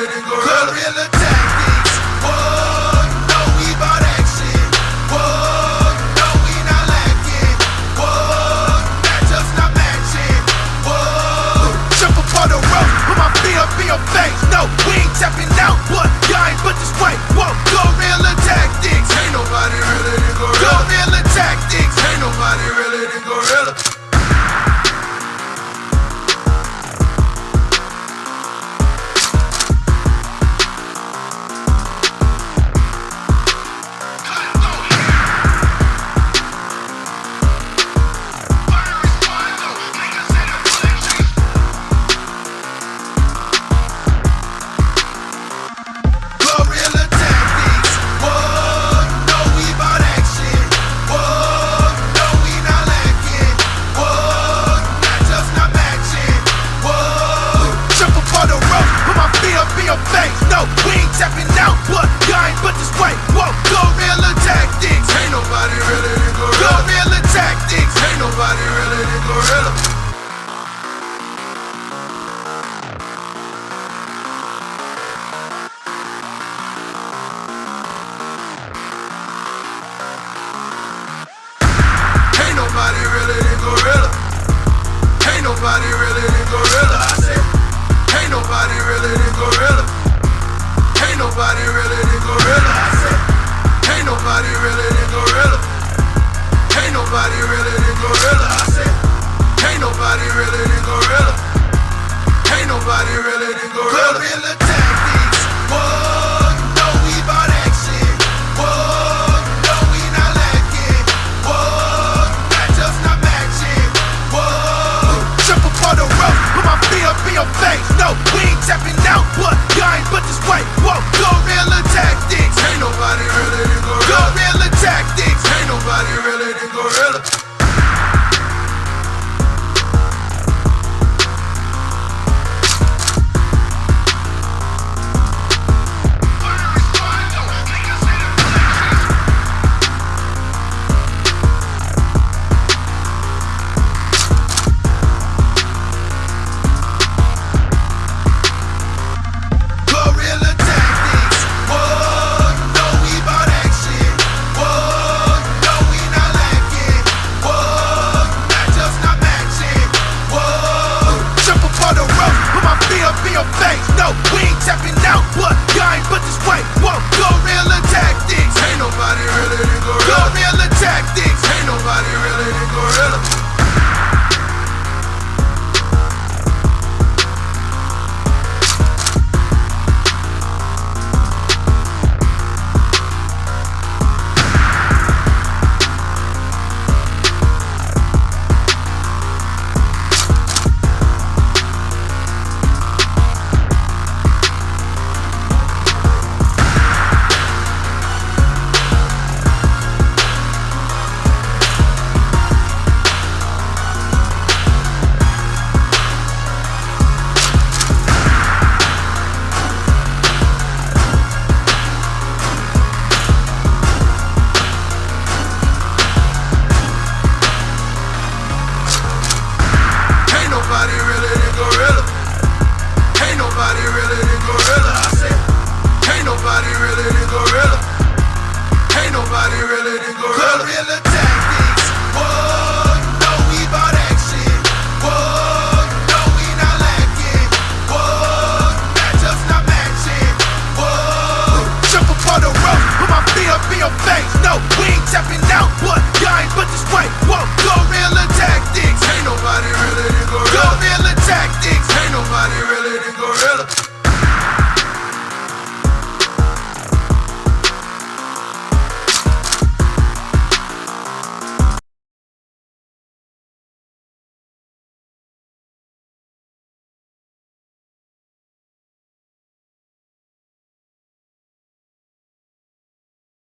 realer than gorilla. Guerrilla tactics. Whoa, you know we bout action. Whoa, you know we not lacking. Whoa, matchups not matching. Whoa, jump up on the rope, put my feet up in your face. No, we ain't tapping out, but y'all ain't but this way. Whoa, guerrilla tactics. Ain't nobody realer than gorilla. Guerrilla tactics. Ain't nobody realer than gorilla.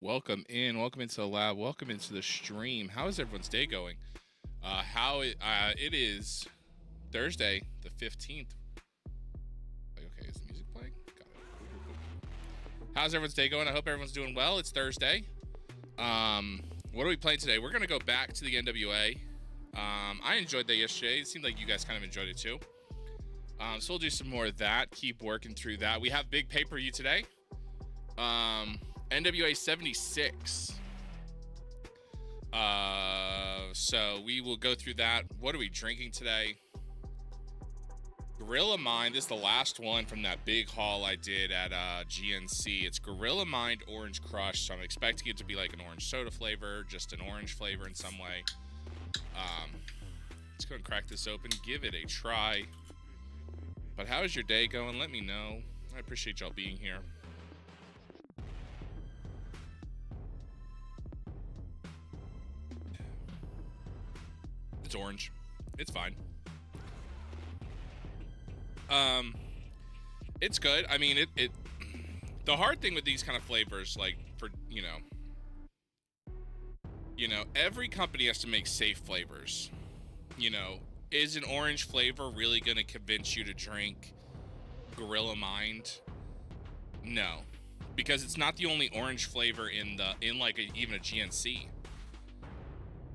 Welcome into the lab, welcome into the stream. How is everyone's day going? It is Thursday, the 15th. Okay, is the music playing? Got it. Cool. How's everyone's day going? I hope everyone's doing well. It's Thursday. What are we playing today? We're gonna go back to the NWA. I enjoyed that yesterday. It seemed like you guys kind of enjoyed it too. So we'll do some more of that. Keep working through that. We have big pay-per-view today. NWA 76. So we will go through that. What are we drinking today? Gorilla Mind. This is the last one from that big haul I did at GNC. It's Gorilla Mind Orange Crush. So I'm expecting it to be like an orange soda flavor, just an orange flavor in some way. Let's go and crack this open, give it a try. But how is your day going? Let me know. I appreciate y'all being here. It's orange. It's fine. It's good. I mean, it the hard thing with these kind of flavors, like for, you know, every company has to make safe flavors. You know, is an orange flavor really going to convince you to drink Gorilla Mind? No, because it's not the only orange flavor in like even a GNC.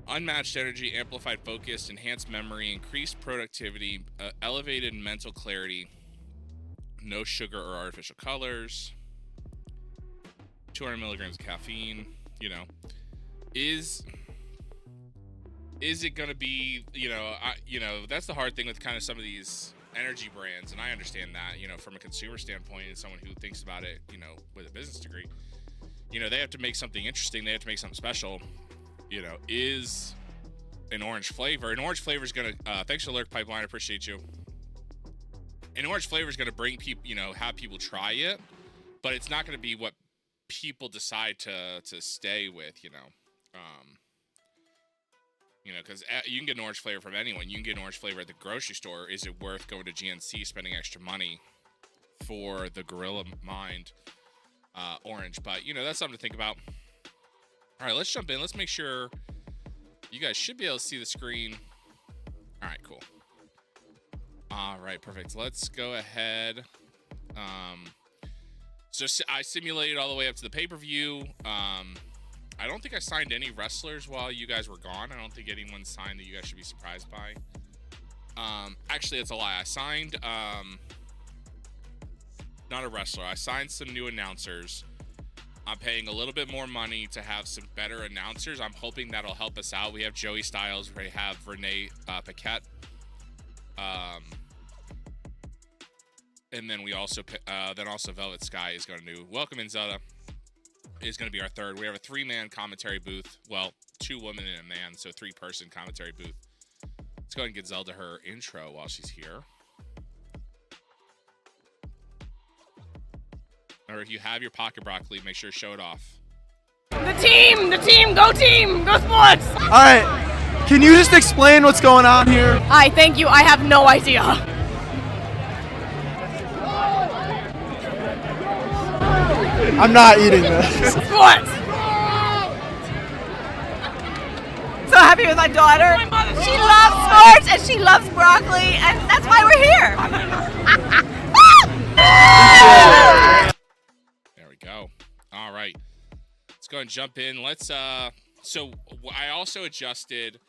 Unmatched energy, amplified focus, enhanced memory, increased productivity, elevated mental clarity, no sugar or artificial colors, 200 milligrams of caffeine. You know, is it going to be, that's the hard thing with kind of some of these energy brands, and I understand that, from a consumer standpoint and someone who thinks about it, with a business degree, they have to make something interesting. They have to make something special. Is an orange flavor. An orange flavor is going to, thanks for the Lurk Pipeline, I appreciate you. An orange flavor is going to bring people, have people try it, but it's not going to be what people decide to stay with, because you can get an orange flavor from anyone. You can get an orange flavor at the grocery store. Is it worth going to GNC, spending extra money for the Gorilla Mind orange? But, that's something to think about. All right, let's jump in. Let's make sure you guys should be able to see the screen. All right, cool. All right, perfect. Let's go ahead. So I simulated all the way up to the pay-per-view. I don't think I signed any wrestlers while you guys were gone. I don't think anyone signed that you guys should be surprised by. Actually, that's a lie. I signed, not a wrestler. I signed some new announcers. I'm paying a little bit more money to have some better announcers. I'm hoping that'll help us out. We have Joey Styles. We have Renee Paquette. And then we also, Velvet Sky is going to welcome in Zelda. Is going to be our third. We have a 3-man commentary booth. Well, 2 women and a man, so 3-person commentary booth. Let's go ahead and get Zelda her intro while she's here. Or if you have your pocket broccoli, make sure to show it off. The team, go sports! All right, can you just explain what's going on here? Hi, thank you, I have no idea. I'm not eating this. Sports! So happy with my daughter. She loves sports and she loves broccoli, and that's why we're here. There we go. All right, let's go and jump in. Let's so I also adjusted.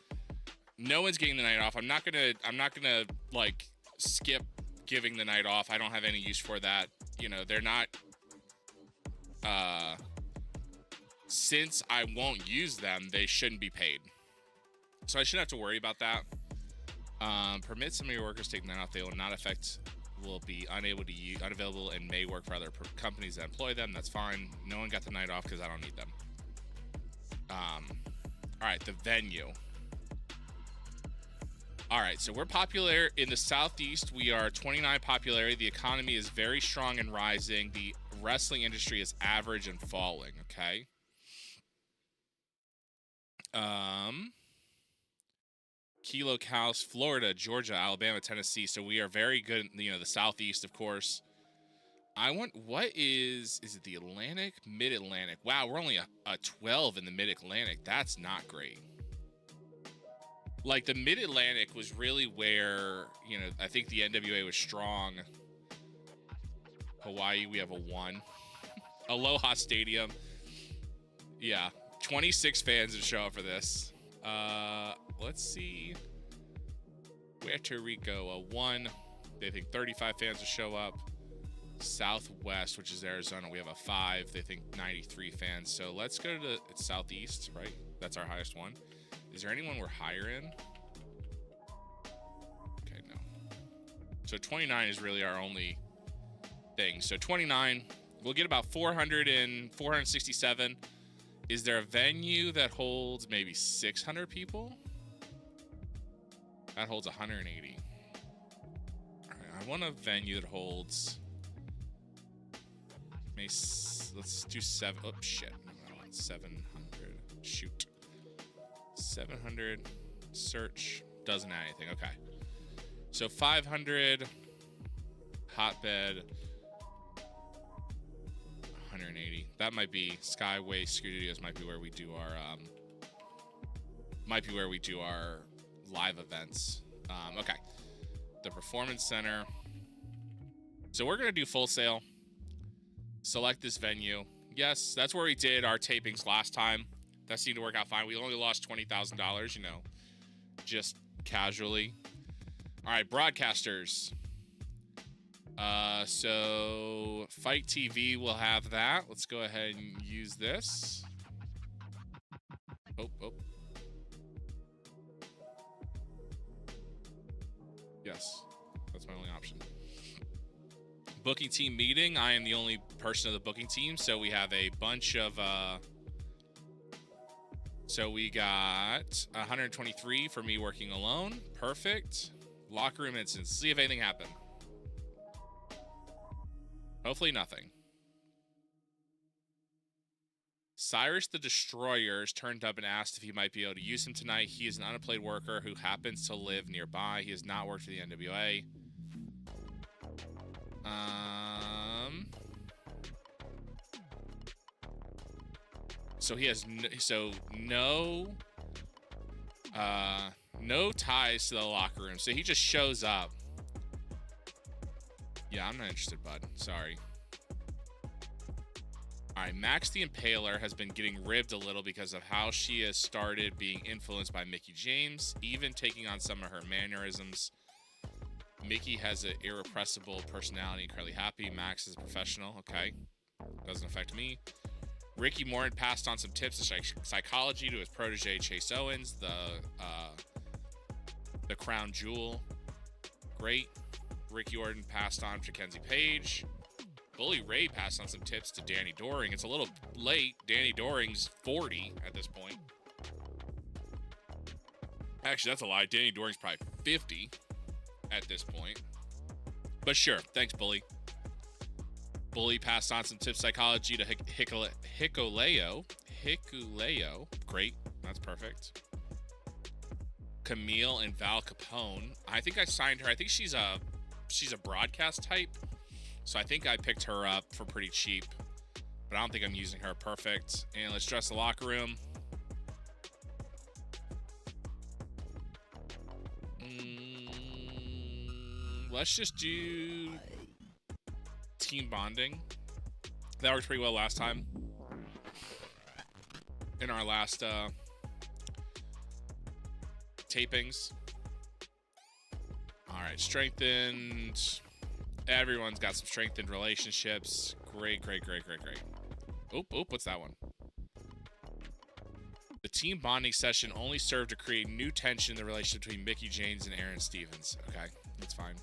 No one's getting the night off. I'm not gonna like skip giving the night off. I don't have any use for that. They're not. Since I won't use them, they shouldn't be paid. So I shouldn't have to worry about that. Permit some of your workers to take the night off. They will not affect, will be unavailable and may work for other companies that employ them. That's fine. No one got the night off because I don't need them. All right, the venue. All right, so we're popular in the Southeast. We are 29 popularity. The economy is very strong and rising. The wrestling industry is average and falling, okay? Kilo Cows, Florida, Georgia, Alabama, Tennessee. So we are very good in, the Southeast, of course. What is it the Atlantic? Mid-Atlantic. Wow, we're only a 12 in the Mid-Atlantic. That's not great. Like, the Mid-Atlantic was really where, I think the NWA was strong. Hawaii, we have a 1. Aloha Stadium. Yeah, 26 fans to show up for this. Let's see. Puerto Rico, a 1. They think 35 fans will show up. Southwest, which is Arizona, we have a 5. They think 93 fans. So let's go to it's Southeast, right? That's our highest one. Is there anyone we're higher in? Okay, no. So 29 is really our only thing. So 29, we'll get about 467. Is there a venue that holds maybe 600 people? That holds 180. All right, I want a venue that holds... Let's do 7. Oh, shit. I want 700. Shoot. 700. Search. Doesn't add anything. Okay. So 500. Hotbed. 180. That might be Skyway Studios. Might be where we do our live events. Okay. The Performance Center. So we're gonna do Full Sail. Select this venue. Yes, that's where we did our tapings last time. That seemed to work out fine. We only lost $20,000, you know, just casually. All right, broadcasters. So Fight TV will have that. Let's go ahead and use this. Oh. Yes, that's my only option. Booking team meeting. I am the only person of the booking team, so we have a bunch of so we got 123 for me working alone. Perfect. Locker room incidents. See if anything happened. Hopefully nothing. Cyrus the Destroyer turned up and asked if he might be able to use him tonight. He is an unemployed worker who happens to live nearby. He has not worked for the NWA. So he has no ties to the locker room. So he just shows up. Yeah, I'm not interested, bud. Sorry. All right, Max the Impaler has been getting ribbed a little because of how she has started being influenced by Mickie James, even taking on some of her mannerisms. Mickie has an irrepressible personality, incredibly happy. Max is a professional. Okay. Doesn't affect me. Ricky Morton passed on some tips of psychology to his protege, Chase Owens, the crown jewel. Great. Ricky Orton passed on to Kenzie Page. Bully Ray passed on some tips to Danny Doring. It's a little late. Danny Doring's 40 at this point. Actually, that's a lie. Danny Doring's probably 50 at this point. But sure. Thanks, Bully. Bully passed on some tips psychology to Hikuleo. Great. That's perfect. Camille and Val Capone. I think I signed her. I think she's a broadcast type. So I think I picked her up for pretty cheap. But I don't think I'm using her. Perfect. And let's dress the locker room. Let's just do team bonding. That worked pretty well last time. In our last tapings. All right, strengthened. Everyone's got some strengthened relationships. Great. Oop, what's that one? The team bonding session only served to create new tension in the relationship between Mickie James and Aaron Stevens. Okay, that's fine.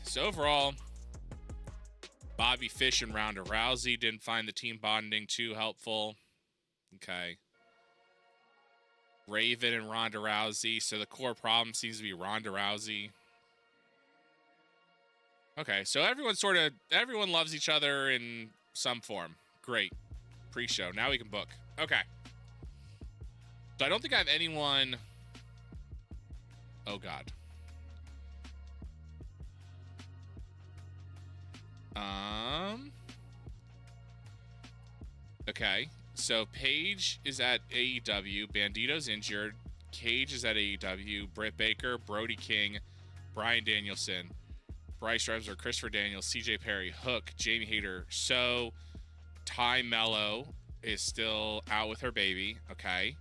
So overall, Bobby Fish and Ronda Rousey didn't find the team bonding too helpful. Okay. Raven and Ronda Rousey. So the core problem seems to be Ronda Rousey. Okay, so everyone loves each other in some form. Great. Pre-show. Now we can book. Okay. So I don't think I have anyone... Oh, God. Okay. So Paige is at AEW. Bandito's injured. Cage is at AEW. Britt Baker, Brody King, Bryan Danielson, Bryce Remser, Christopher Daniels, CJ Perry, Hook, Jamie Hayter. So Ty Mello is still out with her baby. Okay.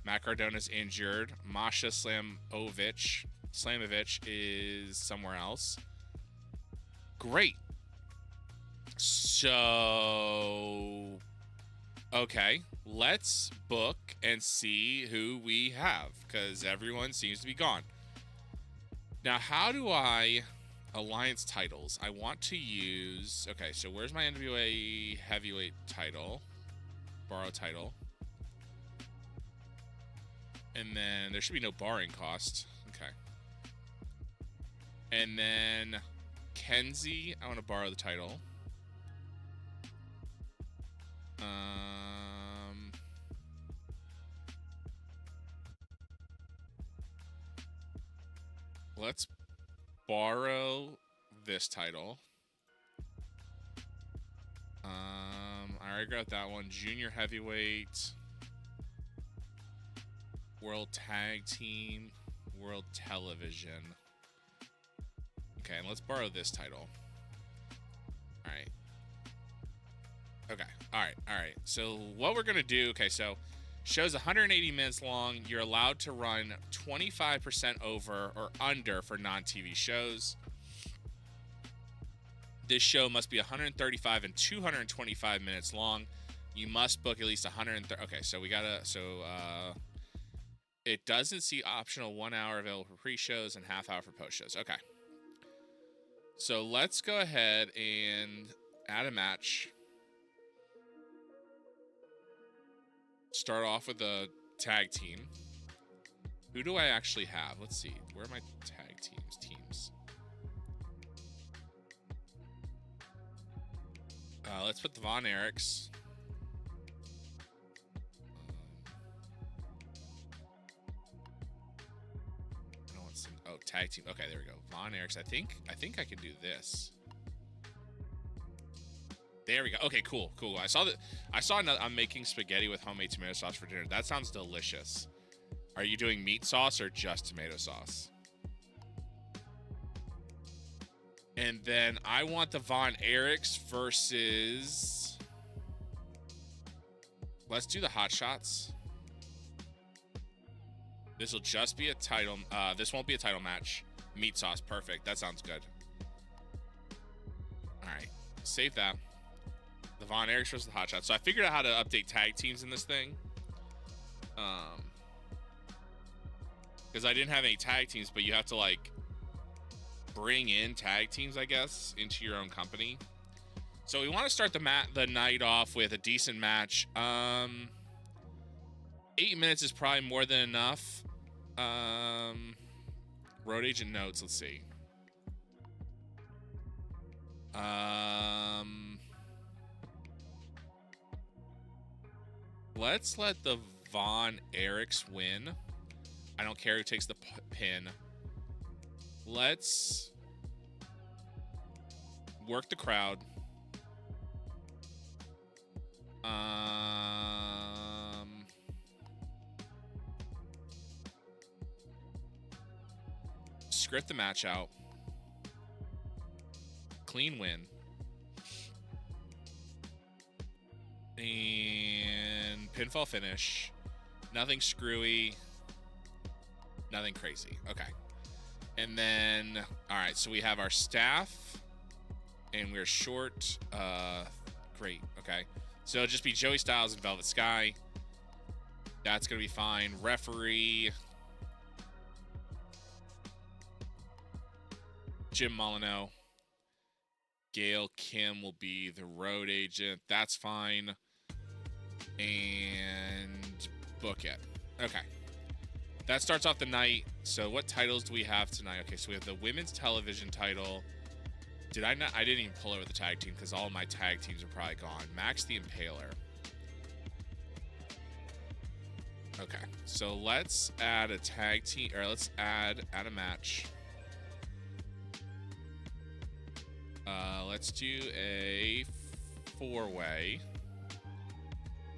Matt Cardona's injured. Masha Slamovich Slamovich is somewhere else. Great. So, okay, let's book and see who we have, because everyone seems to be gone. Now, how do I alliance titles? I want to use... Okay, so where's my NWA heavyweight title? Borrow title. And then there should be no borrowing cost. Okay. And then Kenzie, I want to borrow the title. Let's borrow this title. I already got that one. Junior heavyweight, world tag team, world television. Okay, and let's borrow this title. All right. Okay. All right. So what we're gonna do? Okay, so show's 180 minutes long. You're allowed to run 25% over or under for non-TV shows. This show must be 135 and 225 minutes long. You must book at least 130. Okay, so we gotta. So it doesn't see optional 1 hour available for pre-shows and half hour for post-shows. Okay. So let's go ahead and add a match. Start off with a tag team. Who do I actually have? Let's see. Where are my tag teams? Let's put the Von Erichs. I want some. Oh, tag team. Okay, there we go. Von Erichs. I think I can do this. There we go. Okay, cool. I saw that. I'm making spaghetti with homemade tomato sauce for dinner. That sounds delicious. Are you doing meat sauce or just tomato sauce? And then I want the Von Erichs versus... Let's do the Hot Shots. This will just be a title... this won't be a title match. Meat sauce. Perfect. That sounds good. Alright. Save that. The Von Erichs versus the Hot Shots. So I figured out how to update tag teams in this thing. Because I didn't have any tag teams, but you have to, like... bring in tag teams, I guess, into your own company. So we want to start the night off with a decent match. 8 minutes is probably more than enough. Road agent notes. Let's see. Let's let the Von Erichs win. I don't care who takes the pin. Let's work the crowd. Script the match out. Clean win. And pinfall finish. Nothing screwy. Nothing crazy. Okay. And then, all right, so we have our staff, and we're short. Great, okay. So it'll just be Joey Styles and Velvet Sky. That's going to be fine. Referee, Jim Molyneux. Gail Kim will be the road agent. That's fine. And book it. Okay. That starts off the night. So what titles do we have tonight? Okay, so we have the women's television title. Did I not? I didn't even pull over the tag team because all of my tag teams are probably gone. Max the Impaler. Okay, so let's add a tag team, or let's add a match. Let's do a 4-way.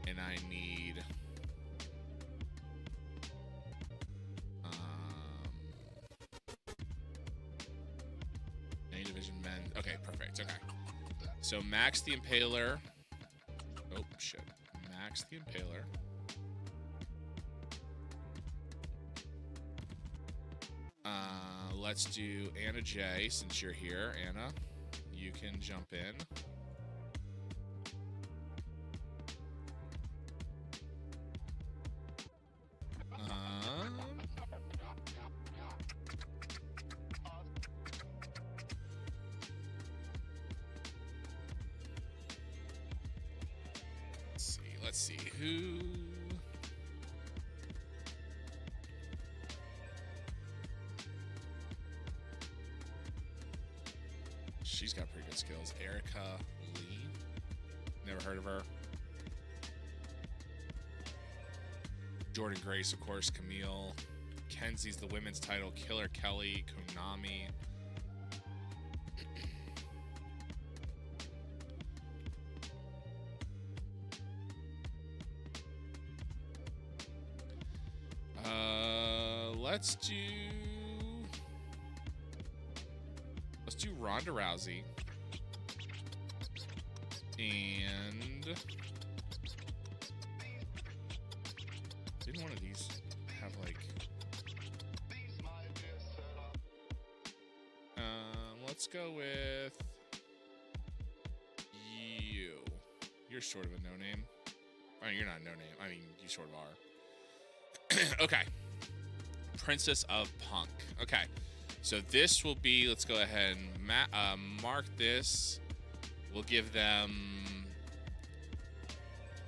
And I need... division men. Okay, perfect. Okay. So Max the Impaler. Oh, shit. Max the Impaler. Let's do Anna J, since you're here. Anna, you can jump in. Let's see who. She's got pretty good skills. Erica Lee. Never heard of her. Jordan Grace, of course. Camille. Kenzie's the women's title. Killer Kelly. Konami. Let's do Ronda Rousey. And didn't one of these have like let's go with you. You're sort of a no-name. I mean, you're not a no-name. I mean, you sort of are. Okay. Princess of Punk. Okay, so this will be, let's go ahead and mark this. We'll give them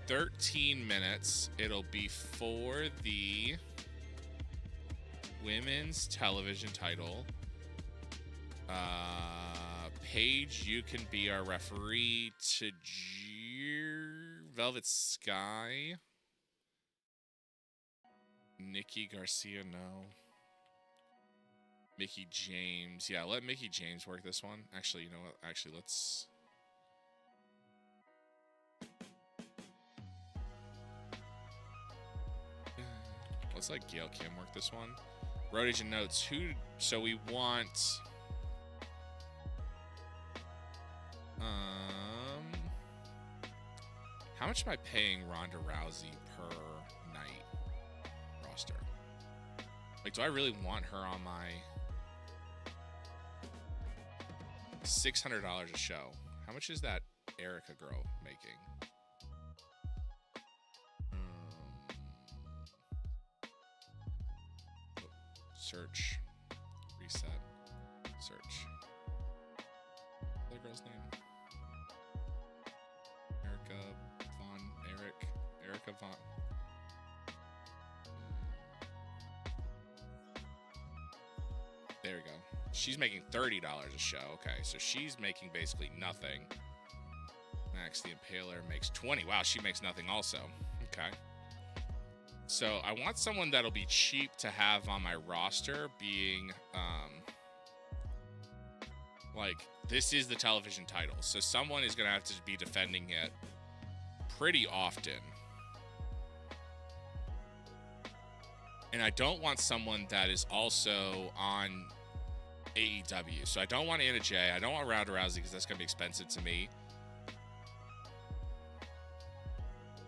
13 minutes. It'll be for the women's television title. Paige, you can be our referee. To Velvet Sky. Nikki Garcia, no. Mickey James. Yeah, let Mickey James work this one. Actually, you know what? Actually, let's... let's let Gail Kim work this one. Road Agent Notes. Who... So we want... How much am I paying Ronda Rousey per night roster? Like, do I really want her on my $600 a show? How much is that Erica girl making? Search. Reset. Search. What the girl's name? Erica Vaughn. There we go. She's making $30 a show. Okay, so she's making basically nothing. Max the Impaler makes 20. Wow, she makes nothing also. Okay. So I want someone that'll be cheap to have on my roster, being like, this is the television title. So someone is going to have to be defending it pretty often. And I don't want someone that is also on AEW. So I don't want Anna Jay. I don't want Ronda Rousey because that's going to be expensive to me.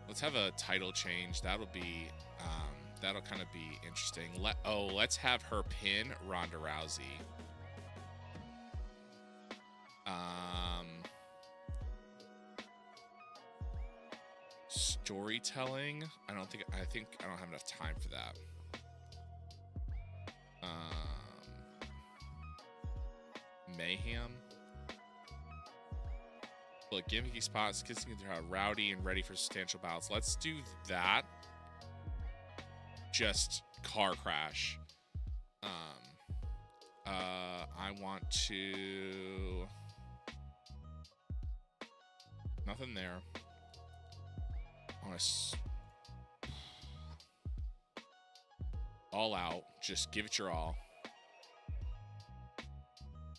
Let's have a title change. That'll be, that'll kind of be interesting. Let's have her pin Ronda Rousey. Storytelling. I think I don't have enough time for that. Mayhem. Look, gimmicky spots, kissing rowdy and ready for substantial bouts. Let's do that. Just car crash. I want to... Nothing there. I want to... All out. Just give it your all.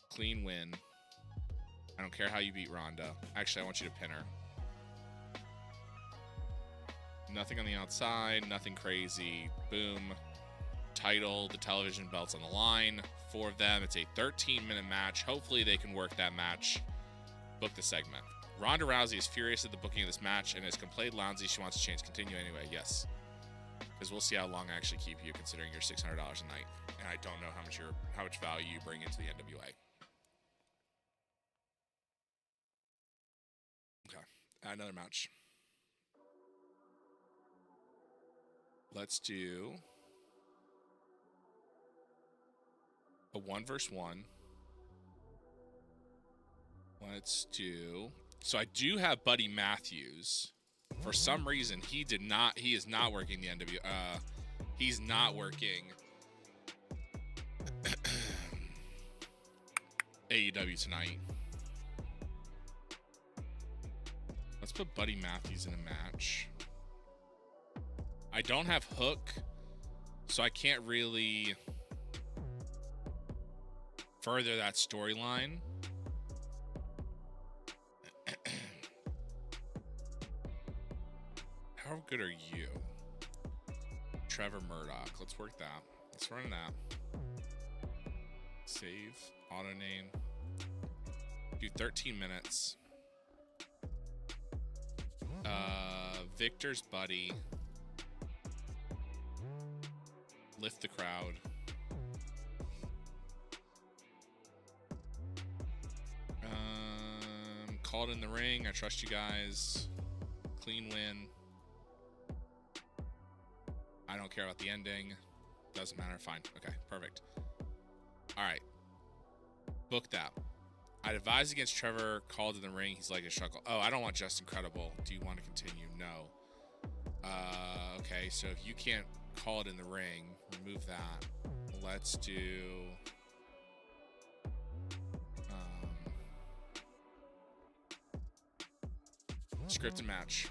Clean win. I don't care how you beat Ronda. Actually, I want you to pin her. Nothing on the outside. Nothing crazy. Boom. Title. The television belt's on the line. 4 of them. It's a 13-minute match. Hopefully they can work that match. Book the segment. Ronda Rousey is furious at the booking of this match and has complained loudly she wants to change. Continue anyway. Yes. Because we'll see how long I actually keep you, considering you're $600 a night, and I don't know how much value you bring into the NWA. Okay, another match. Let's do a 1 versus 1. Let's do. So I do have Buddy Matthews. For some reason, he is not working the NW. He's not working AEW tonight. Let's put Buddy Matthews in a match. I don't have Hook, so I can't really further that storyline. How good are you? Trevor Murdoch. Let's work that. Let's run that. Save. Auto name. Do 13 minutes. Victor's Buddy. Lift the crowd. Called in the ring. I trust you guys. Clean win. I don't care about the ending. Doesn't matter. Fine. Okay, perfect. All right. Book that. I'd advise against Trevor. Called in the ring. He's like a shuckle. Oh, I don't want Just Incredible. Do you want to continue? No. Okay, so if you can't call it in the ring, remove that. Let's do... scripted match.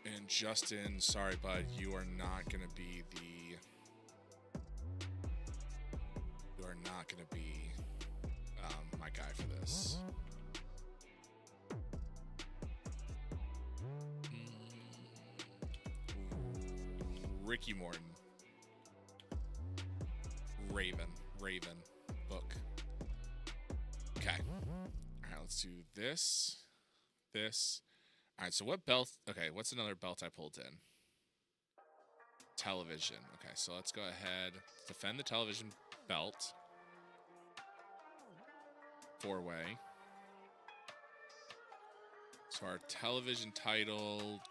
And Justin, sorry, bud, you are not going to be the... You are not going to be my guy for this. Ricky Morton. Raven. Book. Okay. All right, let's do this. All right, so what belt? Okay, what's another belt I pulled in? Television. Okay, so let's go ahead. Defend the television belt. 4-way. So our television title,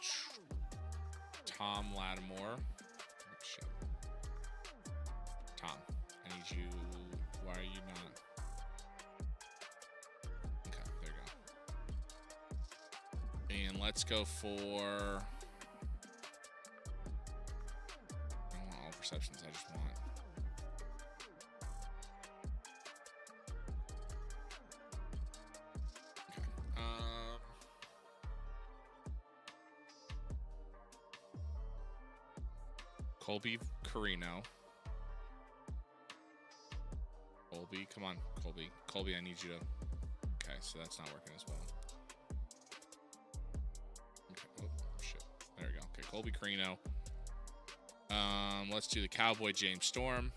Tom Lattimore. Oh, shit. Tom, I need you. Why are you not? Okay, there you go. And let's go for... I don't want all perceptions, I just want... Colby Carino. Colby, come on, Colby. Colby, I need you to... Okay, so that's not working as well. Okay, oh, shit. There we go. Okay, Colby Carino. Let's do the Cowboy James Storm.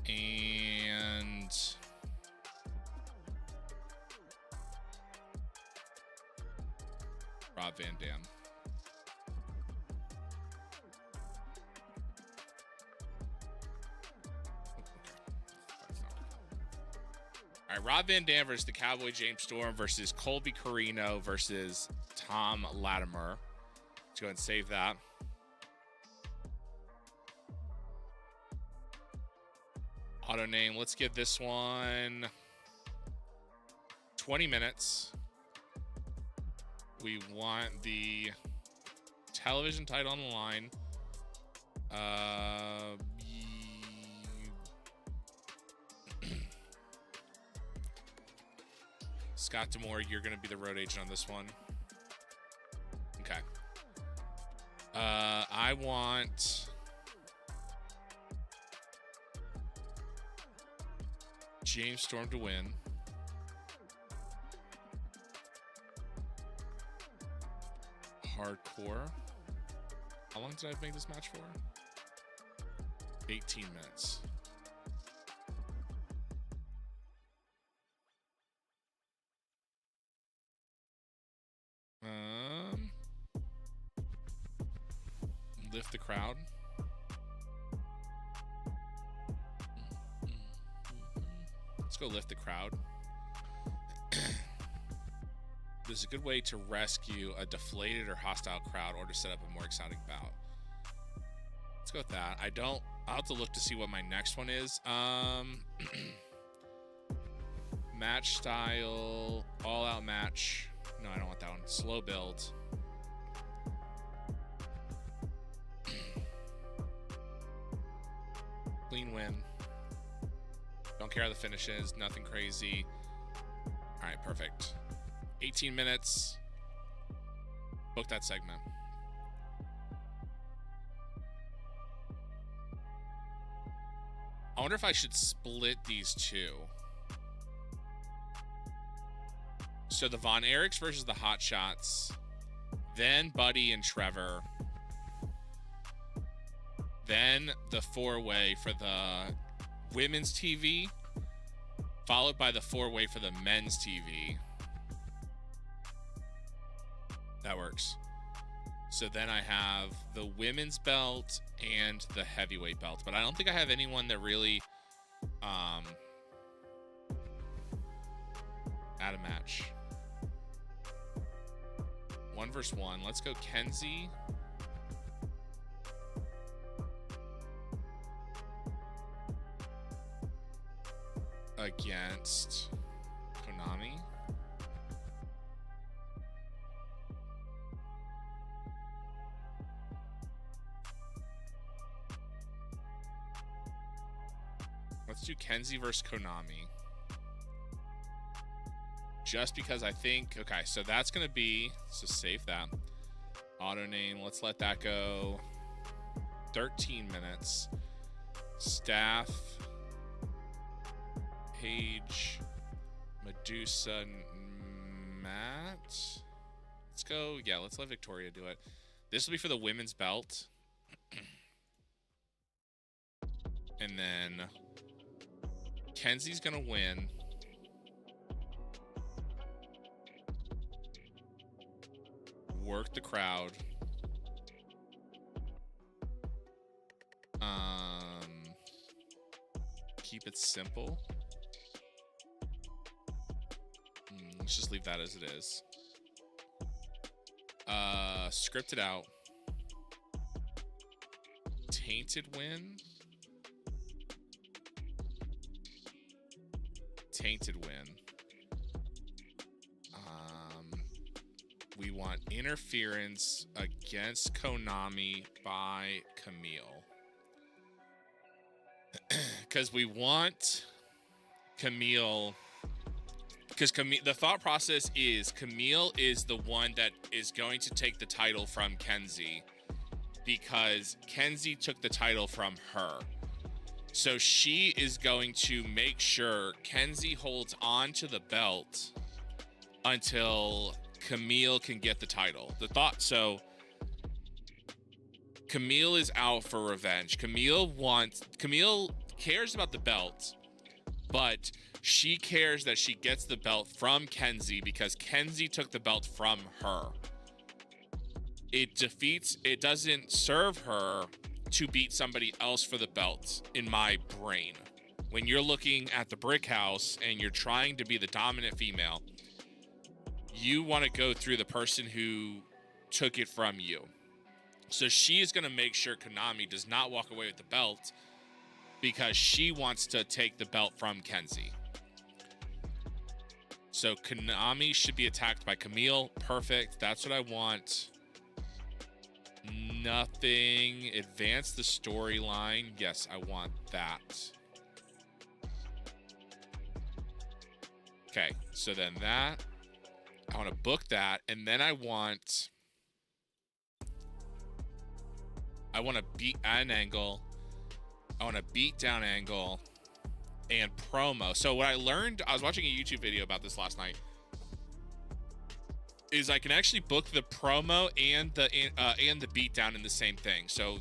And... Rob Van Dam. All right, Rob Van Dam versus the Cowboy James Storm versus Colby Carino versus Tom Lattimore. Let's go ahead and save that. Auto name. Let's give this one 20 minutes. We want the television title on the line. Scott D'Amore, you're going to be the road agent on this one. Okay. I want James Storm to win. Hardcore. How long did I make this match for? 18 minutes. Lift the crowd. Let's go lift the crowd. This is a good way to rescue a deflated or hostile crowd or to set up a more exciting bout. Let's go with that. I'll have to look to see what my next one is. Match style, all out match. No, I don't want that one. Slow build. Clean win. Don't care how the finish is. Nothing crazy. All right, perfect. 18 minutes. Book that segment. I wonder if I should split these two. So the Von Erichs versus the Hot Shots. Then Buddy and Trevor. Then the four-way for the women's TV. Followed by the four-way for the men's TV. That works. So then I have the women's belt and the heavyweight belt. But I don't think I have anyone that really add a match. 1 versus 1. Let's go Kenzie. Against Konami. Let's do Kenzie versus Konami. Just because I think... Okay, so that's going to be... So save that. Auto name. Let's let that go. 13 minutes. Staff. Paige. Medusa. Matt. Let's go... Yeah, let's let Victoria do it. This will be for the women's belt. And then... Kenzie's going to win. Work the crowd. Keep it simple. Let's just leave that as it is. Script it out. Tainted win. Tainted win. We want interference against Konami by Camille. Because we want Camille... Because the thought process is Camille is the one that is going to take the title from Kenzie. Because Kenzie took the title from her. So she is going to make sure Kenzie holds on to the belt until Camille can get the title. So Camille is out for revenge. Camille cares about the belt, but she cares that she gets the belt from Kenzie because Kenzie took the belt from her. It doesn't serve her to beat somebody else for the belt, in my brain. When you're looking at the brick house and you're trying to be the dominant female, you want to go through the person who took it from you. So she is going to make sure Konami does not walk away with the belt because she wants to take the belt from Kenzie. So Konami should be attacked by Camille. Perfect. That's what I want. Nothing. Advance the storyline. Yes, I want that. Okay, so then that. I want to book that, and then I want to beat at an angle. I want to beat down angle and promo. So what I learned, I was watching a YouTube video about this last night, is I can actually book the promo and the beatdown in the same thing. So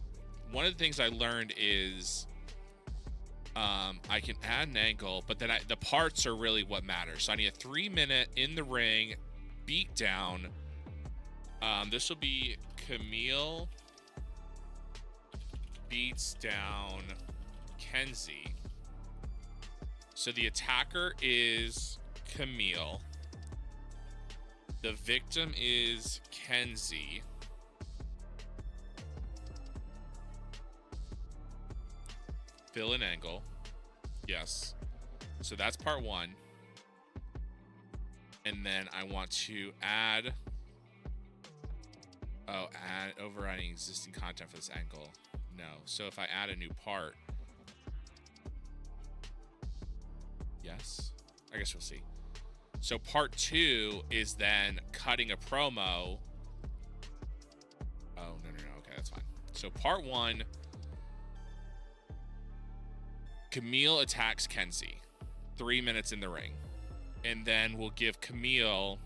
one of the things I learned is I can add an angle, but then the parts are really what matters. So I need a 3-minute in the ring beatdown. This will be Camille beats down Kenzie. So the attacker is Camille. The victim is Kenzie. Fill an angle. Yes. So that's part one. And then I want to add... Oh, add overriding existing content for this angle. No. So if I add a new part... Yes. I guess we'll see. So part two is then cutting a promo. Oh, no. Okay, that's fine. So part one, Camille attacks Kenzie. 3 minutes in the ring. And then we'll give Camille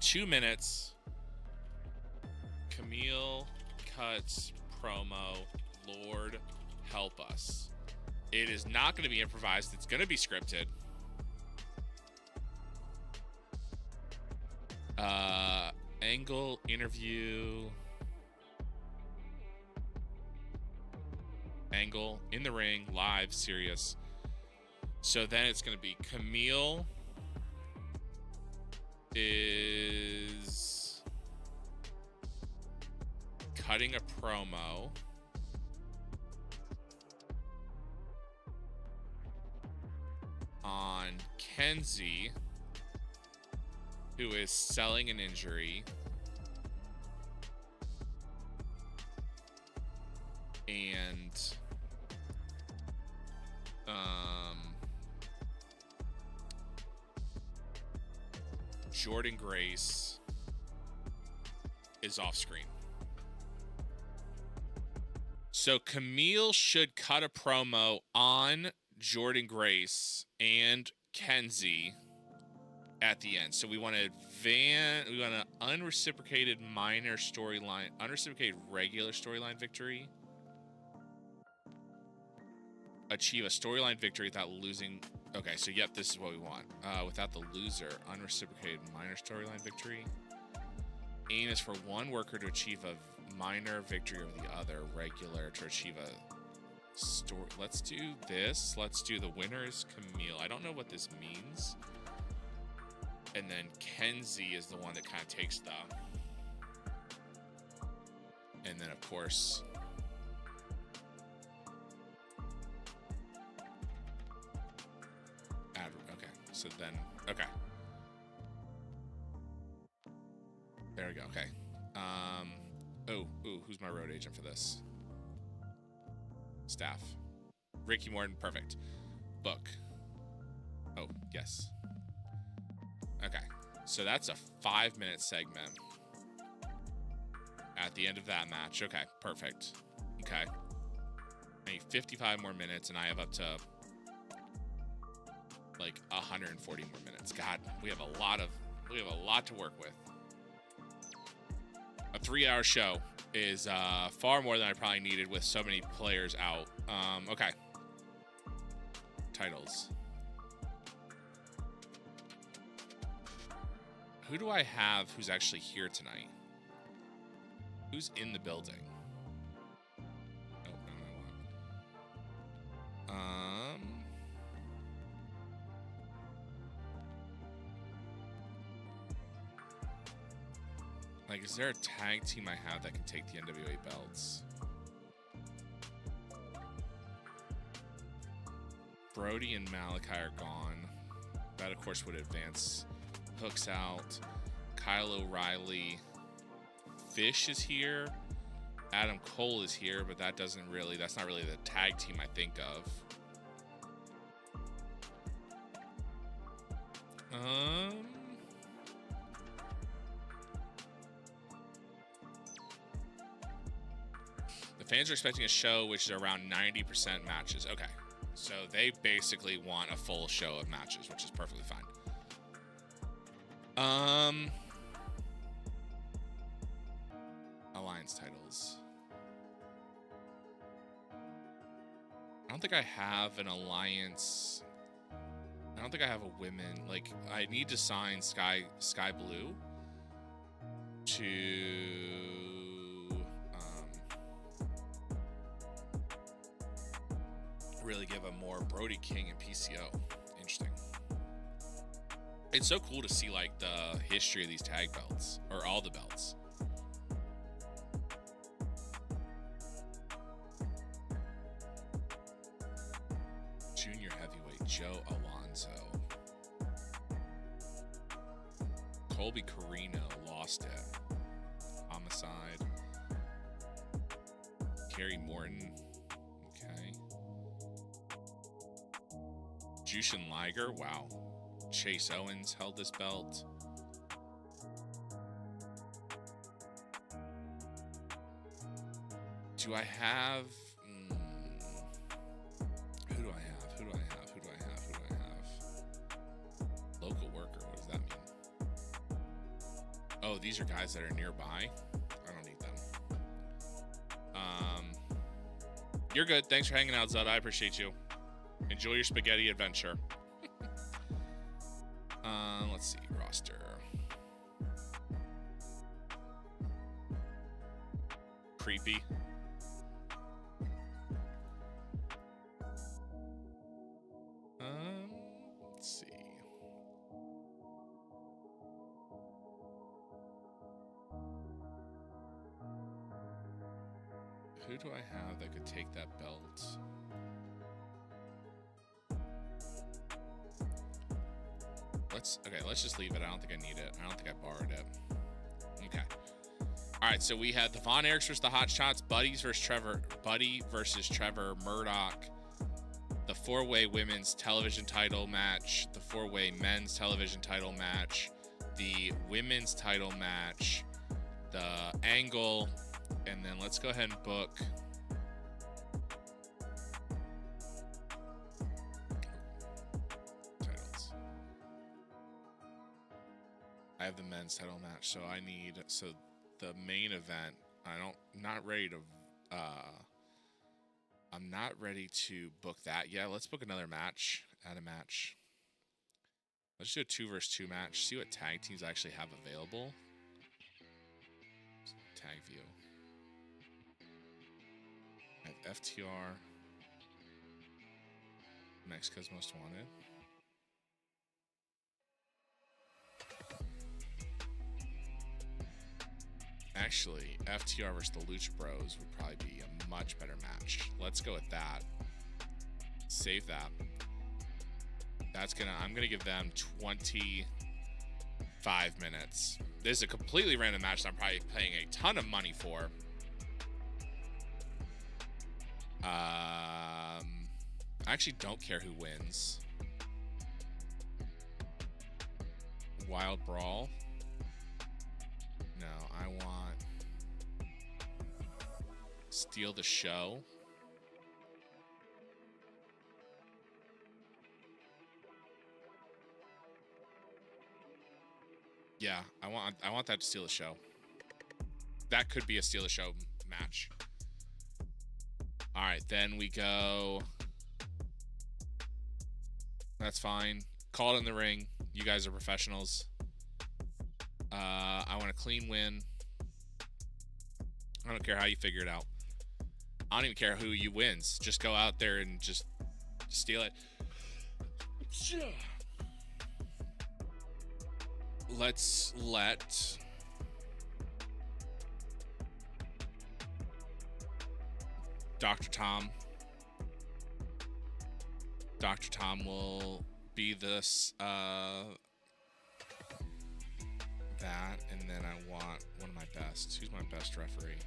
2 minutes. Camille cuts promo. Lord help us. It is not going to be improvised. It's going to be scripted. Angle, interview. Angle, in the ring, live, serious. So then it's going to be Camille is cutting a promo. On Kenzie, who is selling an injury. And Jordan Grace is off screen. So Camille should cut a promo on Jordan Grace and Kenzie at the end. So we want to unreciprocated minor storyline, unreciprocated regular storyline victory. Achieve a storyline victory without losing. Okay, so yep, this is what we want. Without the loser, unreciprocated minor storyline victory. Aim is for one worker to achieve a minor victory over the other, regular to achieve a story. Let's do this. Let's do the winner is Camille. I don't know what this means. And then Kenzie is the one that kind of takes the. And then of course. Okay, so then, okay. There we go, okay. Who's my road agent for this? Staff. Ricky Morton, perfect. Book. Oh, yes. Okay, so that's a 5-minute segment. At the end of that match, okay, perfect. Okay. I need 55 more minutes, and I have up to like 140 more minutes. God, we have a lot to work with. A 3-hour show is far more than I probably needed with so many players out. Okay. Titles. Who do I have who's actually here tonight? Who's in the building? Like, is there a tag team I have that can take the NWA belts? Brody and Malachi are gone. That, of course, would advance. Hook's out. Kyle O'Reilly. Fish is here. Adam Cole is here, but that's not really the tag team I think of. The fans are expecting a show which is around 90% matches. Okay. So they basically want a full show of matches, which is perfectly fine. Alliance titles. I don't think I have an alliance. I don't think I have a women. Like, I need to sign Sky Blue to really give him more Brody King and PCO. Interesting. It's so cool to see like the history of these tag belts, or all the belts. Junior heavyweight Joe Alonzo. Colby Carino lost it. Homicide. Kerry Morton. Okay. Jushin Liger. Wow. Chase Owens held this belt. Do I have... Who do I have? Who do I have? Who do I have? Who do I have? Local worker. What does that mean? Oh, these are guys that are nearby. I don't need them. You're good. Thanks for hanging out, Zud. I appreciate you. Enjoy your spaghetti adventure. Let's see. Roster. Creepy. Let's see. Who do I have that could take that belt? Let's just leave it. I don't think I need it. I don't think I borrowed it. Okay. All right, so we had the Von Erichs versus the Hot Shots, Buddy versus Trevor Murdoch, the four-way women's television title match, the four-way men's television title match, the women's title match, the Angle, and then let's go ahead and book titles. I have the men's title match, so the main event, I'm not ready to book that yet. Let's book another match. Add a match. Let's do a 2 versus 2 match. See what tag teams I actually have available. Tag view. I have FTR. Mexico's Most Wanted. Actually, FTR versus the Lucha Bros would probably be a much better match. Let's go with that. Save that. I'm gonna give them 25 minutes. This is a completely random match that I'm probably paying a ton of money for. I actually don't care who wins. Wild Brawl. No, I want Steal the Show. Yeah, I want that to steal the show. That could be a steal the show match. All right, then we go. That's fine. Call it in the ring. You guys are professionals. I want a clean win. I don't care how you figure it out. I don't even care who you wins. Just go out there and just steal it. Let's let Dr. Tom will be this that, and then I want one of my best. Who's my best referee?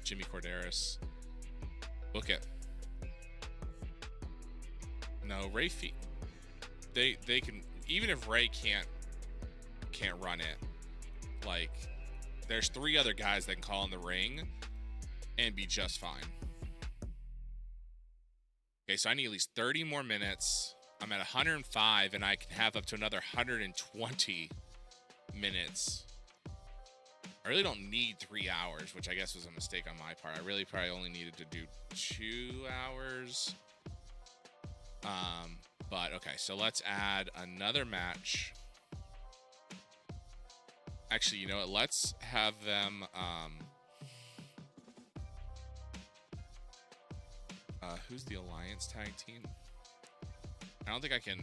Jimmy Corderas. Book it. No, Ray Fee. They can, even if Ray can't run it, like, there's 3 other guys that can call in the ring and be just fine. Okay, so I need at least 30 more minutes. I'm at 105, and I can have up to another 120 minutes. I really don't need 3 hours, which I guess was a mistake on my part. I really probably only needed to do 2 hours. But okay, so let's add another match. Actually, you know what? Let's have them Who's the Alliance tag team? I don't think I can.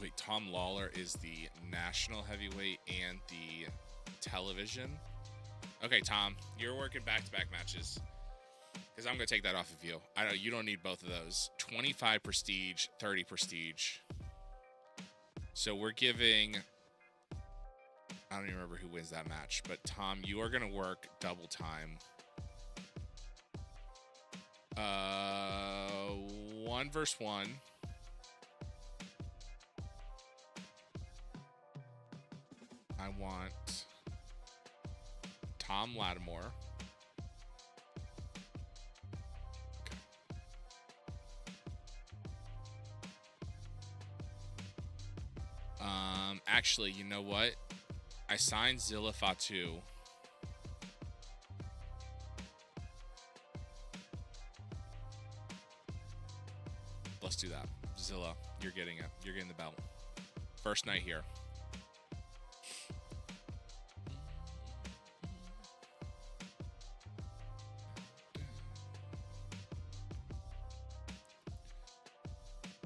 Wait, Tom Lawler is the national heavyweight and the television. Okay, Tom, you're working back-to-back matches because I'm gonna take that off of you. I know you don't need both of those. 25 prestige, 30 prestige. So we're giving. I don't even remember who wins that match, but Tom, you are gonna work double time. 1 versus 1. I want Tom Lattimore. Okay. Actually, you know what? I signed Zilla Fatu. Let's do that. Zilla, you're getting it. You're getting the belt. First night here.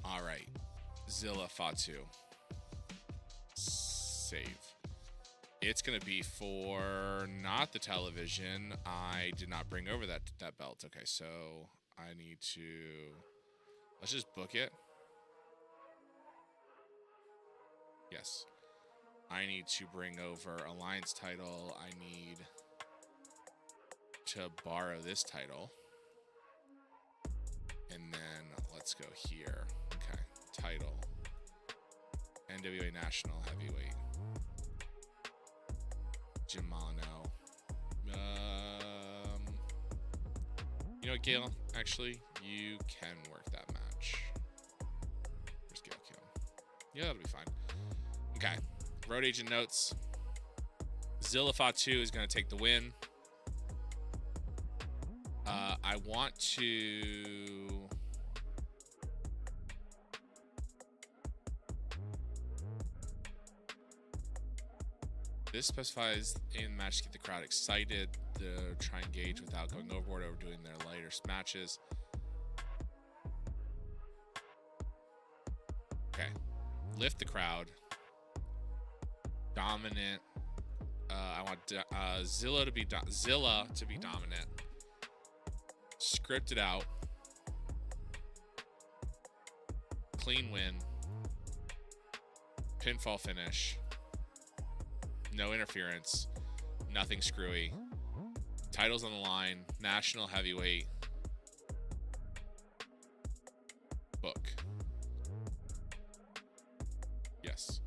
All right. Zilla Fatu. Save. It's going to be for not the television. I did not bring over that belt. Okay, so I need to... Let's just book it. Yes. I need to bring over Alliance title. I need to borrow this title. And then let's go here. Okay, title. NWA National Heavyweight. Germano. You know what, Gail? Actually, you can work that match. Where's Gail Kill? Yeah, that'll be fine. Okay. Road agent notes. Zilla Fatu is going to take the win. I want to... This specifies in match to get the crowd excited, to try and engage without going overboard, overdoing their later matches. Okay. Lift the crowd. Dominant. I want Zilla to be dominant. Script it out. Clean win. Pinfall finish. No interference. Nothing screwy. Titles on the line. National heavyweight. Book. Yes.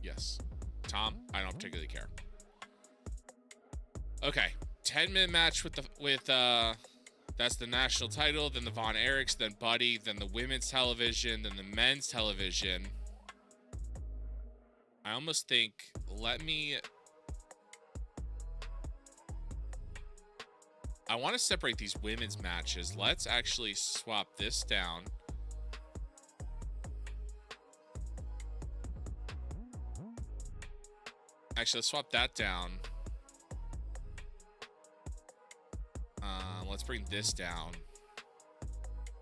Yes. Tom, I don't particularly care. Okay. 10-minute match with that's the national title, then the Von Erichs, then Buddy, then the women's television, then the men's television. I almost think, I want to separate these women's matches. Let's actually swap this down. Actually, let's swap that down. Let's bring this down.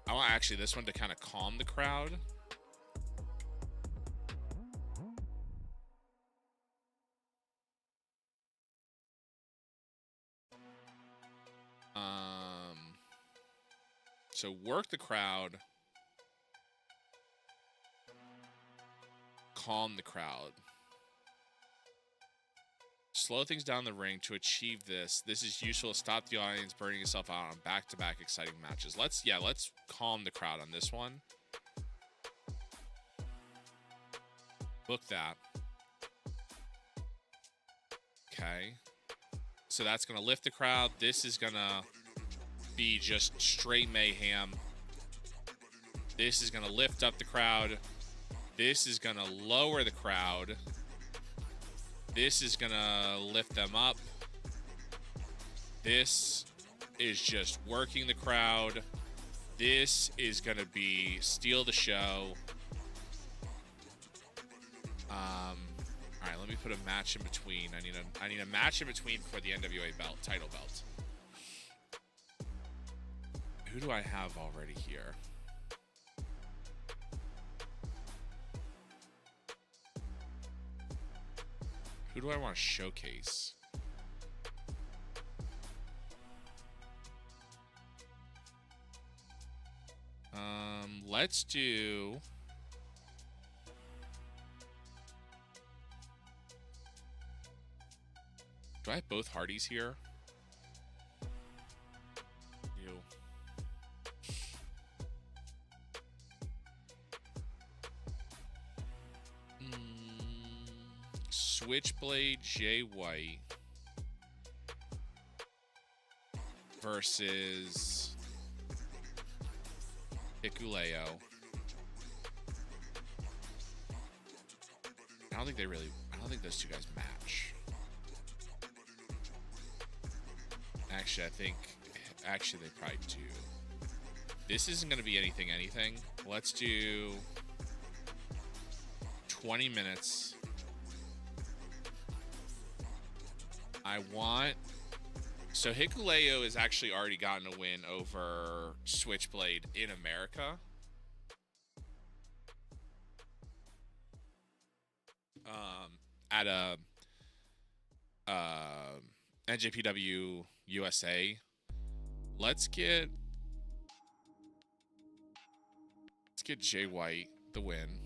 I want actually this one to kind of calm the crowd. So work the crowd. Calm the crowd. Slow things down the ring to achieve this. This is useful to stop the audience burning itself out on back-to-back exciting matches. Let's calm the crowd on this one. Book that. Okay. So that's going to lift the crowd. This is going to be just straight mayhem. This is going to lift up the crowd. This is going to lower the crowd. This is going to lift them up. This is just working the crowd. This is going to be steal the show. All right, let me put a match in between. I need a match in between for the NWA title belt. Who do I have already here? Who do I want to showcase? Let's do... Do I have both Hardys here? You. Switchblade Jay White versus Hikuleo. I don't think those two guys match. Actually, they probably do. This isn't going to be anything. Let's do 20 minutes. So Hikuleo has actually already gotten a win over Switchblade in America. At a NJPW USA. Let's get Jay White the win.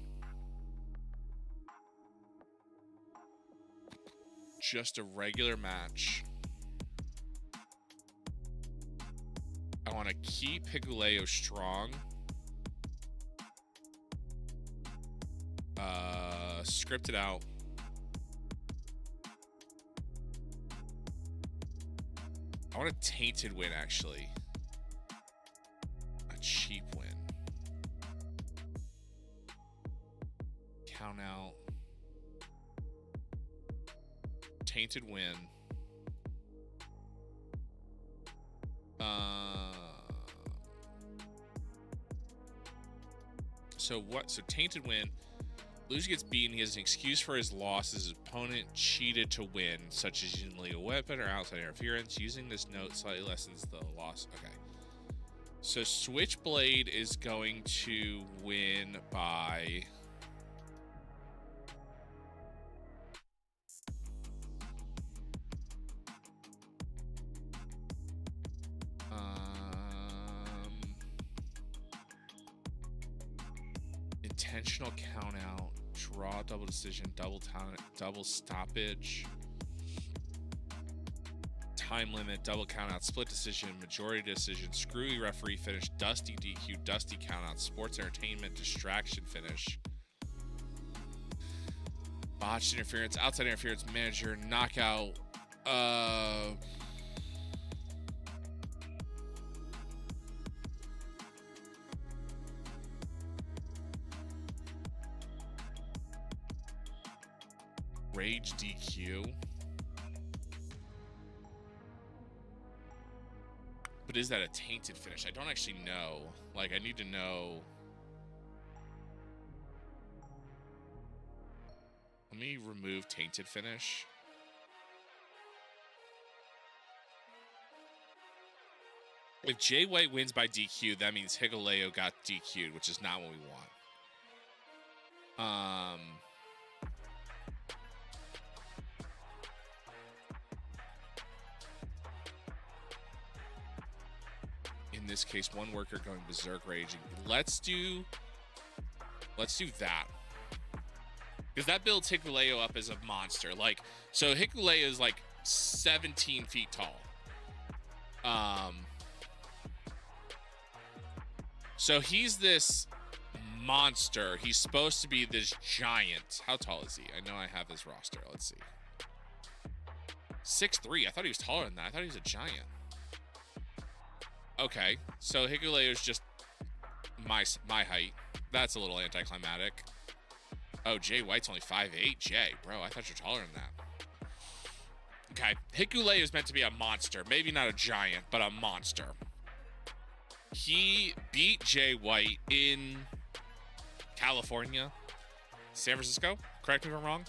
Just a regular match. I want to keep Hikuleo strong. Script it out. I want a tainted win, actually. A cheap win. Count out. Tainted win. So tainted win. Loser gets beaten. He has an excuse for his loss. His opponent cheated to win, such as using a legal weapon or outside interference. Using this note slightly lessens the loss. Okay. So Switchblade is going to win by... intentional count out, draw, double decision, double stoppage, time limit, double count out, split decision, majority decision, screwy referee finish, dusty DQ, dusty count out, sports entertainment, distraction finish, botched interference, outside interference, manager, knockout, rage DQ. But is that a tainted finish? I don't actually know. Like, I need to know. Let me remove tainted finish. If Jay White wins by DQ, that means Hikuleo got DQ'd, which is not what we want. In this case, one worker going berserk raging. Let's do that. Because that builds Hikuleo up as a monster. Like, so Hikuleo is like 17 feet tall. So he's this monster. He's supposed to be this giant. How tall is he? I know I have his roster. Let's see. 6'3". I thought he was taller than that. I thought he was a giant. Okay, so Hikuleo is just my height. That's a little anticlimactic. Oh, Jay White's only 5'8". Jay, bro, I thought you were taller than that. Okay, Hikuleo is meant to be a monster. Maybe not a giant, but a monster. He beat Jay White in California. San Francisco? Correct me if I'm wrong.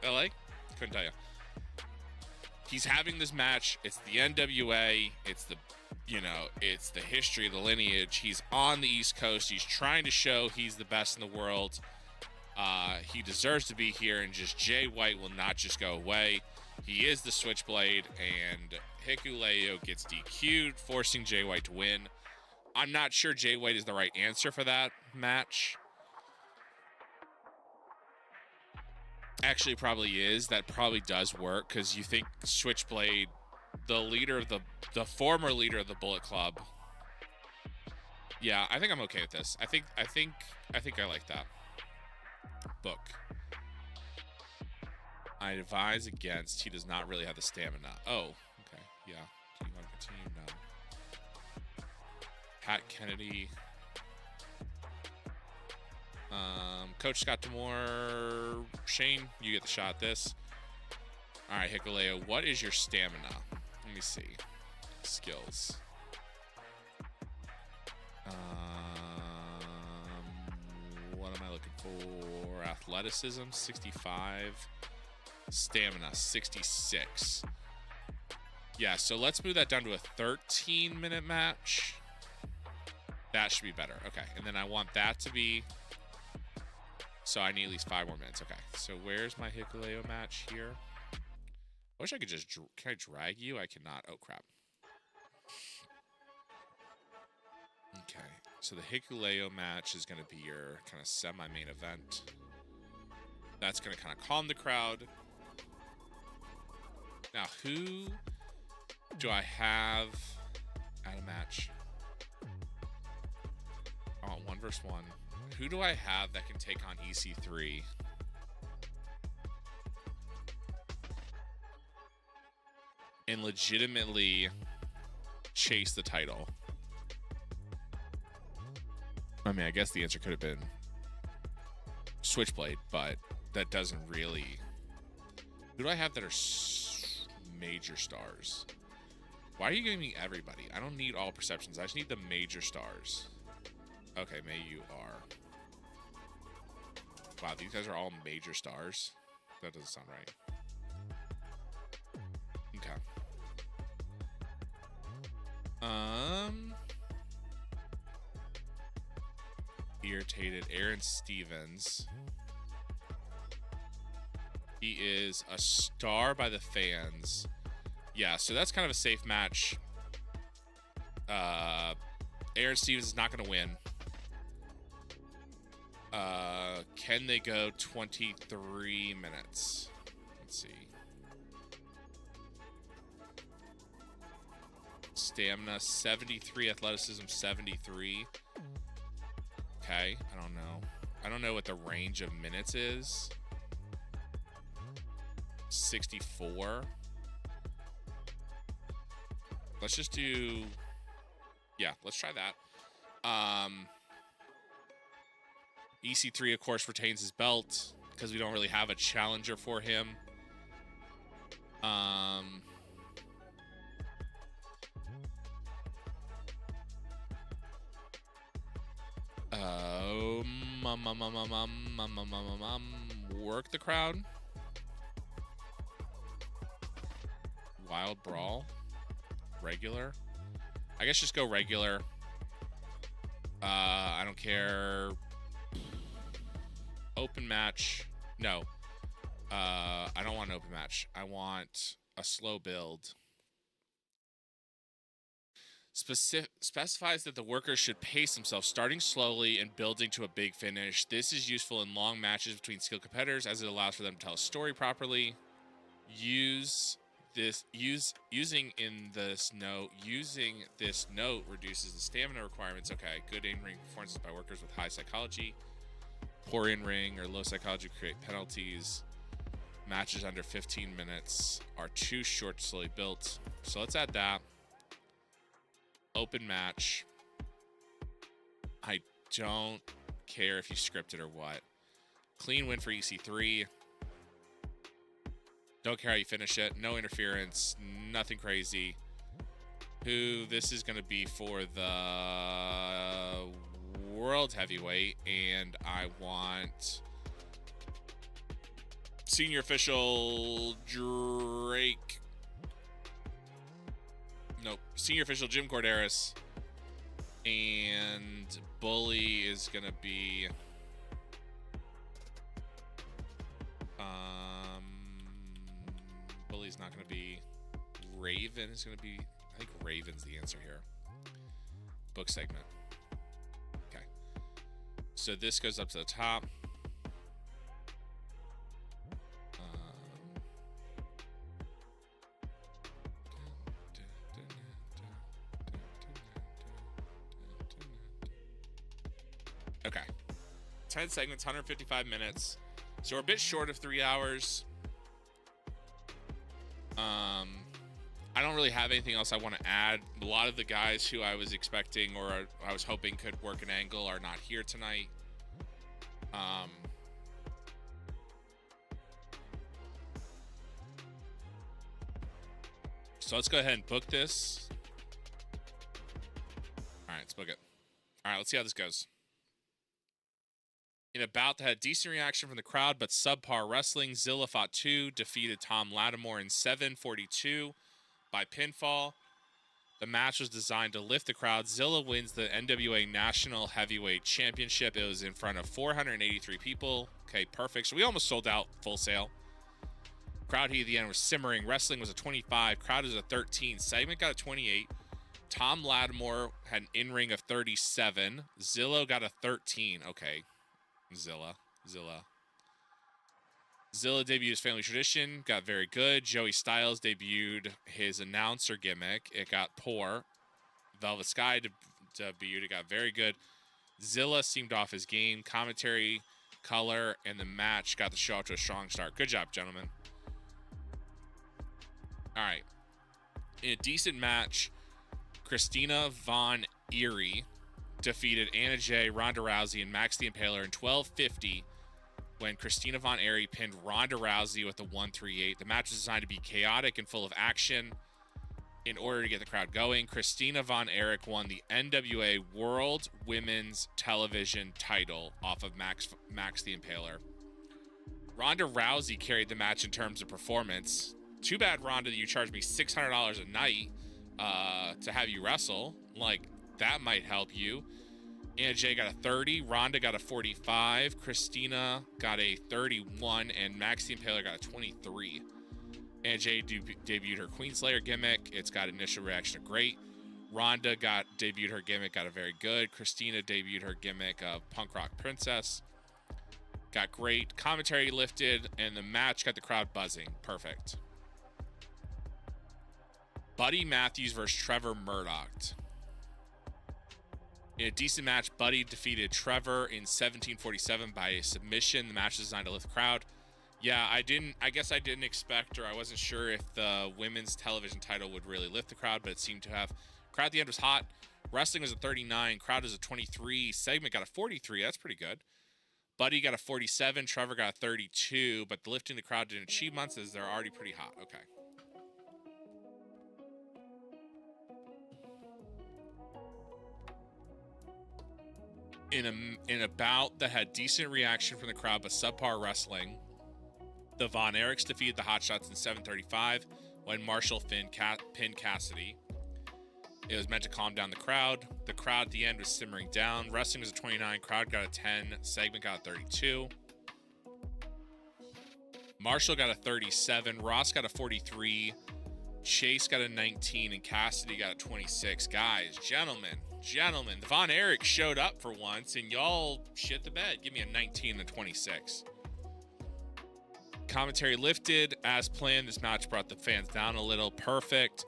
LA? Couldn't tell you. He's having this match. It's the NWA. It's the, it's the history, the lineage. He's on the East Coast. He's trying to show he's the best in the world. He deserves to be here, and just Jay White will not just go away. He is the Switchblade, and Hikuleo gets DQ'd, forcing Jay White to win. I'm not sure Jay White is the right answer for that match. Actually, probably is. That probably does work, because you think Switchblade, the leader of the former leader of the Bullet Club. Yeah, I think I'm okay with this. I think I like that. Book. I advise against. He does not really have the stamina. Oh, okay. Yeah. Do you want to continue? No. Pat Kennedy. Coach Scott Demore. Shane, you get the shot at this. All right, Hikuleo, what is your stamina? Let me see. Skills. What am I looking for? Athleticism, 65. Stamina, 66. Yeah, so let's move that down to a 13-minute match. That should be better. Okay, and then I want that to be... So I need at least 5 more minutes. Okay, so where's my Hikuleo match here? I wish I could just... Can I drag you? I cannot. Oh, crap. Okay, so the Hikuleo match is going to be your kind of semi-main event. That's going to kind of calm the crowd. Now, who do I have at a match? Oh, 1 versus 1. Who do I have that can take on EC3? And legitimately chase the title? I mean, I guess the answer could have been Switchblade, but that doesn't really... Who do I have that are major stars? Why are you giving me everybody? I don't need all perceptions. I just need the major stars. Okay, May, you are. Wow, these guys are all major stars? That doesn't sound right. Okay. Irritated Aaron Stevens. He is a star by the fans. Yeah, so that's kind of a safe match. Aaron Stevens is not going to win. Can they go 23 minutes? Let's see. Stamina 73, athleticism 73. Okay, I don't know. I don't know what the range of minutes is. 64. Let's just do... Yeah, let's try that. EC3, of course, retains his belt because we don't really have a challenger for him. Work the crowd. Wild Brawl. Regular. I guess just go regular. I don't care. Open match. No. I don't want an open match. I want a slow build. Specifies that the workers should pace themselves, starting slowly and building to a big finish. This is useful in long matches between skilled competitors as it allows for them to tell a story properly. Using this note reduces the stamina requirements. Okay, good in-ring performances by workers with high psychology. Poor in-ring or low psychology create penalties. Matches under 15 minutes are too short to slowly built. So let's add that. Open match. I don't care if you script it or what. Clean win for EC3. Don't care how you finish it. No interference. Nothing crazy. This is going to be for the World Heavyweight. And I want Senior official Drake. Nope. Senior official Jim Corderas. And bully is going to be... Bully's not going to be... Raven is going to be... I think Raven's the answer here. Book segment. Okay. So this goes up to the top. Okay. 10 segments, 155 minutes. So we're a bit short of 3 hours. I don't really have anything else I want to add. A lot of the guys who I was expecting or I was hoping could work an angle are not here tonight. So let's go ahead and book this. All right, let's book it. All right, let's see how this goes. In a bout that had decent reaction from the crowd, but subpar wrestling, Zilla fought 2, defeated Tom Lattimore in 7:42 by pinfall. The match was designed to lift the crowd. Zilla wins the NWA National Heavyweight Championship. It was in front of 483 people. Okay, perfect. So we almost sold out full sale. Crowd heat at the end was simmering. Wrestling was a 25. Crowd was a 13. Segment got a 28. Tom Lattimore had an in-ring of 37. Zillow got a 13. Okay. Zilla debuted his family tradition, got very good. Joey Styles debuted his announcer gimmick. It got poor. Velvet Sky debuted. It got very good. Zilla seemed off his game. Commentary, color, and the match got the show up to a strong start. Good job, gentlemen. All right. In a decent match, Christina Von Eerie defeated Anna Jay, Ronda Rousey, and Max the Impaler in 12:50 when Christina Von Eerie pinned Ronda Rousey with a 138. The match was designed to be chaotic and full of action in order to get the crowd going. Christina Von Erich won the NWA World Women's Television title off of Max the Impaler. Ronda Rousey carried the match in terms of performance. Too bad, Ronda, that you charged me $600 a night to have you wrestle. Like, that might help you. Anna Jay got a 30. Ronda got a 45. Christina got a 31. And Max the Impaler got a 23. Anna Jay debuted her Queenslayer gimmick. It's got initial reaction of great. Ronda debuted her gimmick, got a very good. Christina debuted her gimmick of Punk Rock Princess. Got great. Commentary lifted, and the match got the crowd buzzing. Perfect. Buddy Matthews versus Trevor Murdoch. In a decent match, Buddy defeated Trevor in 17:47 by a submission. The match was designed to lift the crowd. Yeah, I guess I didn't expect, or I wasn't sure if the women's television title would really lift the crowd, but it seemed to have. Crowd at the end was hot. Wrestling was a 39. Crowd was a 23. Segment got a 43. That's pretty good. Buddy got a 47. Trevor got a 32. But lifting the crowd didn't achieve much as they're already pretty hot. Okay. In a bout that had decent reaction from the crowd but subpar wrestling, the Von Erichs defeated the Hotshots in 7:35 when Marshall pinned Cassidy. It was meant to calm down the crowd. The crowd at the end was simmering down. Wrestling was a 29. Crowd got a 10. Segment got a 32. Marshall got a 37. Ross got a 43. Chase got a 19. And Cassidy got a 26. Guys, gentlemen, the Von Erich showed up for once, and y'all shit the bed. Give me a 19 and a 26. Commentary lifted. As planned, this match brought the fans down a little. Perfect.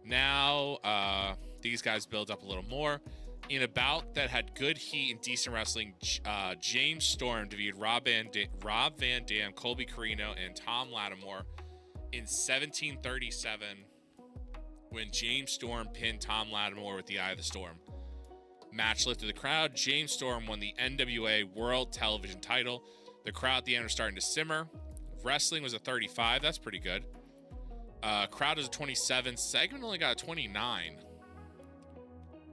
Now, these guys build up a little more. In a bout that had good heat and decent wrestling, James Storm defeated Rob Van Dam, Colby Carino, and Tom Lattimore in 17:37 when James Storm pinned Tom Lattimore with the Eye of the Storm. Match lifted the crowd. James Storm won the NWA World Television title. The crowd at the end was starting to simmer. Wrestling was a 35. That's pretty good. Crowd was a 27. Segment only got a 29.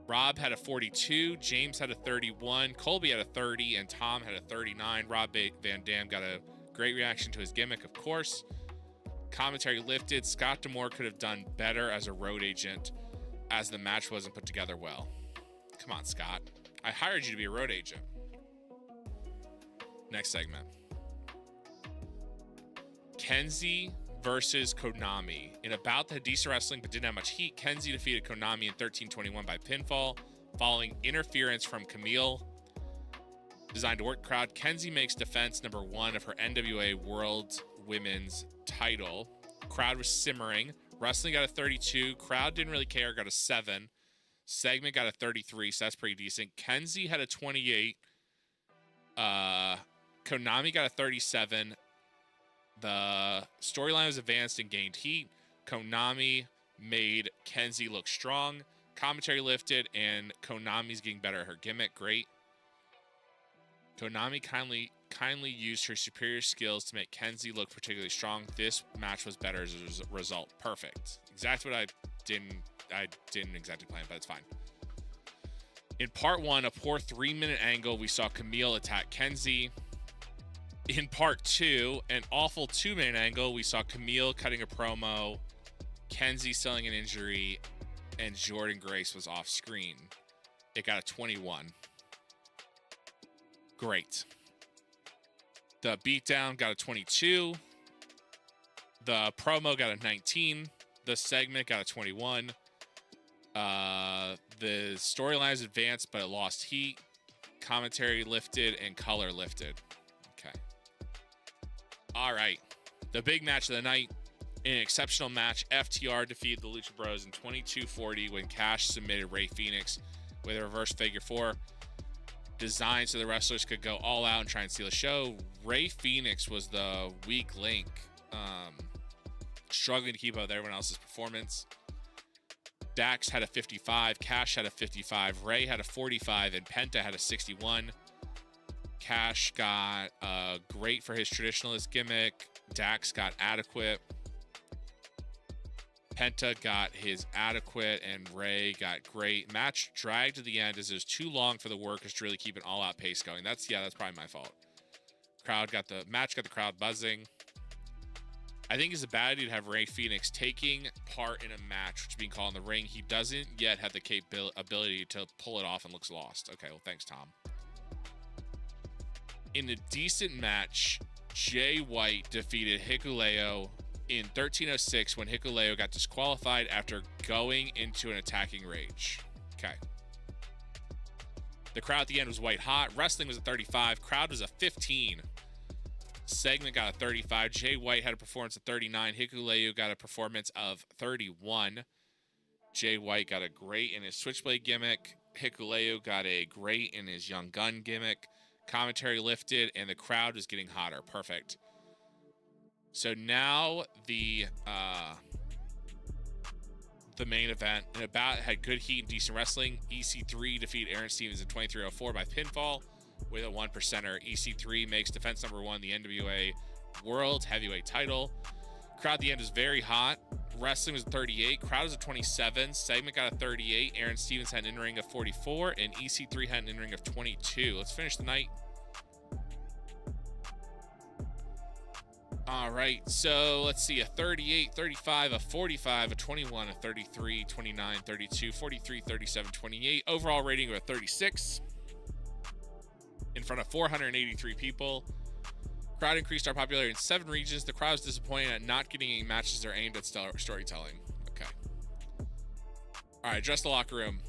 Rob had a 42. James had a 31. Colby had a 30. And Tom had a 39. Rob Van Dam got a Great reaction to his gimmick, of course. Commentary lifted. Scott D'Amore could have done better as a road agent as the match wasn't put together well. Come on, Scott. I hired you to be a road agent. Next segment. Kenzie versus Konami. In a bout that had decent wrestling but didn't have much heat, Kenzie defeated Konami in 13:21 by pinfall, following interference from Camille. Designed to work the crowd, Kenzie makes defense number 1 of her NWA World Women's title. Crowd was simmering. Wrestling got a 32. Crowd didn't really care, got a 7. Segment got a 33, so that's pretty decent. Kenzie had a 28. Konami got a 37. The storyline was advanced and gained heat. Konami made Kenzie look strong. Commentary lifted, and Konami's getting better at her gimmick. Great. Konami kindly used her superior skills to make Kenzie look particularly strong. This match was better as a result. Perfect. Exactly what I didn't exactly plan, but it's fine. In part 1, a poor 3-minute angle, we saw Camille attack Kenzie. In part 2, an awful 2-minute angle, we saw Camille cutting a promo, Kenzie selling an injury, and Jordan Grace was off screen. It got a 21. Great. The beatdown got a 22. The promo got a 19. The segment got a 21. The storyline is advanced, but it lost heat. Commentary lifted and color lifted. Okay. All right. The big match of the night. In an exceptional match, FTR defeated the Lucha Bros in 22:40 when Cash submitted Rey Fenix with a reverse figure 4. Designed so the wrestlers could go all out and try and steal the show. Rey Fenix was the weak link, struggling to keep up with everyone else's performance. Dax had a 55, Cash had a 55, Rey had a 45, and Penta had a 61. Cash got great for his traditionalist gimmick. Dax got adequate. Penta got his adequate, and Rey got great. Match dragged to the end as it was too long for the workers to really keep an all-out pace going. That's probably my fault. Match got the crowd buzzing. I think it's a bad idea to have Rey Fenix taking part in a match which is being called in the ring. He doesn't yet have the ability to pull it off and looks lost. Okay, well, thanks, Tom. In a decent match, Jay White defeated Hikuleo in 13:06 when Hikuleo got disqualified after going into an attacking rage. Okay. The crowd at the end was white hot. Wrestling was a 35. Crowd was a 15. Segment got a 35. Jay White had a performance of 39. Hikuleo got a performance of 31. Jay White got a great in his Switchblade gimmick. Hikuleo got a great in his Young Gun gimmick. Commentary lifted, and the crowd was getting hotter. Perfect. So now the main event. And about had good heat and decent wrestling. EC3 defeated Aaron Stevens in 23:04 by pinfall with a 1%er. EC3 makes defense number 1 the NWA World Heavyweight title. Crowd at the end was very hot. Wrestling was a 38. Crowd was a 27. Segment got a 38. Aaron Stevens had an in-ring of 44, and EC3 had an in-ring of 22. Let's finish the night. All right, so let's see, a 38, 35, a 45, a 21, a 33, 29, 32, 43, 37, 28. Overall rating of a 36 in front of 483 people. Crowd increased our popularity in 7 regions. The crowd was disappointed at not getting any matches that are aimed at storytelling. Okay. All right, address the locker room.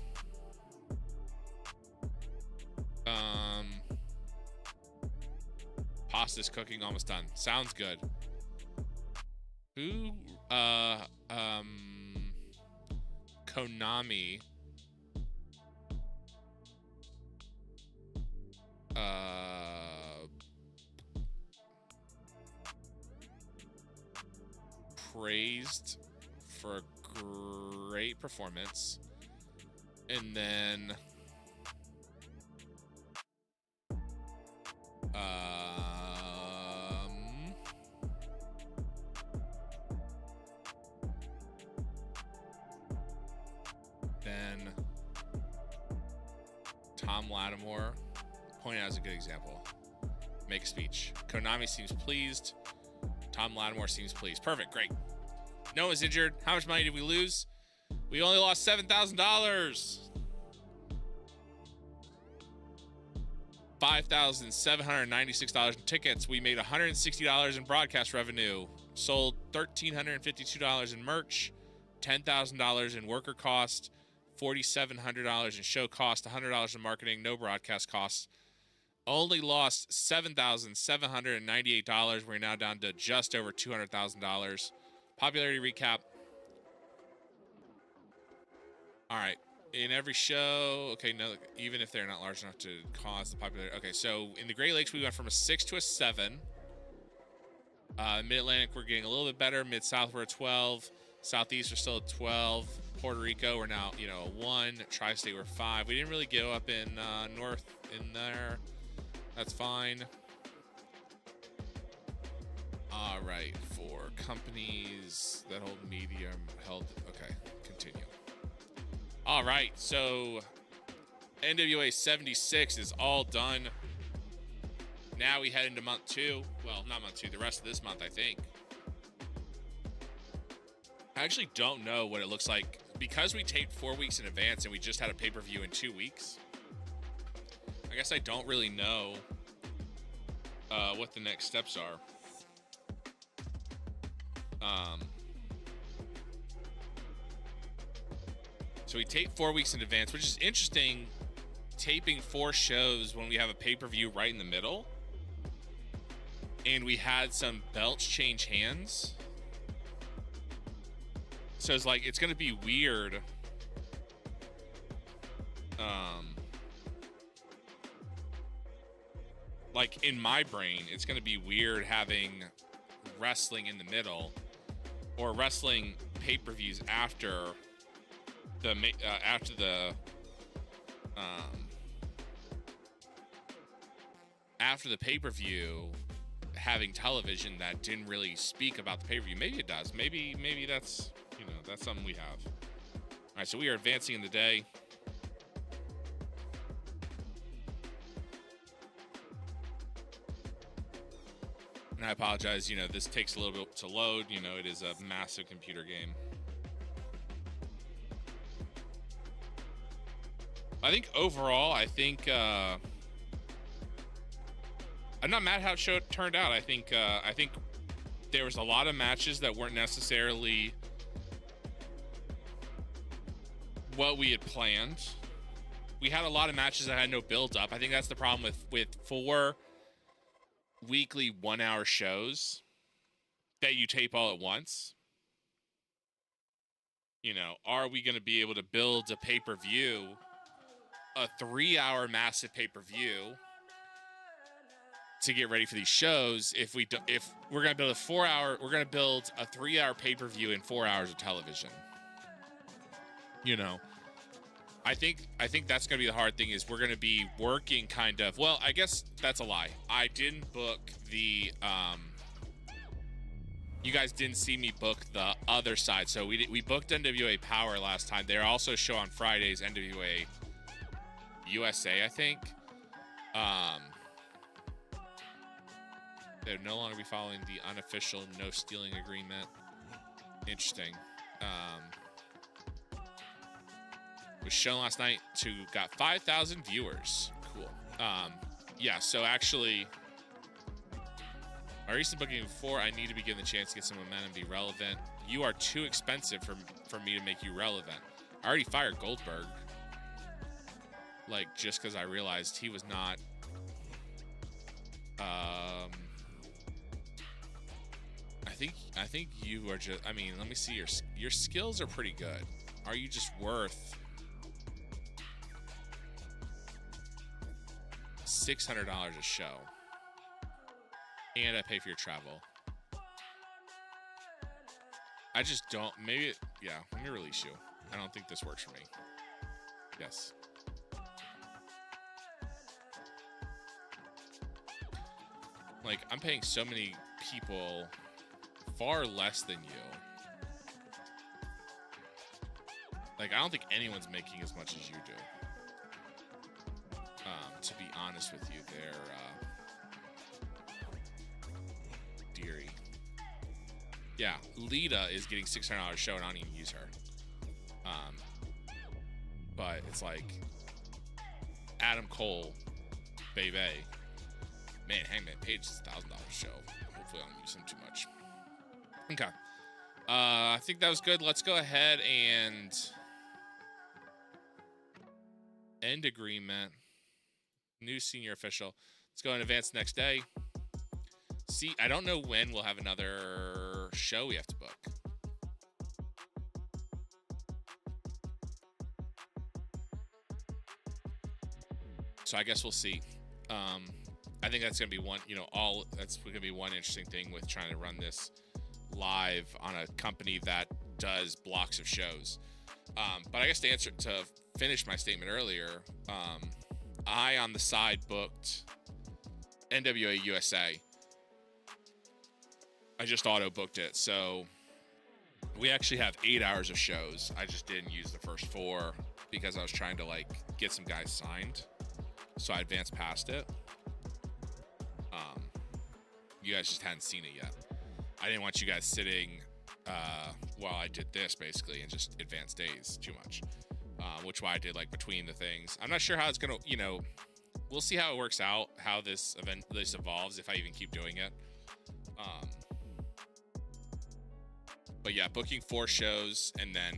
Pasta's cooking, almost done. Sounds good. Who, Konami, praised for a great performance, and then Tom Lattimore pointed out as a good example. Make a speech. Konami seems pleased. Tom Lattimore seems pleased. Perfect. Great. No one's injured. How much money did we lose? We only lost $7,000. $5,796 in tickets. We made $160 in broadcast revenue. Sold $1,352 in merch. $10,000 in worker cost. $4,700 in show cost. $100 in marketing. No broadcast costs. Only lost $7,798. We're now down to just over $200,000. Popularity recap. All right. In every show, okay, no, even if they're not large enough to cause the popularity. Okay, so in the Great Lakes, we went from a 6 to a 7. Mid-Atlantic, we're getting a little bit better. Mid-South, we're at 12. Southeast, we're still at 12. Puerto Rico, we're now, a 1. Tri-State, we're 5. We didn't really go up in North in there. That's fine. All right, for companies that hold medium held. Okay, continue. All right, so NWA 76 is all done. Now we head into month 2. Well, not month 2, the rest of this month, I think. I actually don't know what it looks like because we taped 4 weeks in advance and we just had a pay-per-view in 2 weeks. I guess I don't really know what the next steps are. So we tape 4 weeks in advance, which is interesting, taping 4 shows when we have a pay-per-view right in the middle. And we had some belts change hands. So it's like, it's going to be weird. Like in my brain, it's going to be weird having wrestling in the middle or wrestling pay-per-views after the pay-per-view, having television that didn't really speak about the pay-per-view. Maybe it does. Maybe that's, that's something we have. All right, so we are advancing in the day. And I apologize, this takes a little bit to load. It is a massive computer game. I think overall, I'm not mad how the show turned out. I think there was a lot of matches that weren't necessarily what we had planned. We had a lot of matches that had no build up. I think that's the problem with 4 weekly 1-hour shows that you tape all at once. Are we going to be able to build a pay-per-view, a 3-hour massive pay-per-view to get ready for these shows? If we're going to build we're going to build a 3-hour pay-per-view in 4 hours of television. I think that's going to be the hard thing, is we're going to be working kind of, well, I guess that's a lie. I didn't book the, you guys didn't see me book the other side. So we booked NWA Power last time. They also show on Fridays, NWA USA, I think. They'll no longer be following the unofficial no stealing agreement. Interesting. Was shown last night got 5,000 viewers. Cool. Yeah, so actually, my recent booking before, I need to be given the chance to get some momentum, be relevant. You are too expensive for me to make you relevant. I already fired Goldberg. Just because I realized he was not. I think you are just. I mean, let me see, your skills are pretty good. Are you just worth $600 a show? And I pay for your travel. I just don't. Maybe. Yeah. Let me release you. I don't think this works for me. Yes. I'm paying so many people far less than you. I don't think anyone's making as much as you do. To be honest with you, Yeah, Lita is getting $600 show, and I don't even use her. But it's like Adam Cole, baby. Man, Hangman Page is $1,000 show. Hopefully, I don't use him too much. Okay. I think that was good. Let's go ahead and end agreement. New senior official. Let's go and advance next day. See, I don't know when we'll have another show we have to book. So I guess we'll see. I think that's gonna be one. That's gonna be one interesting thing with trying to run this live on a company that does blocks of shows. But I guess to finish my statement earlier, I on the side booked NWA USA. I just auto booked it, so we actually have 8 hours of shows. I just didn't use the first 4 because I was trying to get some guys signed. So I advanced past it. You guys just hadn't seen it yet. I didn't want you guys sitting while I did this basically and just advanced days too much. Which why I did between the things. I'm not sure how it's gonna, we'll see how it works out, how this evolves, if I even keep doing it. But yeah, booking 4 shows, and then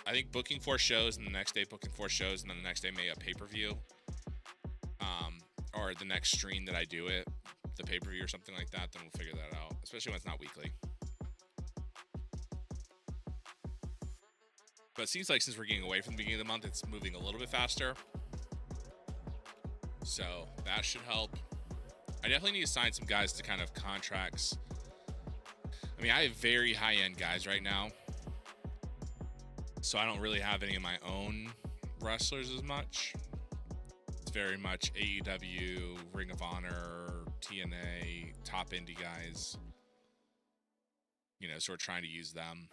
I think booking 4 shows, and the next day booking 4 shows, and then the next day maybe a pay-per-view. Or the next stream that I do it, the pay-per-view or something like that, then we'll figure that out, especially when it's not weekly. But it seems like since we're getting away from the beginning of the month, it's moving a little bit faster. So that should help. I definitely need to sign some guys to kind of contracts. I mean, I have very high-end guys right now, so I don't really have any of my own wrestlers as much. It's very much AEW, Ring of Honor, TNA, top indie guys. So we're trying to use them.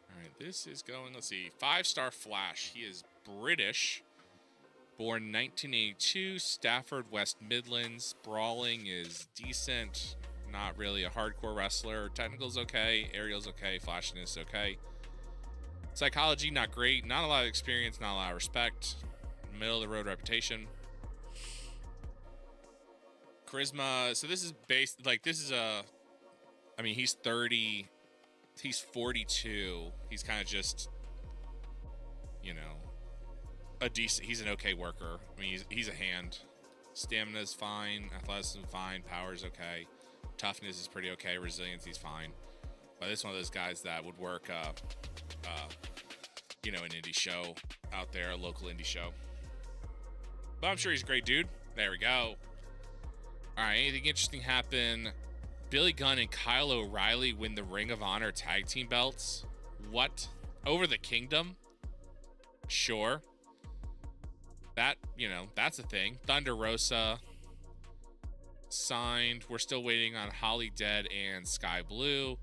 All right, this is going, let's see, 5-star Flash. He is British, born 1982, Stafford, West Midlands. Brawling is decent, not really a hardcore wrestler. Technical's okay, aerial's okay, flashiness okay. Psychology, not great. Not a lot of experience, not a lot of respect. Middle of the road reputation. Charisma. So this is based, he's 30. He's 42. He's kind of just, a decent, he's an okay worker. I mean, he's a hand. Stamina's fine. Athleticism fine. Power's okay. Toughness is pretty okay. Resilience, he's fine. But this is one of those guys that would work, an indie show out there, a local indie show. But I'm sure he's a great dude. There we go. All right, anything interesting happen? Billy Gunn and Kyle O'Reilly win the Ring of Honor tag team belts. What? Over the Kingdom? Sure. That, that's a thing. Thunder Rosa signed. We're still waiting on Holly Dead and Sky Blue.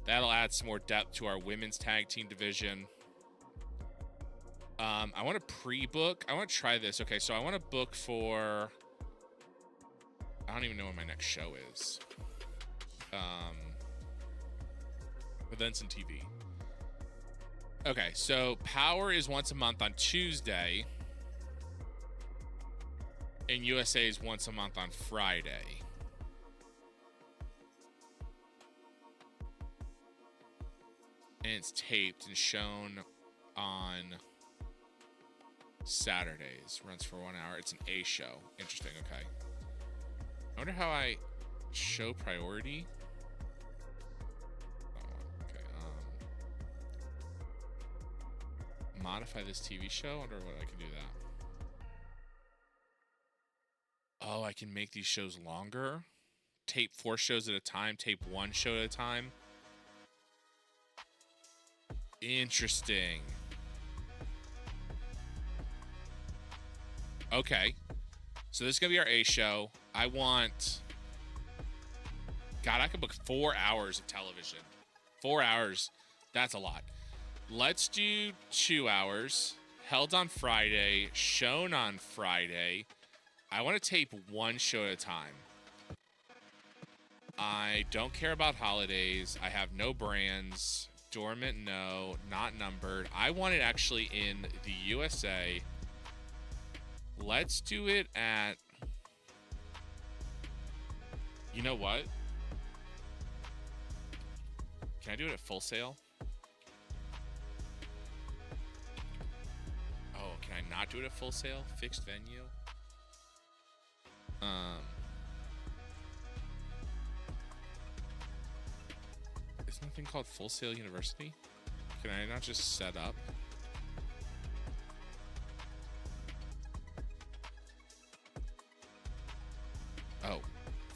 That'll add some more depth to our women's tag team division. I want to pre-book. I want to try this. Okay, so I want to book for... I don't even know when my next show is. Events and TV. Okay, so Power is once a month on Tuesday. And USA is once a month on Friday. And it's taped and shown on Saturdays. Runs for 1 hour. It's an A show. Interesting. Okay. I wonder how I show priority. Oh, okay. Modify this TV show. I wonder what I can do that. Oh, I can make these shows longer. Tape 4 shows at a time. Tape 1 show at a time. Interesting. Okay. So this is going to be our A show. I want... God, I could book 4 hours of television. 4 hours. That's a lot. Let's do 2 hours. Held on Friday. Shown on Friday. I want to tape 1 show at a time. I don't care about holidays. I have no brands. Dormant, no. Not numbered. I want it actually in the USA. Let's do it at... You know what? Can I do it at Full Sail? Oh, can I not do it at Full Sail? Fixed venue? Is nothing called Full Sail University? Can I not just set up? Oh,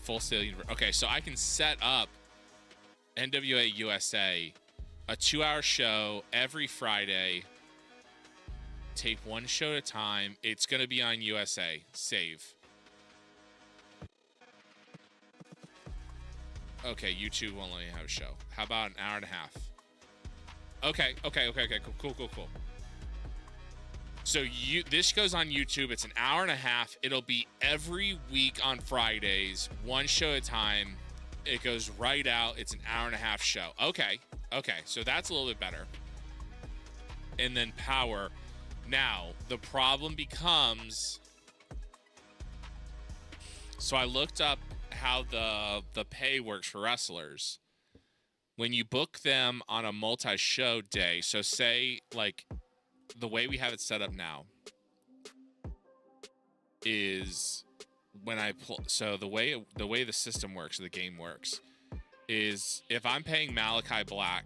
Full Sail University. Okay, so I can set up NWA USA, a 2-hour show every Friday. Tape one show at a time. It's going to be on USA. Save. Okay, YouTube won't let me have a show. How about an hour and a half? Okay, cool. So this goes on YouTube. It's an hour and a half. It'll be every week on Fridays, one show at a time. It goes right out. It's an hour and a half show. Okay, so that's a little bit better. And then Power. Now, the problem becomes... So I looked up how the pay works for wrestlers. When you book them on a multi-show day, so say, like, the way we have it set up now is when I so the way the system works, the game works, is if I'm paying Malachi Black...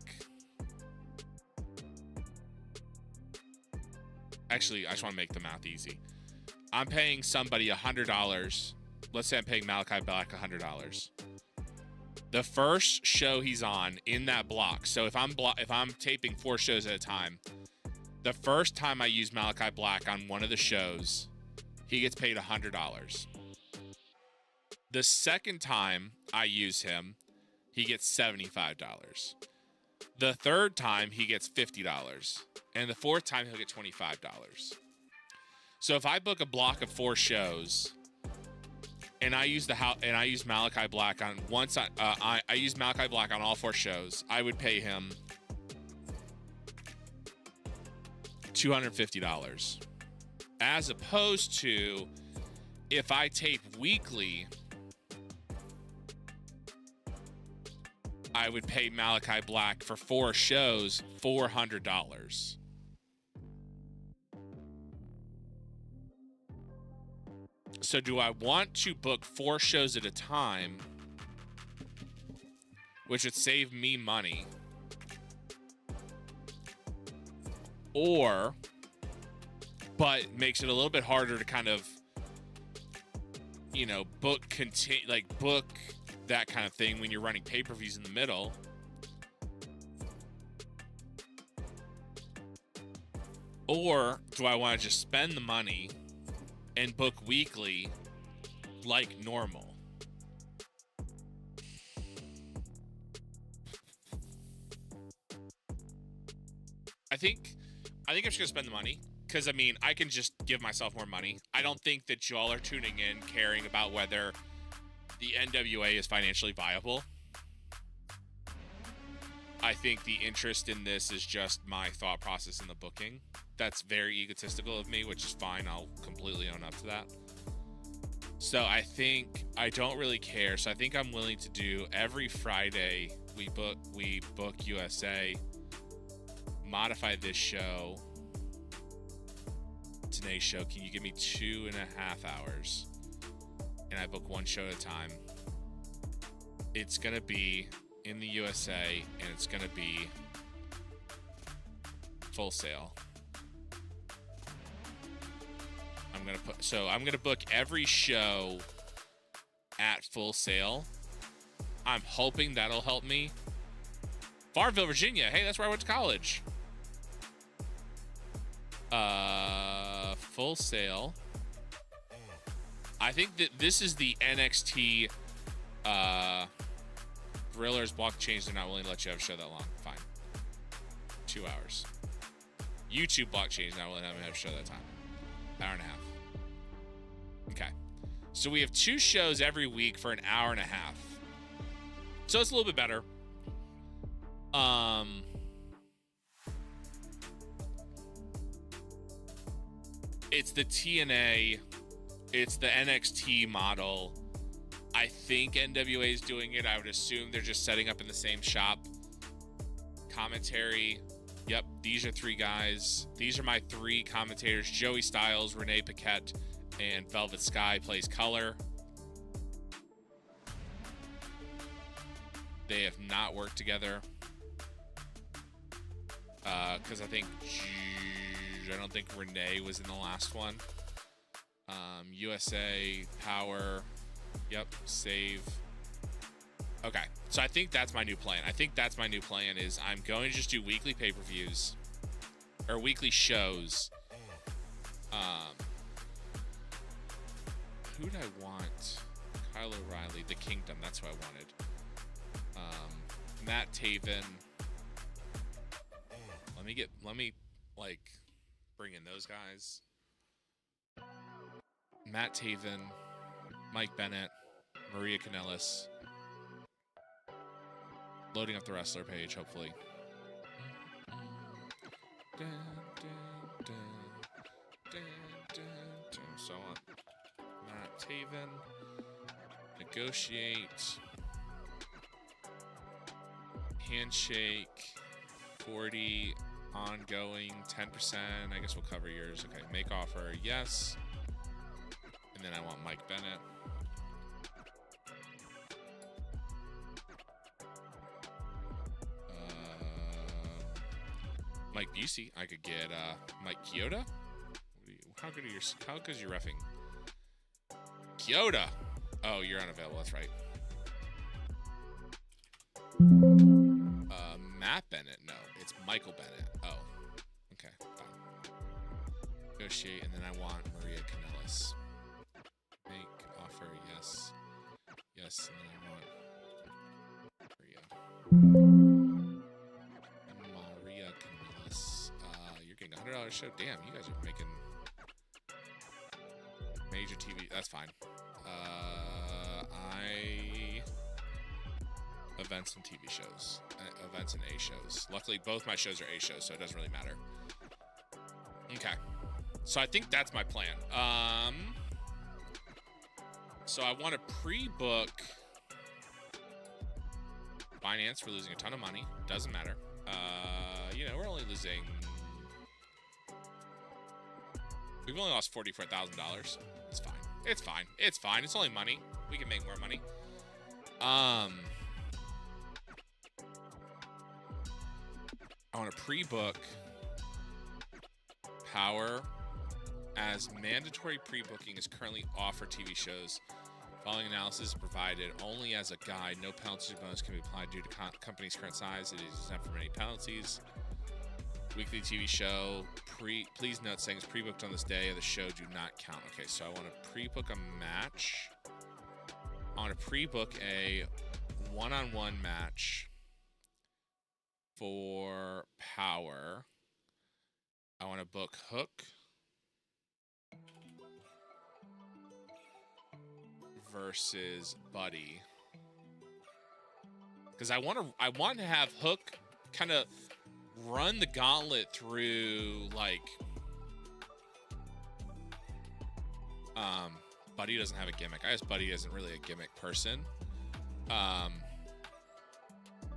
Actually, I just want to make the math easy. I'm paying somebody $100. Let's say I'm paying Malachi Black $100. The first show he's on in that block. So if I'm taping 4 shows at a time, the first time I use Malachi Black on one of the shows, he gets paid $100. The second time I use him, he gets $75. The third time he gets $50. And the fourth time he'll get $25. So if I book a block of 4 shows, and I use Malachi Black on I use Malachi Black on all 4 shows, I would pay him $250. As opposed to if I tape weekly, I would pay Malachi Black for 4 shows $400. So do I want to book 4 shows at a time, which would save me money, but makes it a little bit harder to kind of, book that kind of thing when you're running pay-per-views in the middle? Or do I want to just spend the money and book weekly like normal? I think I'm just gonna spend the money, because I can just give myself more money. I don't think that y'all are tuning in caring about whether the NWA is financially viable. I think the interest in this is just my thought process in the booking. That's very egotistical of me, which is fine. I'll completely own up to that. So I think I don't really care. So I think I'm willing to do every Friday we book USA, modify this show. Today's show, can you give me 2.5 hours? And I book 1 show at a time. It's gonna be in the USA, and it's gonna be Full Sail. I'm gonna book every show at Full Sail. I'm hoping that'll help me. Farmville, Virginia. Hey, that's where I went to college. Full Sail. I think that this is the NXT Thrillers block change. They're not willing to let you have a show that long. Fine. 2 hours. YouTube block change. Not willing to have a show that time. Hour and a half. Okay. So we have 2 shows every week for an hour and a half. So it's a little bit better. It's the TNA. It's the NXT model. I think NWA is doing it. I would assume they're just setting up in the same shop. Commentary. Yep, these are 3 guys. These are my 3 commentators. Joey Styles, Renee Paquette, and Velvet Sky plays color. They have not worked together. Because I don't think Renee was in the last one. USA, Power, yep, Save. Okay, so I think that's my new plan. Is I'm going to just do weekly pay-per-views, or weekly shows. Who did I want? Kyle O'Reilly, The Kingdom, that's who I wanted. Matt Taven. Let me like bring in those guys. Matt Taven, Mike Bennett, Maria Kanellis. Loading up the wrestler page, hopefully. So on. Matt Taven. Negotiate. Handshake. 40. Ongoing. 10%. I guess we'll cover yours. Okay. Make offer. Yes. And then I want Mike Bennett. Mike Busey. I could get Mike Chioda. How good is your reffing? Chioda. Oh, you're unavailable. That's right. Matt Bennett. No, it's Michael Bennett. Oh, okay, fine. Negotiate, and then I want Maria Kanellis. Make offer. Yes. Yes, and then I want Maria Kanellis. You're getting $100 show. Damn, you guys are making major TV. That's fine. Events and TV shows. Events and A shows. Luckily, both my shows are A shows, so it doesn't really matter. Okay. So I think that's my plan. So I want to pre-book Binance for losing a ton of money. Doesn't matter. We're only losing... We've only lost $44,000. It's fine. It's fine. It's fine. It's only money. We can make more money. I want to pre-book Power, as mandatory pre-booking is currently off for TV shows. Following analysis is provided only as a guide. No penalties or bonus can be applied due to company's current size. It is exempt from any penalties. Weekly TV show. Please note saying it's pre-booked on this day of the show do not count. Okay, so I want to pre-book a match. I want to pre-book a one-on-one match for Power. I want to book Hook versus Buddy, because I want to have Hook kind of run the gauntlet through, like, Buddy doesn't have a gimmick. I guess Buddy isn't really a gimmick person.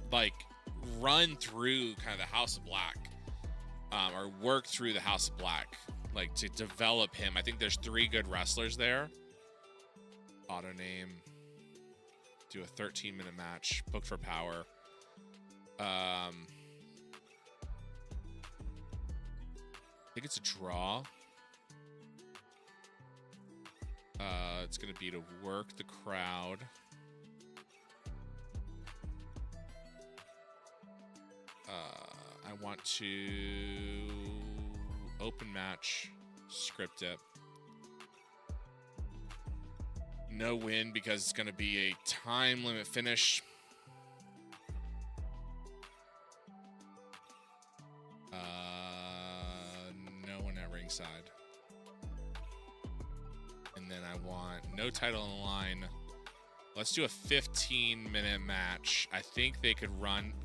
Like, run through kind of the House of Black, or work through the House of Black, like, to develop him. I think there's 3 good wrestlers there. Auto name. Do a 13-minute match. Book for Power. I think it's a draw. It's going to be to work the crowd. I want to open match, script it. No win because it's going to be a time limit finish. No one at ringside. And then I want no title on the line. Let's do a 15-minute match. I think they could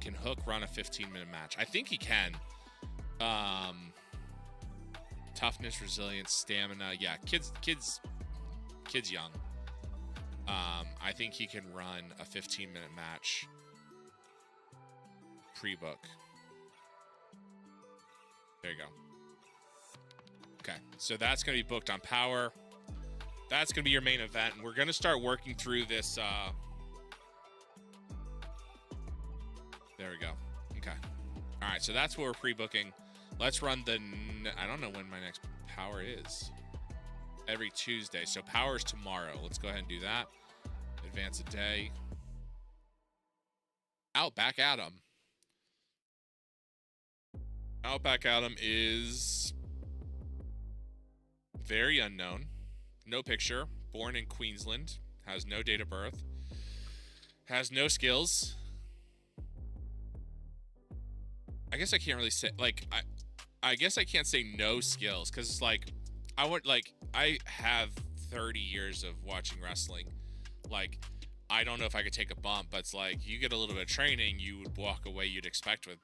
can Hook run a 15-minute match? I think he can. Toughness, resilience, stamina. Yeah, kids young. I think he can run a 15-minute match. Pre-book. There you go. Okay, so that's going to be booked on Power. That's going to be your main event. And we're going to start working through this. There we go. Okay. All right, so that's what we're pre-booking. Let's run the... I don't know when my next Power is. Every Tuesday. So Power is tomorrow. Let's go ahead and do that. Advance a day. Outback Adam. Outback Adam is very unknown. No picture. Born in Queensland. Has no date of birth. Has no skills. I guess I can't really say, like, I guess I can't say no skills, because it's like, I have 30 years of watching wrestling. Like, I don't know if I could take a bump, but it's like, you get a little bit of training, you would walk away, you'd expect with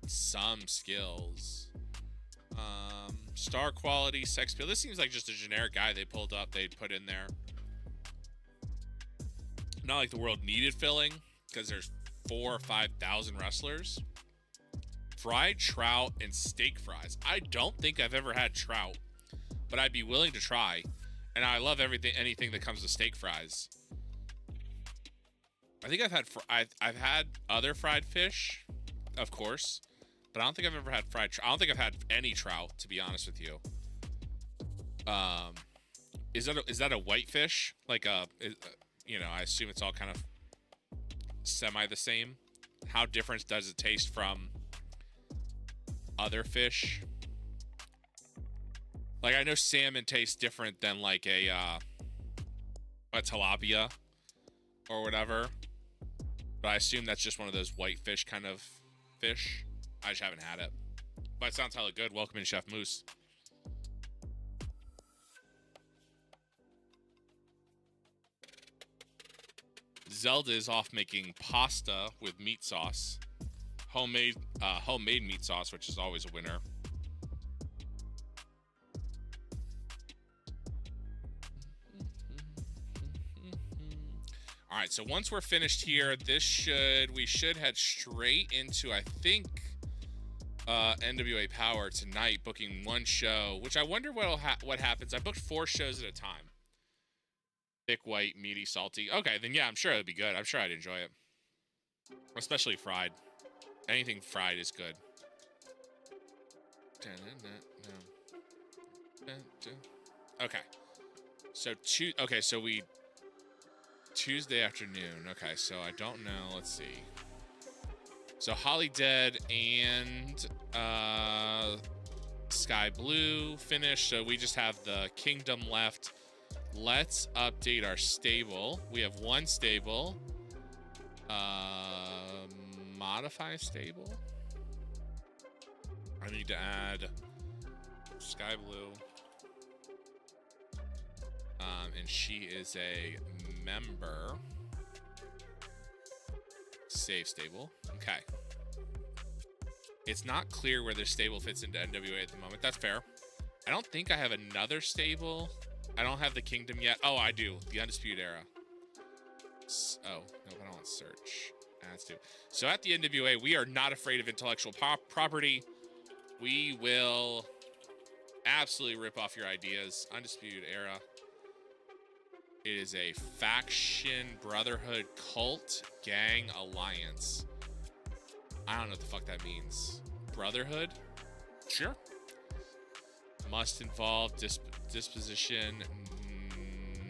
some skills. Star quality, sex appeal. This seems like just a generic guy they pulled up, they'd put in there. Not like the world needed filling, because there's 4,000 or 5,000 wrestlers. Fried trout and steak fries. I don't think I've ever had trout, but I'd be willing to try. And I love anything that comes with steak fries. I think I've had other fried fish, of course, but I don't think I've ever had fried trout. I don't think I've had any trout, to be honest with you. Is that a whitefish? Like I assume it's all kind of semi the same. How different does it taste from other fish? Like, I know salmon tastes different than like a tilapia or whatever, but I assume that's just one of those whitefish kind of fish. I just haven't had it, but it sounds hella good. Welcome in, Chef Moose. Zelda is off making pasta with meat sauce. Homemade meat sauce, which is always a winner. All right, so once we're finished here, we should head straight into, I think, NWA Power tonight, booking one show, which I wonder what happens. I booked 4 shows at a time. Thick, white, meaty, salty. Okay, then yeah, I'm sure it'd be good. I'm sure I'd enjoy it, especially fried. Anything fried is good. Okay. So Tuesday afternoon. Okay, so I don't know. Let's see. So Holly Dead and Sky Blue finished. So we just have the Kingdom left. Let's update our stable. We have one stable. Modify stable. I need to add Sky Blue. And she is a member. Save stable. Okay. It's not clear where this stable fits into NWA at the moment. That's fair. I don't think I have another stable. I don't have the Kingdom yet. Oh, I do. The Undisputed Era. Oh, no, I don't want search. That's too. So at the NWA, we are not afraid of intellectual property. We will absolutely rip off your ideas. Undisputed Era. It is a faction, brotherhood, cult, gang, alliance. I don't know what the fuck that means. Brotherhood? Sure. Must involve disposition.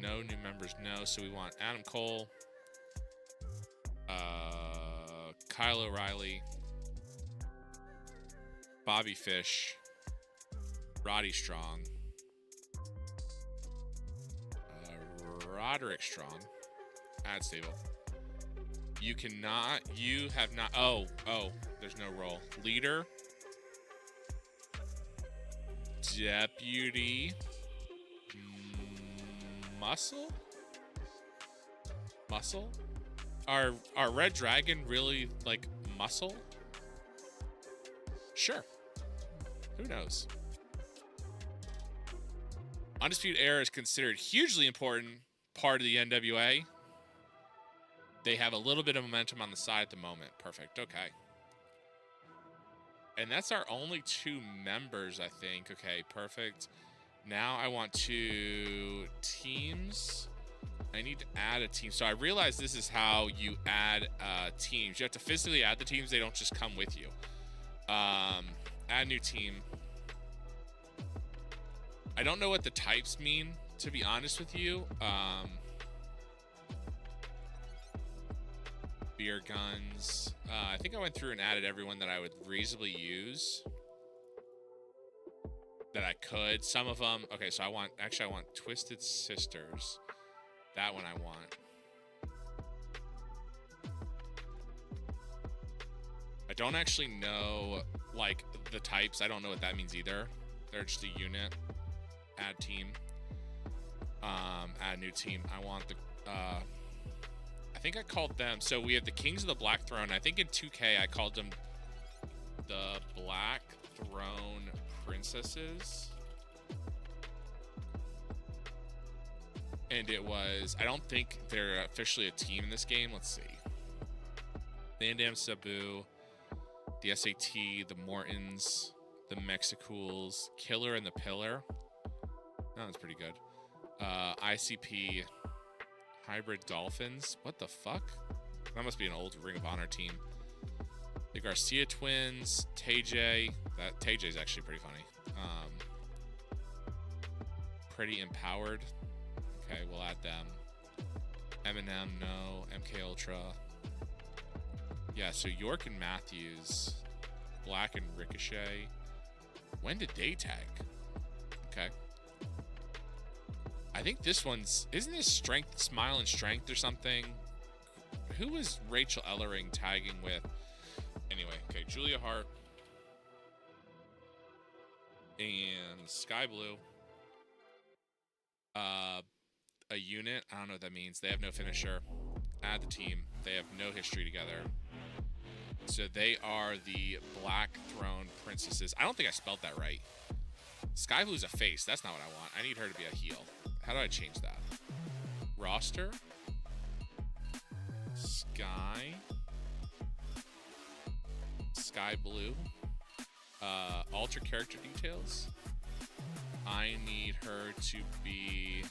No new members, no. So we want Adam Cole, Kyle O'Reilly, Bobby Fish, Roddy Strong, Roderick Strong. Add stable. You have not. Oh, there's no role. Leader, deputy, muscle, Muscle? Are Red Dragon really like muscle? Sure. Who knows? Undisputed Era is considered hugely important part of the NWA. They have a little bit of momentum on the side at the moment. Perfect. Okay. And that's our only 2 members, I think. Okay, perfect. Now I want to teams. I need to add a team. So I realize this is how you add teams. You have to physically add the teams. They don't just come with you. Add new team. I don't know what the types mean, to be honest with you. Beer guns. I think I went through and added everyone that I would reasonably use. That I could. Some of them. Okay, so I want Twisted Sisters. That one I want. I don't actually know, like, the types. I don't know what that means either. They're just a unit. Add team. Add new team. I want the, I think I called them, so we have the Kings of the Black Throne. I think in 2K I called them the Black Throne Princesses. And it was, I don't think they're officially a team in this game. Let's see. Van Dam Sabu, the SAT, the Mortons, the Mexicools, Killer and the Pillar. That one's pretty good. ICP, Hybrid Dolphins. What the fuck? That must be an old Ring of Honor team. The Garcia Twins, TJ. That TJ's actually pretty funny. Pretty Empowered. Okay, we'll add them. Eminem, no. MK Ultra. Yeah, so York and Matthews. Black and Ricochet. When did they tag? Okay. I think this one's... Isn't this Strength, Smile and Strength or something? Who was Rachel Ellering tagging with? Anyway, okay, Julia Hart. And Sky Blue. A unit. I don't know what that means. They have no finisher. Add the team. They have no history together. So they are the Black Throne Princesses. I don't think I spelled that right. Sky Blue's a face. That's not what I want. I need her to be a heel. How do I change that? Roster. Sky. Sky Blue. Alter character details. I need her to be...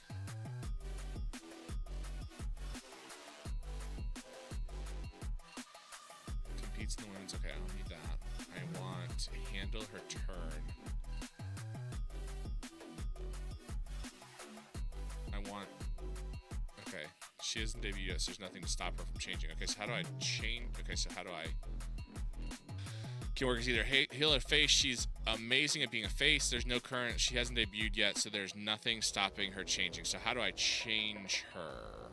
Competes in the women's... Okay, I don't need that. I want to handle her turn. I want... Okay. She hasn't debuted yet, so there's nothing to stop her from changing. Okay, so how do I change... Okay, so how do I... Can work as either heel or face. She's amazing at being a face. There's no current. She hasn't debuted yet, so there's nothing stopping her changing. So how do I change her?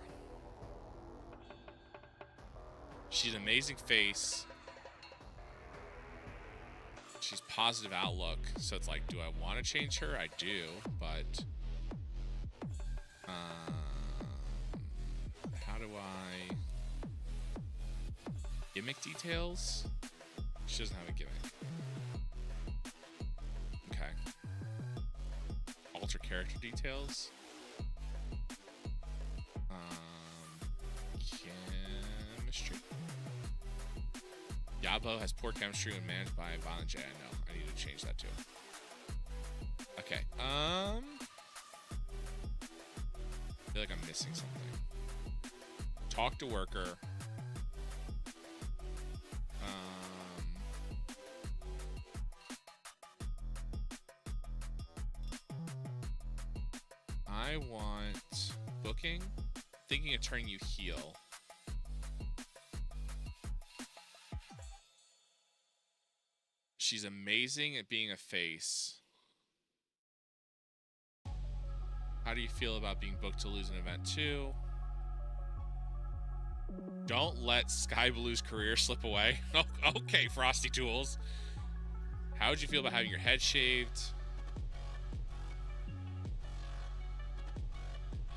She's an amazing face. She's positive outlook. So it's like, do I want to change her? I do, but... how do I... Gimmick details? She doesn't have a gimmick. Okay. Alter character details. Chemistry. Yabo has poor chemistry when managed by Violent J. I know. I need to change that too. Okay. I feel like I'm missing something. Talk to worker. I want booking. Thinking of turning you heel. She's amazing at being a face. How do you feel about being booked to lose an event too? Don't let Sky Blue's career slip away. Okay, Frosty Tools. How would you feel about having your head shaved?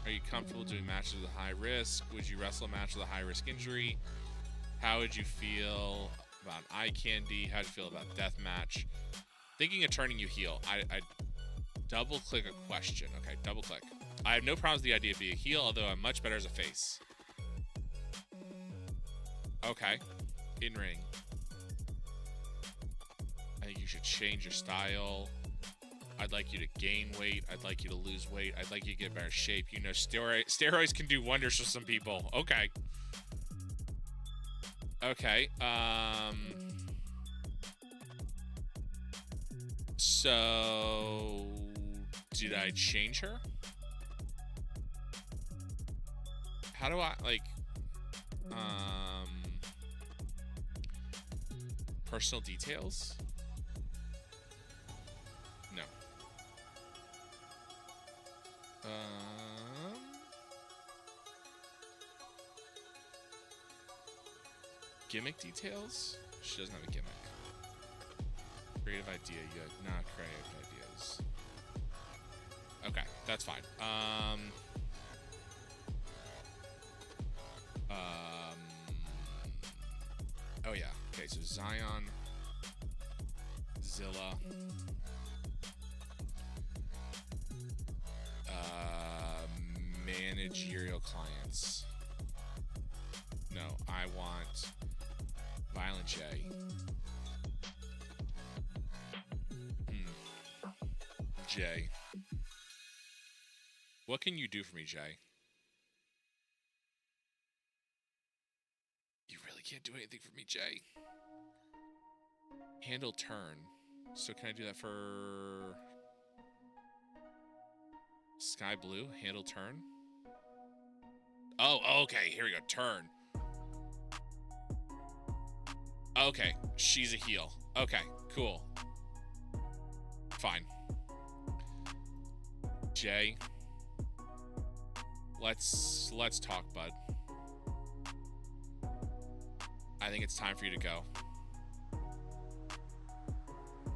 Are you comfortable doing matches with high risk? Would you wrestle a match with a high risk injury? How would you feel about eye candy? How'd you feel about death match? Thinking of turning you heel. I double click a question. Okay, double click. I have no problems with the idea of being a heel, although I'm much better as a face. Okay. In ring. I think you should change your style. I'd like you to gain weight. I'd like you to lose weight. I'd like you to get better shape. You know, steroids can do wonders for some people. Okay. Okay. So, did I change her? How do I, like, personal details? No. Gimmick details? She doesn't have a gimmick. Creative idea. You have not creative ideas. Okay, that's fine. Oh yeah. Okay, so Zion, Zilla, managerial clients. No, I want Violent J. Jay. What can you do for me, Jay? You really can't do anything for me, Jay. Handle turn. So can I do that for Sky Blue? Handle turn? Oh, okay. Here we go. Turn. Okay. She's a heel. Okay, cool. Fine. Jay. Let's talk, bud. I think it's time for you to go.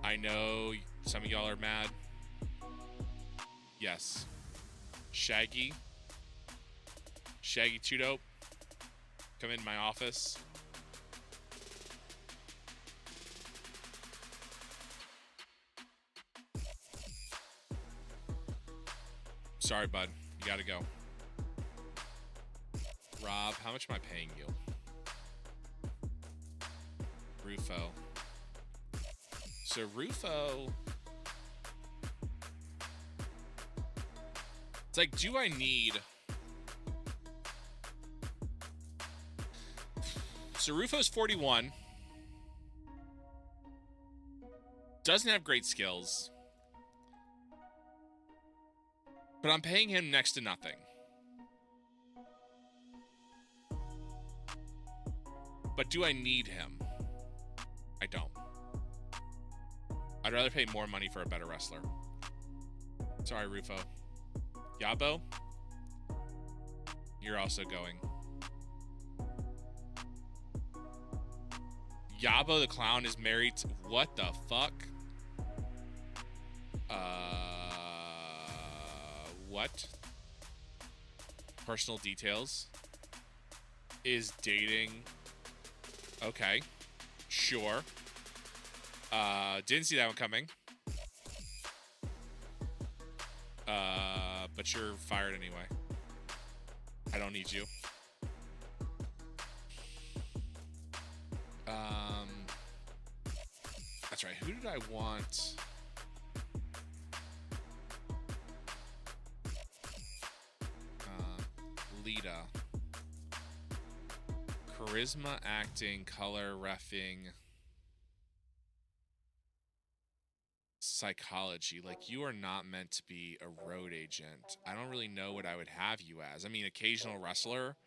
I know some of y'all are mad. Yes. Shaggy. Shaggy Too Dope. Come into my office. Sorry, bud. You gotta go. Rob, how much am I paying you? Rufo. So Rufo... It's like, do I need... So Rufo's 41. Doesn't have great skills. But I'm paying him next to nothing. But do I need him? I don't. I'd rather pay more money for a better wrestler. Sorry, Rufo. Yabo? You're also going. Yabo the Clown is married to... What the fuck? What? Personal details. Is dating... Okay. Sure. Didn't see that one coming. But you're fired anyway. I don't need you. That's right. Who did I want? Lita. Charisma, acting, color, reffing, psychology. Like, you are not meant to be a road agent. I don't really know what I would have you as. I mean, occasional wrestler.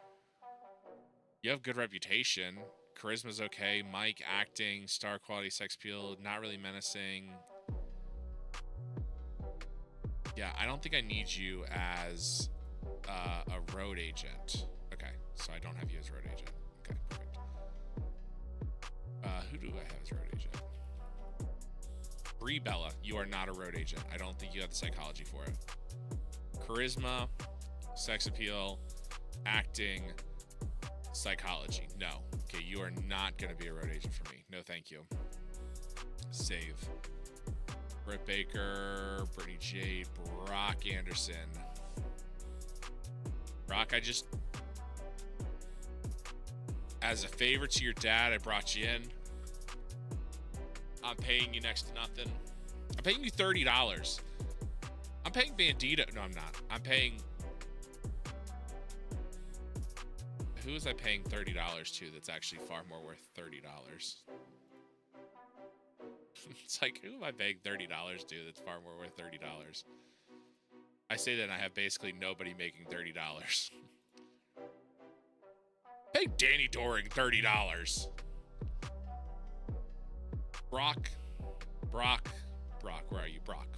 You have good reputation. Charisma's okay. Mic, acting, star quality, sex appeal, not really menacing. Yeah, I don't think I need you as a road agent. Okay, so I don't have you as road agent. Okay, perfect. Who do I have as road agent? Brie Bella, you are not a road agent. I don't think you have the psychology for it. Charisma, sex appeal, acting, psychology. No. Okay, you are not going to be a road agent for me. No, thank you. Save. Britt Baker, Brittany Jade, Brock Anderson. Brock, as a favor to your dad, I brought you in. I'm paying you next to nothing. I'm paying you $30. I'm paying Bandito. No, I'm not. I'm paying... Who was I paying $30 to that's actually far more worth $30? It's like, who am I paying $30 to that's far more worth $30? I say that and I have basically nobody making $30. Pay Danny Doring $30. Brock, where are you? Brock.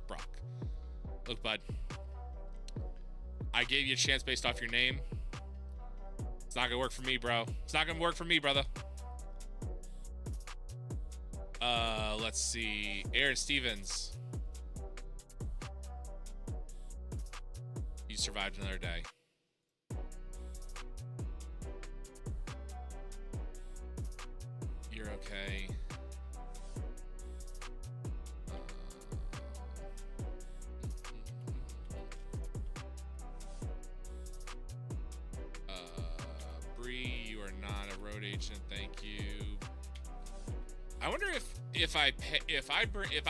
Look, bud. I gave you a chance based off your name. It's not gonna work for me, bro. It's not gonna work for me, brother. Let's see. Aaron Stevens. You survived another day. You're okay. Bree, you are not a road agent. Thank you. I wonder if I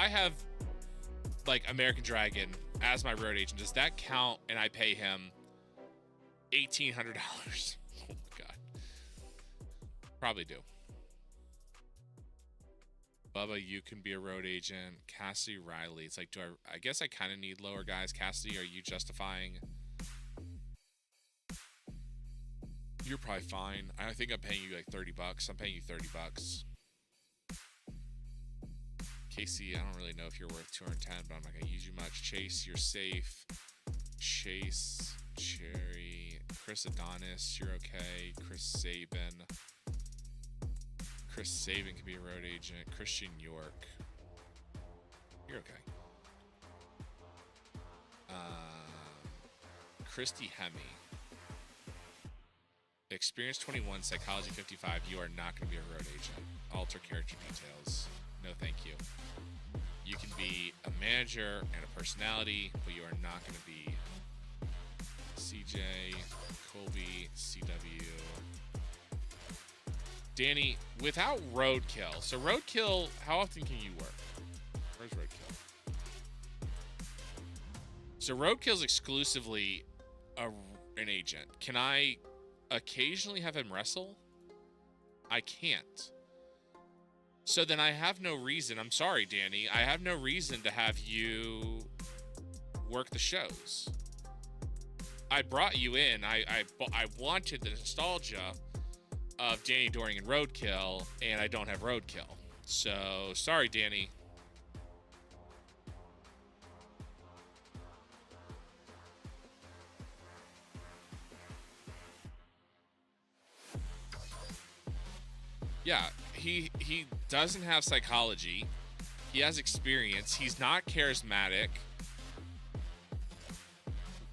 have like American Dragon as my road agent, does that count? And I pay him $1,800. Oh my god. Probably do. Bubba, you can be a road agent. Cassidy Riley. It's like, I guess I kind of need lower guys. Cassidy, are you justifying? You're probably fine. I think I'm paying you like $30. I'm paying you $30. Casey, I don't really know if you're worth 210, but I'm not gonna use you much. Chase, you're safe. Chase, Cherry, Chris Adonis, you're okay. Chris Sabin can be a road agent. Christian York, you're okay. Christy Hemme, experience 21, psychology 55. You are not going to be a road agent. Alter character details. No, thank you. You can be a manager and a personality, but you are not going to be CJ, Colby, CW. Danny, without roadkill. So roadkill, how often can you work? Where's roadkill? So roadkill's exclusively an agent. Can I occasionally have him wrestle? I can't. So then I have no reason. I'm sorry, Danny. I have no reason to have you work the shows. I brought you in. I wanted the nostalgia of Danny Doring and Roadkill, and I don't have Roadkill. So sorry, Danny. Yeah, he doesn't have psychology. He has experience. He's not charismatic.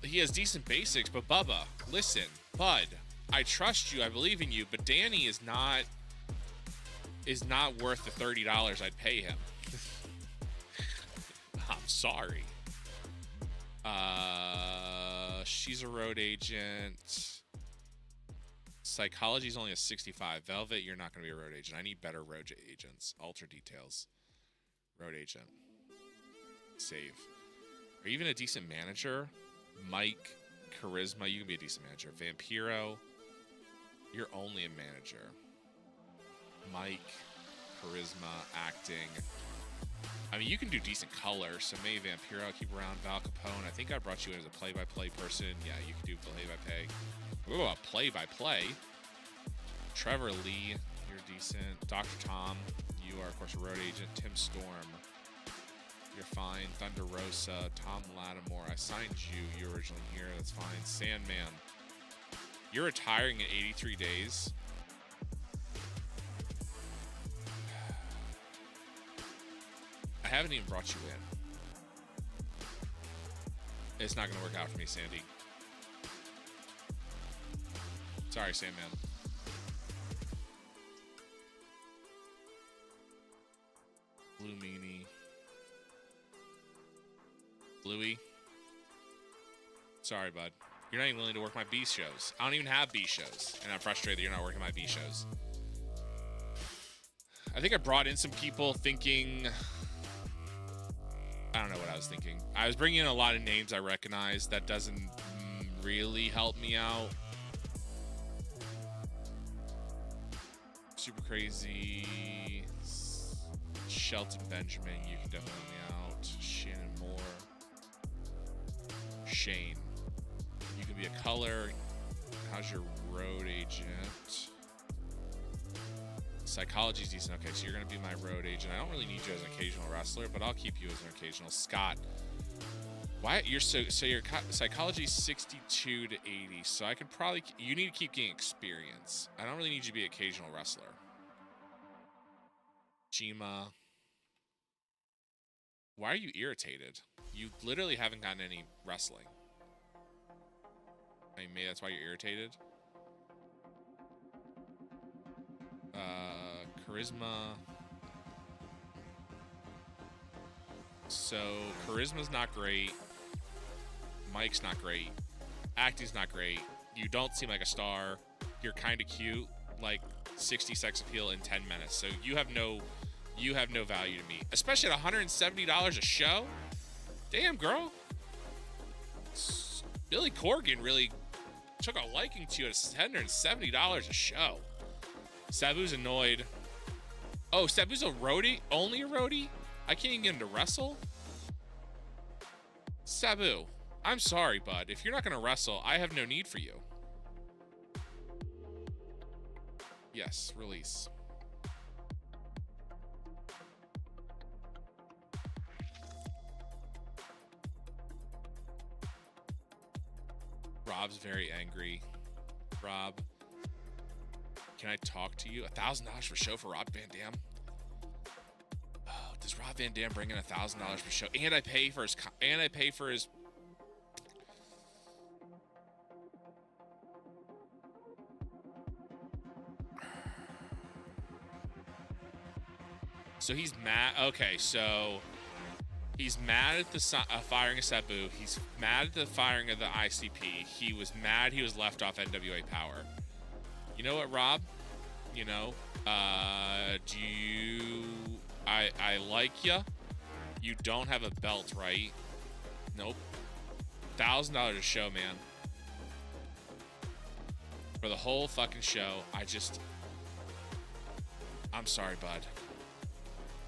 He has decent basics, but Bubba, listen, bud, I trust you. I believe in you, but Danny is not worth the $30 I'd pay him. I'm sorry. She's a road agent. Psychology is only a 65. Velvet, you're not going to be a road agent. I need better road agents. Alter details. Road agent. Save. Are you even a decent manager? Mike, charisma, you can be a decent manager. Vampiro, you're only a manager. Mike, charisma, acting. I mean, you can do decent color, so maybe Vampiro, keep around. Val Capone, I think I brought you in as a play-by-play person. Yeah, you can do play-by-play. Ooh, a play-by-play. Trevor Lee, you're decent. Dr. Tom, you are, of course, a road agent. Tim Storm, you're fine. Thunder Rosa, Tom Lattimore, I signed you. You're originally here, that's fine. Sandman, you're retiring in 83 days. I haven't even brought you in. It's not going to work out for me, Sandy. Sorry, Sandman. Blue Meanie. Bluey. Sorry, bud. You're not even willing to work my B shows. I don't even have B shows. And I'm frustrated that you're not working my B shows. I think I brought in some people thinking... I don't know what I was thinking. I was bringing in a lot of names I recognize. That doesn't really help me out. Super Crazy. Shelton Benjamin. You can definitely help me out. Shannon Moore. Shane. You can be a color. How's your road agent? Psychology's decent. Okay, so you're going to be my road agent. I don't really need you as an occasional wrestler, but I'll keep you as an occasional. Scott. Why you're so your psychology 62 to 80. So I could probably you need to keep getting experience. I don't really need you to be an occasional wrestler. Jima. Why are you irritated? You literally haven't gotten any wrestling. I mean, maybe that's why you're irritated. Charisma. So, charisma's not great. Mike's not great. Acting's not great. You don't seem like a star. You're kind of cute. Like 60 sex appeal in 10 minutes. So you have no value to me. Especially at $170 a show. Damn, girl. Billy Corgan really took a liking to you at $170 a show. Sabu's annoyed. Oh, Sabu's a roadie? Only a roadie? I can't even get him to wrestle? Sabu, I'm sorry, bud. If you're not going to wrestle, I have no need for you. Yes, release. Rob's very angry. Rob, can I talk to you? $1,000 for a show for Rob Van Dam? Oh, does Rob Van Dam bring in $1,000 per show? And I pay for his. So he's mad. Okay, so he's mad at the firing of Sabu. He's mad at the firing of the ICP. He was mad he was left off NWA Power. You know what, Rob? You know, I like ya. You don't have a belt, right? Nope. $1,000 a show, man. For the whole fucking show. I'm sorry, bud.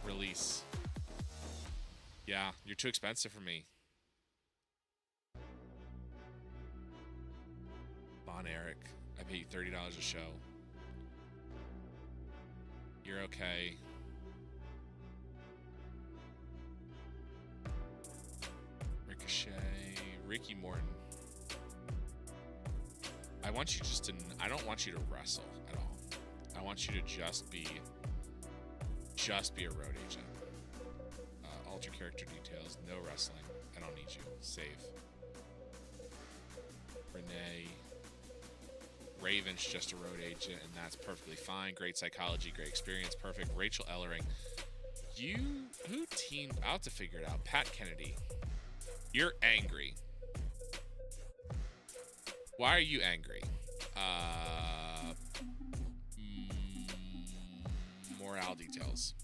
Release. Yeah, you're too expensive for me. Von Erich. I pay you $30 a show. You're okay. Ricochet. Ricky Morton. I want you just to... I don't want you to wrestle at all. I want you to just be a road agent. Alter character details. No wrestling. I don't need you. Save. Renee. Raven's just a road agent, and that's perfectly fine. Great psychology, great experience, perfect. Rachel Ellering. Who teamed out to figure it out? Pat Kennedy. You're angry. Why are you angry? Morale details.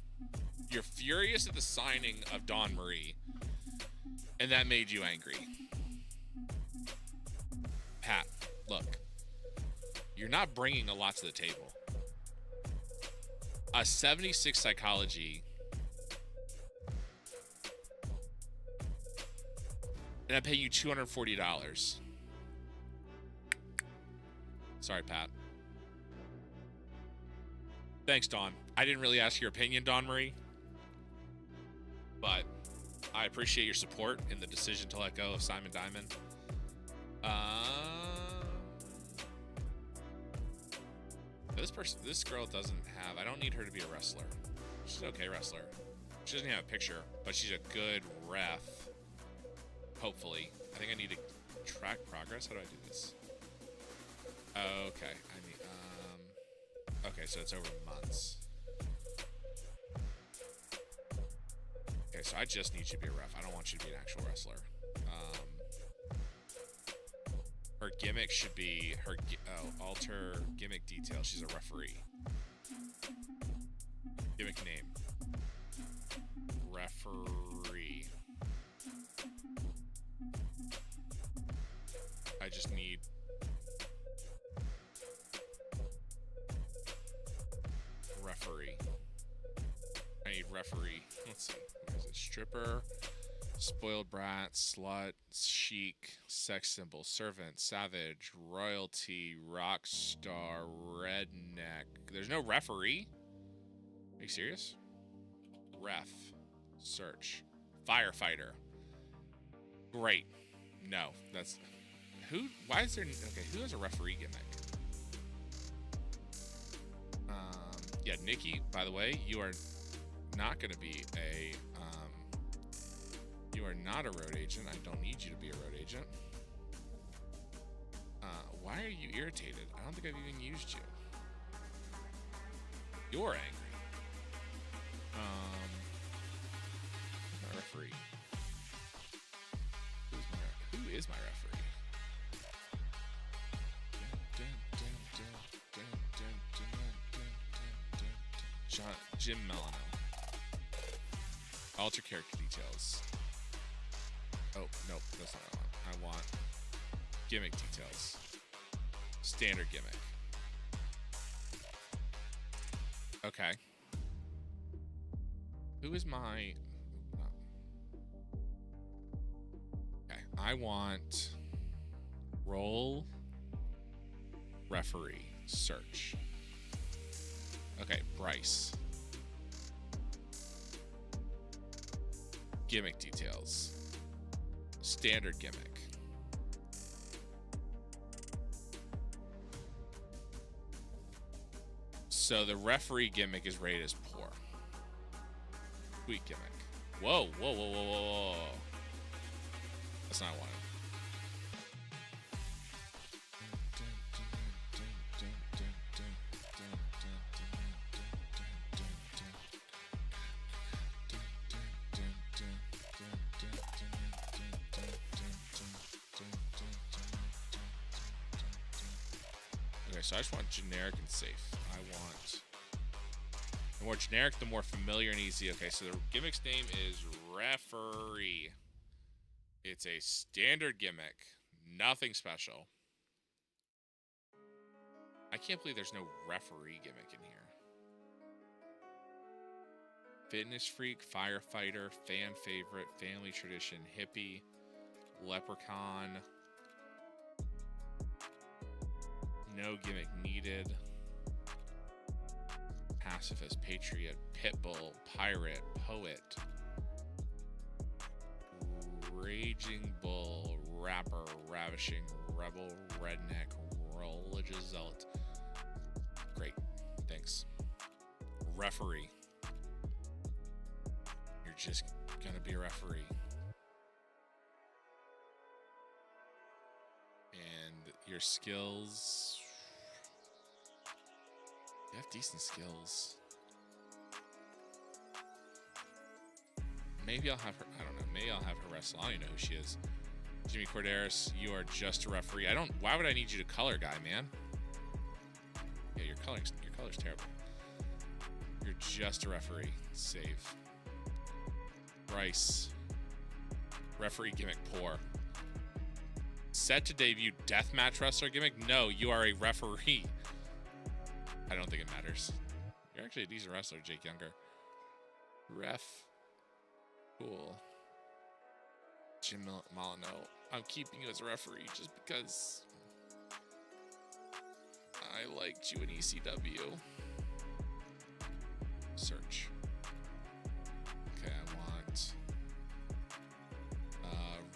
You're furious at the signing of Dawn Marie, and that made you angry. Pat, look. You're not bringing a lot to the table. A 76 psychology. And I pay you $240. Sorry, Pat. Thanks, Dawn. I didn't really ask your opinion, Dawn Marie. But I appreciate your support in the decision to let go of Simon Diamond. This girl doesn't have... I don't need her to be a wrestler. She's an okay wrestler. She doesn't have a picture, but she's a good ref. Hopefully. I think I need to track progress. How do I do this? Okay. I Okay, so it's over months. Okay, so I just need you to be a ref. I don't want you to be an actual wrestler. Her gimmick should be her alter gimmick detail. She's a referee. Gimmick name. Referee. I just need referee. I need referee. Let's see. What is it? Stripper, spoiled brat, slut, chic, sex symbol, servant, savage, royalty, rock star, redneck. There's no referee? Are you serious? Ref. Search. Firefighter. Great. No, that's... Who? Why is there... Okay, who has a referee gimmick? Yeah, Nikki, by the way, you are not going to be a... you are not a road agent. I don't need you to be a road agent. Why are you irritated? I don't think I've even used you. You're angry. Who's my referee? Who is my referee? Jim Melano. Alter character details. Oh, nope, that's not what I want. Gimmick details. Standard gimmick. Okay. Who is my... Okay, I want... Role... Referee. Search. Okay, Bryce. Gimmick details. Standard gimmick. So the referee gimmick is rated as poor. Sweet gimmick. Whoa, whoa, whoa, whoa, whoa, whoa. That's not what I wanted. So I just want generic and safe. I want... The more generic, the more familiar and easy. Okay, so the gimmick's name is Referee. It's a standard gimmick. Nothing special. I can't believe there's no referee gimmick in here. Fitness freak, firefighter, fan favorite, family tradition, hippie, leprechaun... No gimmick needed. Pacifist, patriot, pitbull, pirate, poet. Raging bull, rapper, ravishing, rebel, redneck, religious zealot. Great. Thanks. Referee. You're just gonna be a referee. And your skills... You have decent skills. Maybe I'll have her... I don't know. Maybe I'll have her wrestle. I don't even know who she is. Jimmy Corderas, you are just a referee. I don't... Why would I need you to color, guy, man? Yeah, your color's terrible. You're just a referee. Save. Bryce. Referee gimmick poor. Set to debut deathmatch wrestler gimmick? No, you are a referee. I don't think it matters. You're actually a decent wrestler, Jake Younger. Ref. Cool. Jim Molyneux. I'm keeping you as a referee just because I liked you in ECW. Search. Okay, I want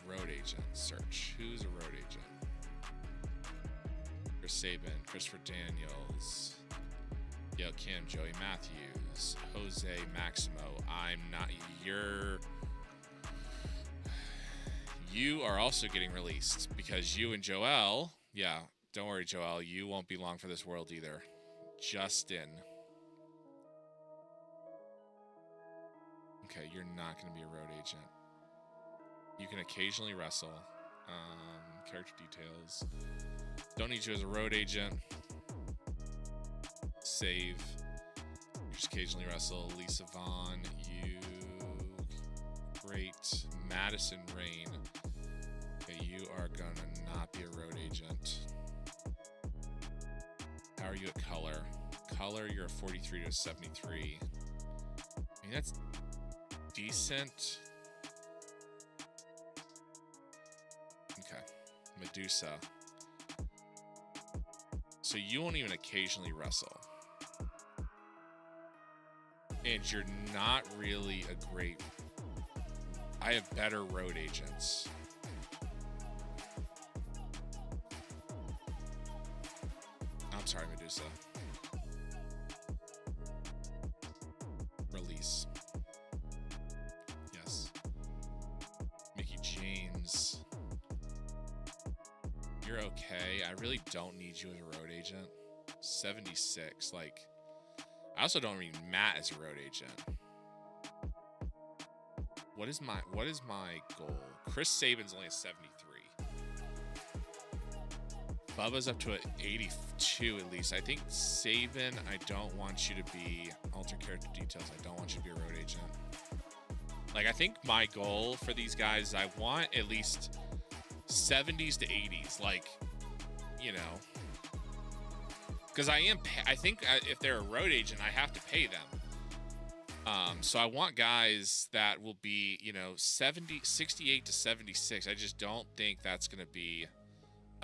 road agent. Search. Who's a road agent? Chris Sabin, Christopher Daniels, Gail Kim, Joey Matthews, Jose Maximo. I'm not... You are also getting released because you and Joel... Yeah, don't worry, Joel. You won't be long for this world either. Justin. Okay, you're not going to be a road agent. You can occasionally wrestle. Character details. Don't need you as a road agent. Save. You just occasionally wrestle. Lisa Vaughn. You. Great. Madison Rain. Okay, you are going to not be a road agent. How are you at color? Color, you're a 43 to a 73. I mean, that's decent. Okay. Medusa. So you won't even occasionally wrestle. And you're not really a great... I have better road agents. I'm sorry, Medusa. Release. Yes. Mickey James. You're okay. I really don't need you as a road agent. 76. Like, I also don't need Matt as a road agent. What is my goal? Chris Sabin's only a 73. Bubba's up to an 82 at least. I think Sabin, I don't want you to be alter character details. I don't want you to be a road agent. Like, I think my goal for these guys is I want at least 70s to 80s. Like, you know, because I think if they're a road agent, I have to pay them. So I want guys that will be, you know, 68 to 76. I just don't think that's going to be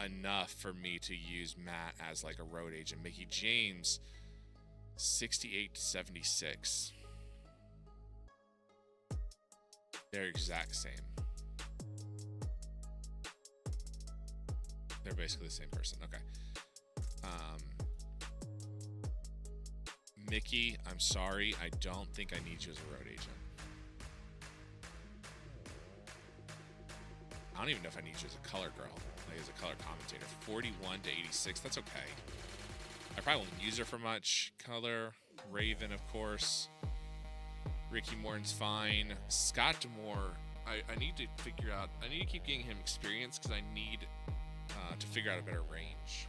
enough for me to use Matt as like a road agent. Mickey James, 68 to 76. They're exact same. They're basically the same person. Okay. Mickey, I'm sorry. I don't think I need you as a road agent. I don't even know if I need you as a color girl, like as a color commentator. 41 to 86. That's okay. I probably won't use her for much. Color. Raven, of course. Ricky Morton's fine. Scott Demore, I need to figure out. I need to keep getting him experience because I need to figure out a better range.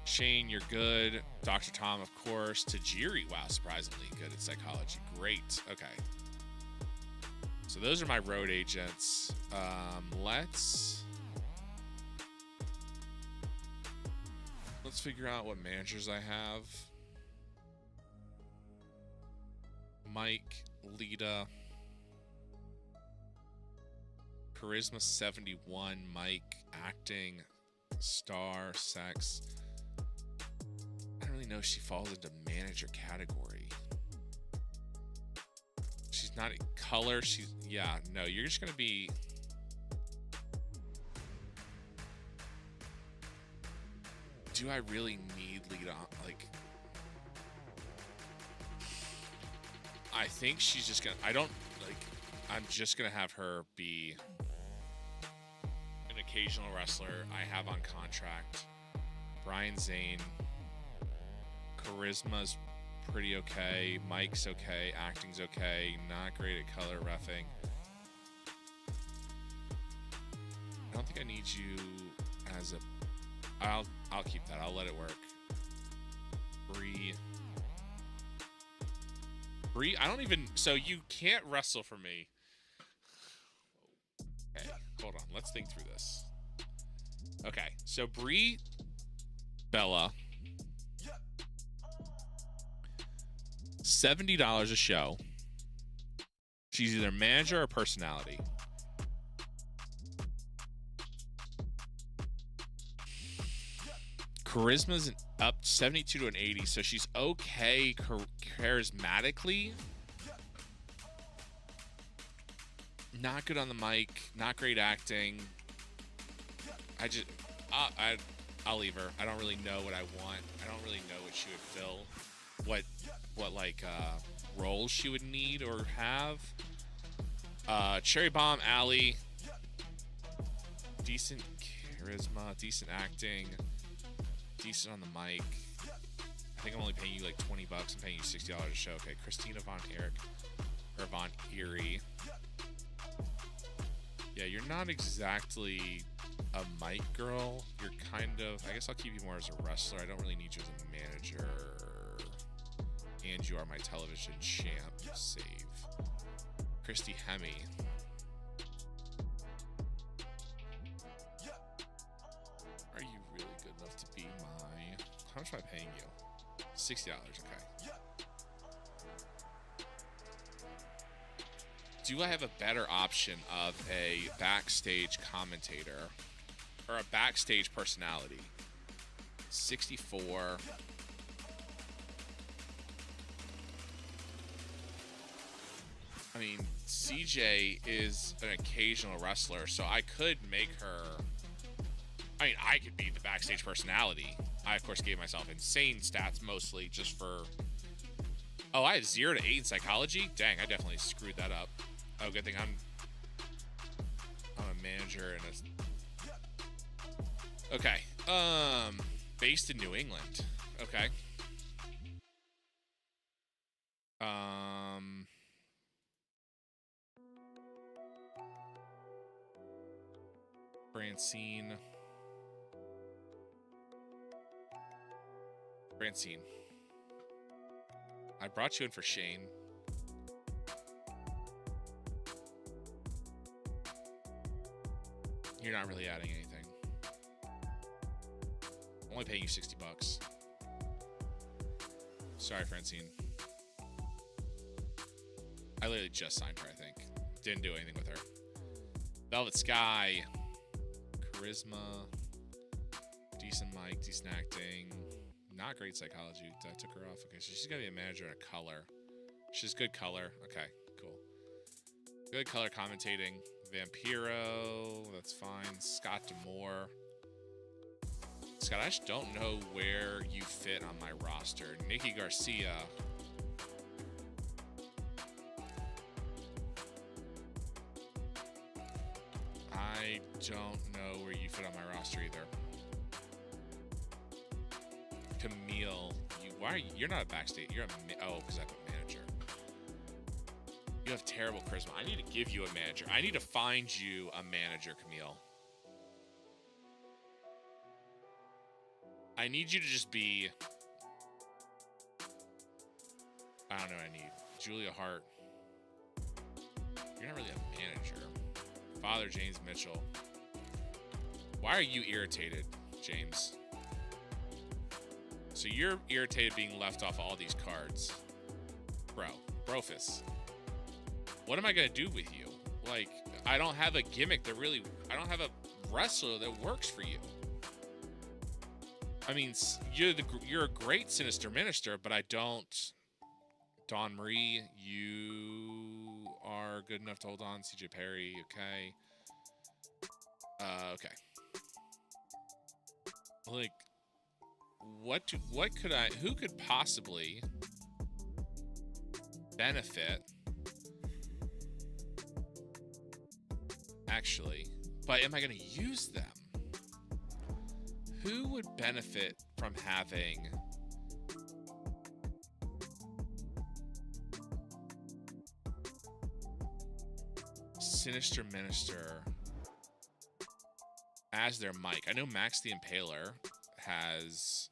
Shane, you're good. Dr. Tom, of course. Tajiri, wow, surprisingly good at psychology. Great. Okay. So those are my road agents. Let's figure out what managers I have. Mike, Lita. Charisma 71. Mike, acting, star, sex. I don't really know if she falls into manager category. She's not a color. She's, yeah, no, you're just going to be. Do I really need lead on? Like, I think she's just going to, I'm just going to have her be an occasional wrestler I have on contract. Brian Zane. Charisma's pretty okay. Mike's okay. Acting's okay. Not great at color reffing. I don't think I need you as a... I'll keep that. I'll let it work. Bree, I don't even... So you can't wrestle for me. Okay, hold on. Let's think through this. Okay, so Bree, Bella... $70 a show. She's either manager or personality. Charisma's up 72 to an 80, so she's okay charismatically. Not good on the mic. Not great acting. I'll leave her. I don't really know what I want. I don't really know what she would fill. What roles she would need or have. Cherry Bomb, Allie. Decent charisma, decent acting, decent on the mic. think I'm only paying you like 20 bucks. I'm paying you $60 a show. Okay, Christina Von Erich or Von Erie. Yeah, you're not exactly a mic girl. You're kind of, I guess I'll keep you more as a wrestler. I don't really need you as a manager. And you are my television champ. Save. Christy Hemme. Are you really good enough to be my... How much am I paying you? $60, okay. Do I have a better option of a backstage commentator or a backstage personality? 64. I mean, CJ is an occasional wrestler, so I could make her... I mean, I could be the backstage personality. I, of course, gave myself insane stats, mostly just for... Oh, I have 0 to 8 in psychology? Dang, I definitely screwed that up. Oh, good thing I'm a manager and a... Okay. Based in New England. Okay. Francine. I brought you in for Shane. You're not really adding anything. I'm only paying you 60 bucks. Sorry, Francine. I literally just signed her, I think. Didn't do anything with her. Velvet Sky. Charisma. Decent mic, decent acting. Not great psychology. I took her off. Okay, so she's gonna be a manager in a color. She's good color. Okay, cool. Good color commentating. Vampiro, that's fine. Scott D'Amore. Scott, I just don't know where you fit on my roster. Nikki Garcia. I don't know where you fit on my roster either. Camille, you're not a backstage. You're a, oh, because I put manager. You have terrible charisma. I need to give you a manager. I need to find you a manager, Camille. I need you to just be... I don't know what I need. Julia Hart. You're not really a manager. Father James Mitchell. Why are you irritated, James? So you're irritated being left off all these cards. Brofus. What am I going to do with you? Like, I don't have a gimmick that really... I don't have a wrestler that works for you. I mean, you're a great Sinister Minister, but I don't... Dawn Marie, you are good enough to hold on. CJ Perry, okay. Okay. Like, who could possibly benefit, actually, but am I going to use them? Who would benefit from having Sinister Minister as their mic? I know Max the Impaler has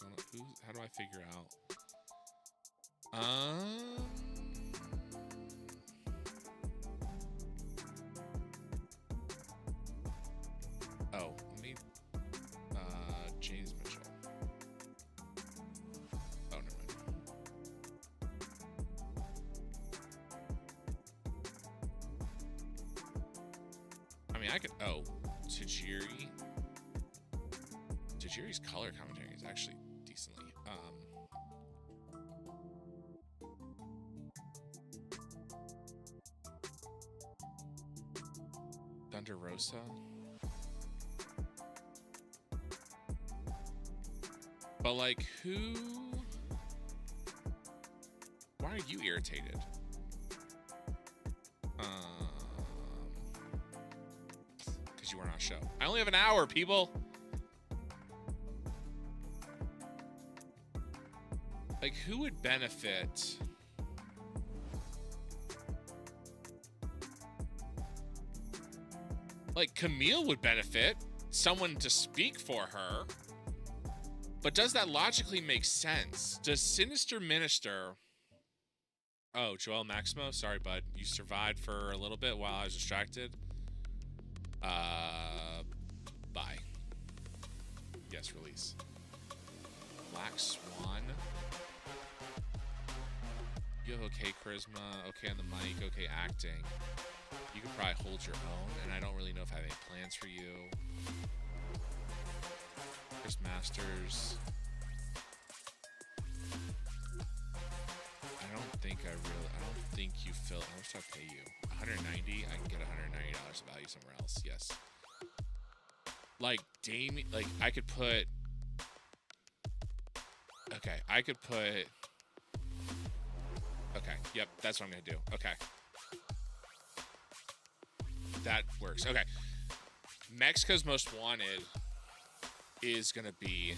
don't know who. How do I figure out? Oh, let me James Mitchell. Oh, never mind. I mean, I could. Oh, Tajiri. Tajiri's color commentary is actually decently. Thunder Rosa. But like, who? Why are you irritated? Because you weren't on a show. I only have an hour, people. Like, who would benefit? Like, Camille would benefit. Someone to speak for her. But does that logically make sense? Does Sinister Minister... Oh, Joel Maximo? Sorry, bud. You survived for a little bit while I was distracted. Bye. Yes, release. Black Swan. You have okay charisma, okay on the mic, okay acting. You could probably hold your own, and I don't really know if I have any plans for you. Chris Masters. I don't think you fill. How much do I pay you? 190. I can get $190 of value somewhere else. Yes. Like Damien. Like I could put. Okay, I could put. Okay. Yep. That's what I'm gonna do. Okay. That works. Okay. Mexico's Most Wanted is gonna be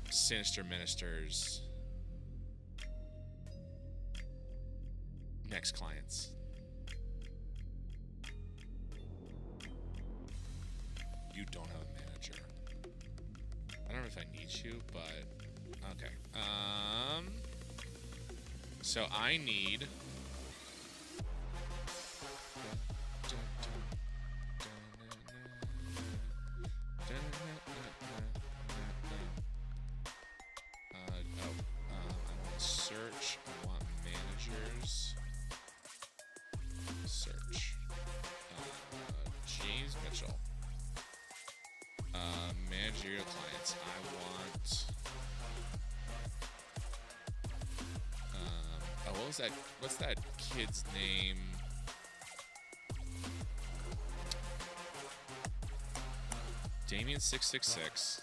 Sinister Minister's next clients. You don't have a manager. I don't know if I need you, but okay. So I need I want search. I want managers. Search. James Mitchell. Managerial clients. I want. Oh, what was that? What's that kid's name? Damien 666.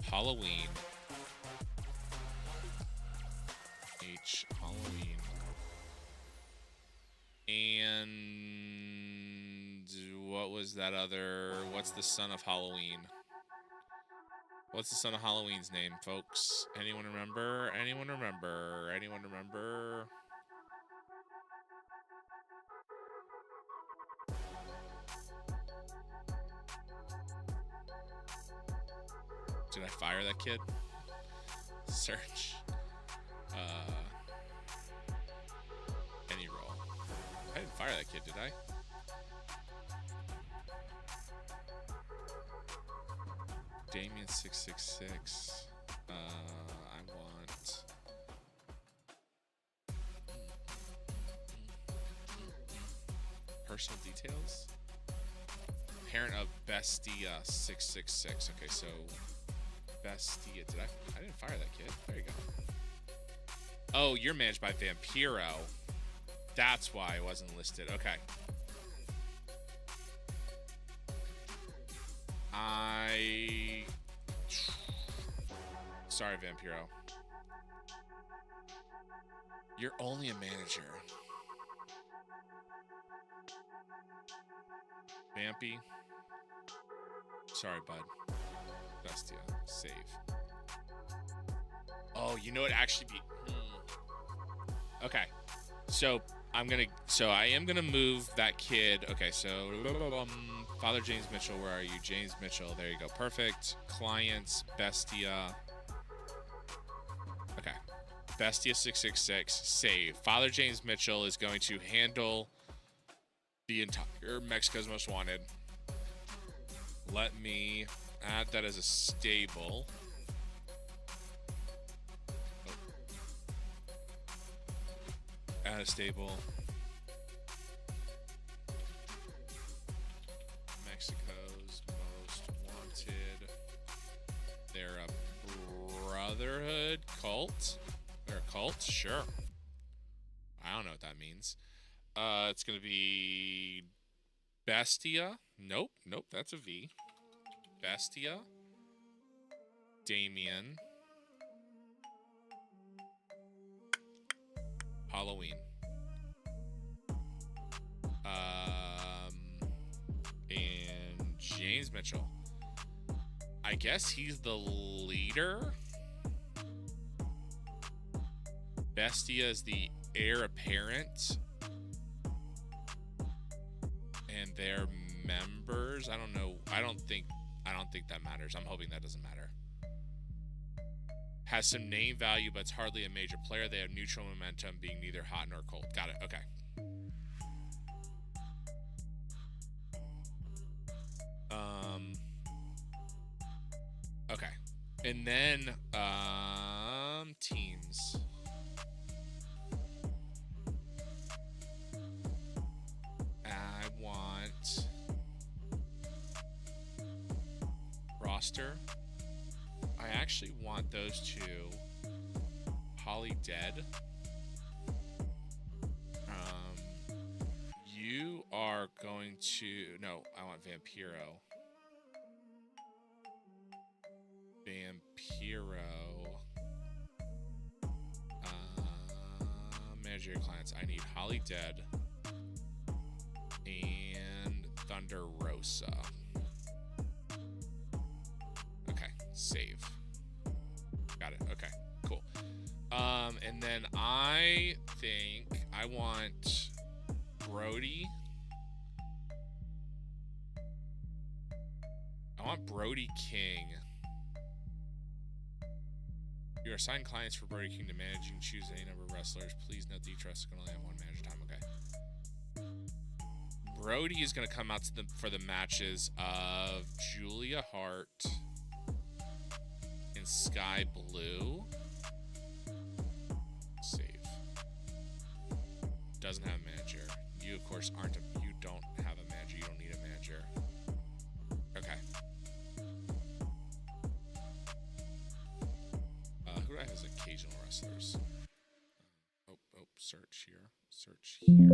Halloween. Halloween. And what was that other? What's the son of Halloween? What's the son of Halloween's name, folks? Anyone remember? Anyone remember? Anyone remember? Did I fire that kid? Search. Any role. I didn't fire that kid, did I? Damien 666. I want. Personal details. Parent of Bestia 666. Okay, so Bestia. I didn't fire that kid. There you go. Oh, you're managed by Vampiro. That's why it wasn't listed. Okay. Sorry, Vampiro. You're only a manager. Vampy. Sorry, bud. Bestia. Save. Oh, you know what? Actually be... Okay. So, I am gonna move that kid. Okay, so... Father James Mitchell, where are you? James Mitchell. There you go. Perfect. Clients. Bestia. Okay. Bestia 666. Save. Father James Mitchell is going to handle the entire Mexico's Most Wanted. Let me add that as a stable. Add a stable. Mexico's Most Wanted. They're a brotherhood cult. They're a cult? Sure. I don't know what that means. It's going to be Bestia. Nope. That's a V. Bestia. Damien. Halloween. And James Mitchell. I guess he's the leader. Bestia is the heir apparent. And their members. I don't know. I don't think that matters. I'm hoping that doesn't matter. Has some name value, but it's hardly a major player. They have neutral momentum, being neither hot nor cold. Got it. Okay. Okay. And then teams. I want roster. I actually want those two Holly dead. You are going to... No, I want Vampiro. Manage your clients. I need Holly dead and Thunder Rosa. Okay, save. Got it. Okay, cool. And then I think I want Brody. I want Brody King. You are assigned clients for Brody King to manage. You can choose any number of wrestlers. Please note that each wrestler can only have one manager time. Okay. Brody is going to come out for the matches of Julia Hart and Sky Blue. Save. Doesn't have a manager. You, of course, you don't have a manager. You don't need a manager. Okay. Who do I have as occasional wrestlers? Search here. Search here.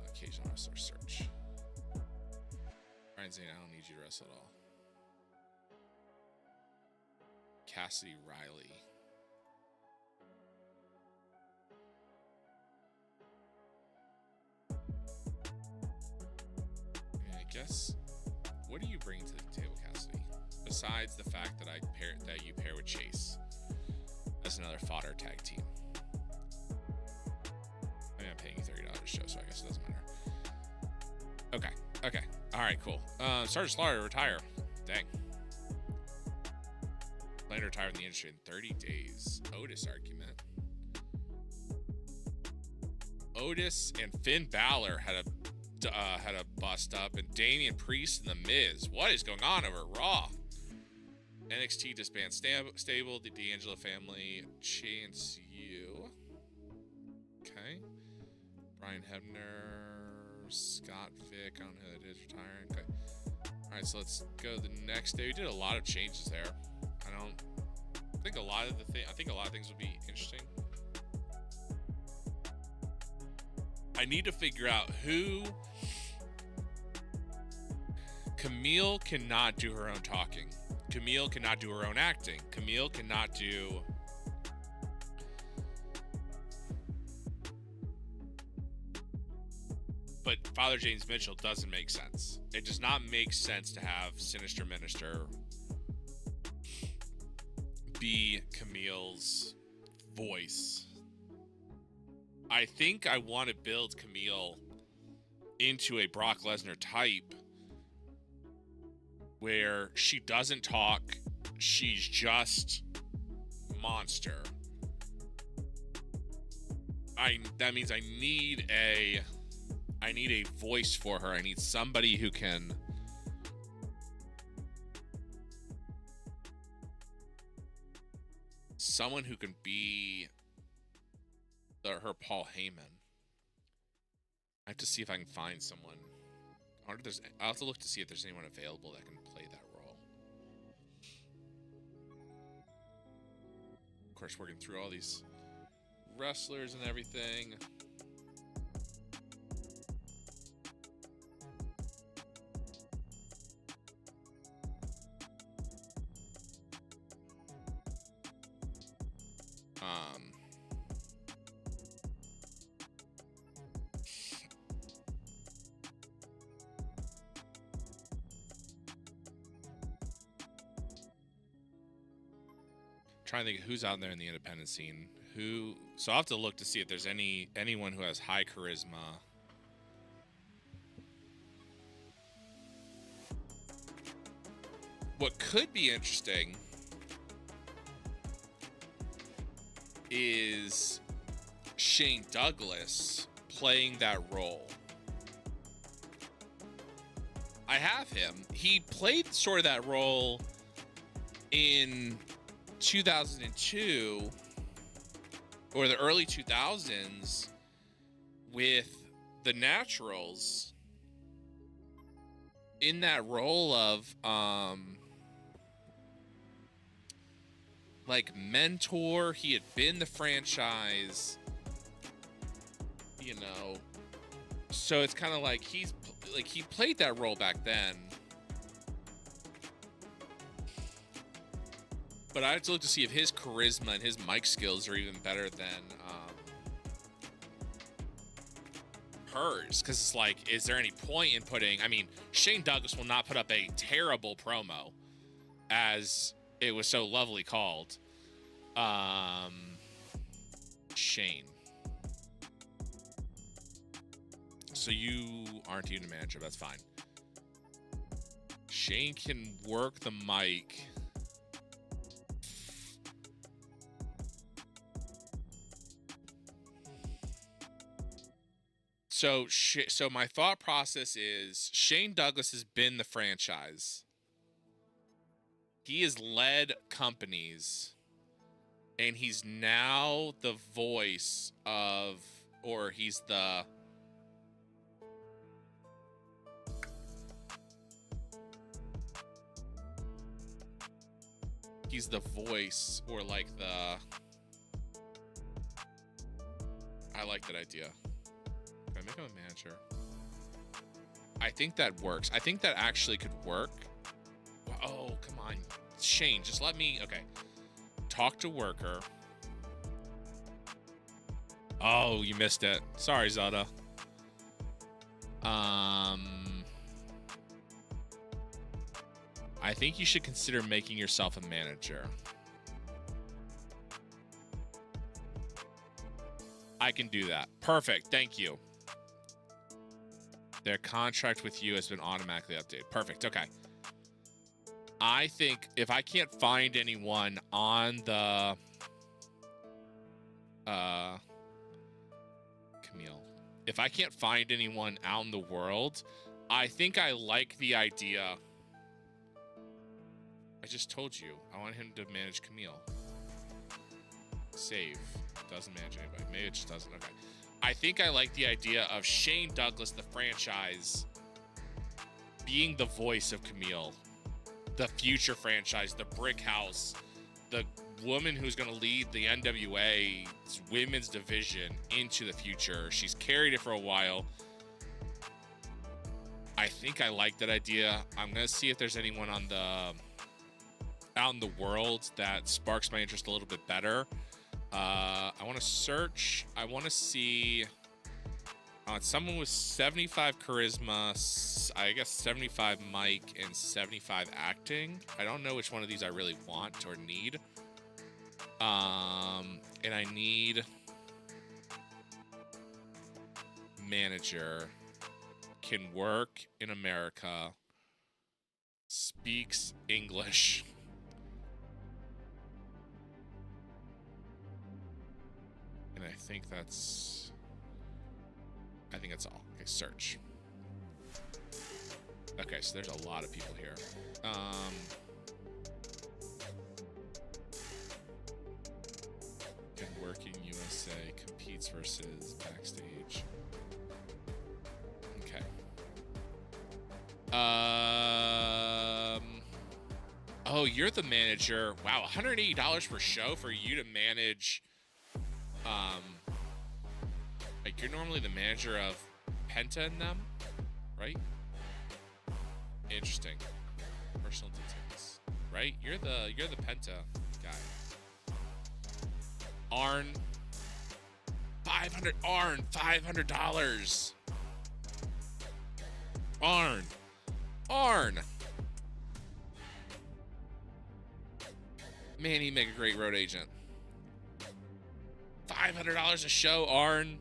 Occasional wrestler search. Ryan Zane, I don't need you to wrestle at all. Cassidy Riley. I guess. What do you bring to the table, Cassidy? Besides the fact that you pair with Chase as another fodder tag team. I mean, I'm paying you $30 a show, so I guess it doesn't matter. Okay. All right, cool. Sergeant Slaughter retire. Dang. Plan to retire in the industry in 30 days. Otis argument. Otis and Finn Balor had a bust up, and Damian Priest and The Miz. What is going on over at Raw? NXT disband stable, the D'Angelo family, Chance U. Okay. Brian Hebner, Scott Vick, I don't know who that is, retiring. Okay. Alright, so let's go to the next day. We did a lot of changes there. I think a lot of things will be interesting. I need to figure out who... Camille cannot do her own talking. Camille cannot do her own acting. Camille cannot do... But Father James Mitchell doesn't make sense. It does not make sense to have Sinister Minister be Camille's voice. I think I want to build Camille into a Brock Lesnar type where she doesn't talk, she's just monster. That means I need a voice for her. I need somebody who can be her Paul Heyman. I have to see if I can find someone. I'll have to look to see if there's anyone available that can play that role. Of course, working through all these wrestlers and everything. trying to think of who's out there in the independent scene. So I'll have to look to see if there's anyone who has high charisma. What could be interesting is Shane Douglas playing that role. I have him. He played sort of that role in 2002 or the early 2000s with the Naturals in that role of like mentor. He had been the franchise, you know, so it's kind of like he played that role back then. But I have to look to see if his charisma and his mic skills are even better than hers. Because it's like, is there any point in putting... I mean, Shane Douglas will not put up a terrible promo, as it was so lovely called. Shane. So you aren't even a manager. That's fine. Shane can work the mic... So my thought process is Shane Douglas has been the franchise. He has led companies, and he's now the voice of, or he's the voice, or like the... I like that idea. I make him a manager. I think that works. I think that actually could work. Oh, come on. Shane, just let me... Okay. Talk to worker. Oh, you missed it. Sorry, Zada. I think you should consider making yourself a manager. I can do that. Perfect. Thank you. Their contract with you has been automatically updated. Perfect. Okay. I think if I can't find anyone on the Camille, if I can't find anyone out in the world, I think I like the idea. I just told you I want him to manage Camille. Save. Doesn't manage anybody. Maybe it just doesn't. Okay. I think I like the idea of Shane Douglas, the franchise, being the voice of Camille, the future franchise, the brick house, the woman who's going to lead the NWA's women's division into the future. She's carried it for a while. I think I like that idea. I'm going to see if there's anyone on the out in the world that sparks my interest a little bit better. I want to search. I want to see someone with 75 charisma, I guess 75 mic and 75 acting. I don't know which one of these I really want or need. And I need manager, can work in America, speaks English. And I think that's all. Okay, search. Okay, so there's a lot of people here. Can work in USA, competes versus backstage. Okay. Oh, you're the manager. Wow, $180 per show for you to manage. Like you're normally the manager of Penta and them, right? Interesting. Personal details, right? You're the Penta guy. Arn, $500. Arn. Man, he'd make a great road agent. $500 a show, Arn.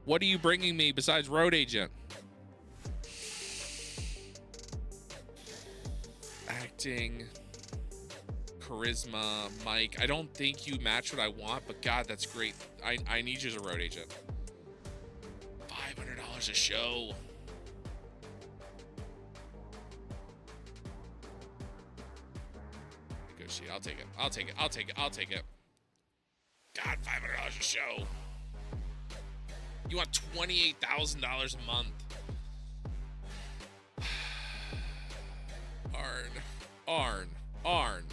What are you bringing me besides road agent? Acting, charisma, Mike. I don't think you match what I want, but God, that's great. I need you as a road agent. $500 a show. Negotiate. I'll take it. I'll take it. I'll take it. I'll take it. God, $500 a show. You want $28,000 a month. Arn.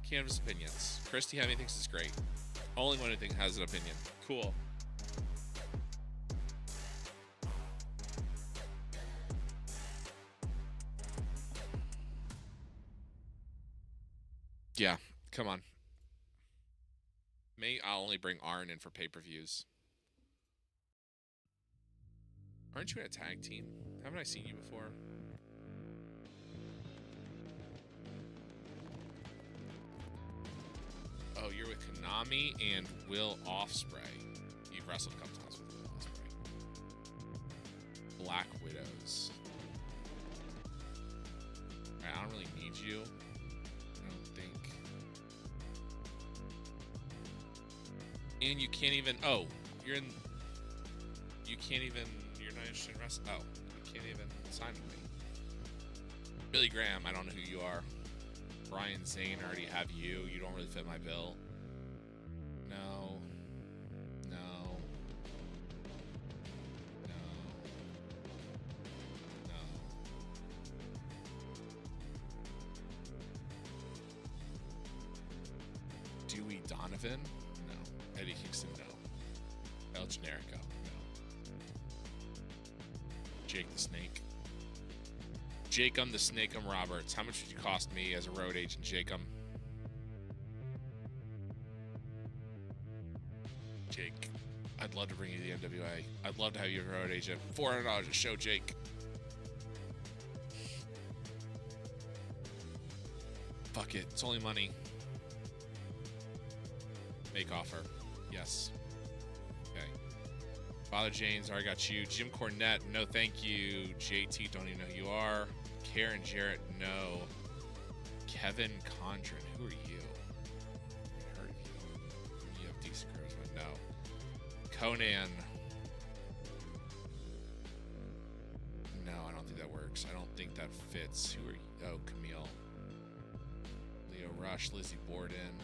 Canvas opinions. Christy Hemme thinks it's great. Only one who thinks has an opinion. Cool. Yeah, come on. I'll only bring Arn in for pay-per-views. Aren't you in a tag team? Haven't I seen you before? Oh, you're with Konami and Will Ospreay. You've wrestled a couple times with Will Ospreay. Black Widows. Alright, I don't really need you. I don't think. And you can't even. Oh, you're in. You can't even. You're not interested in wrestling. Oh, you can't even sign with me. Billy Graham, I don't know who you are. Brian Zane, I already have you. You don't really fit my bill. No. Dewey Donovan? No. Eddie Kingston? No. El Generico? No. Jake the Snake? Jacob the Snake'em Roberts. How much would you cost me as a road agent, Jacob? Jake, I'd love to bring you to the NWA. I'd love to have you as a road agent. $400 a show, Jake. Fuck it. It's only money. Make offer. Yes. Okay. Father James, already got you. Jim Cornette, no thank you. JT, don't even know who you are. Karen Jarrett, no. Kevin Condren, who are you? I heard of you. You have decent charisma. No. Conan. No, I don't think that works. I don't think that fits. Who are you? Oh, Camille. Leo Rush, Lizzie Borden.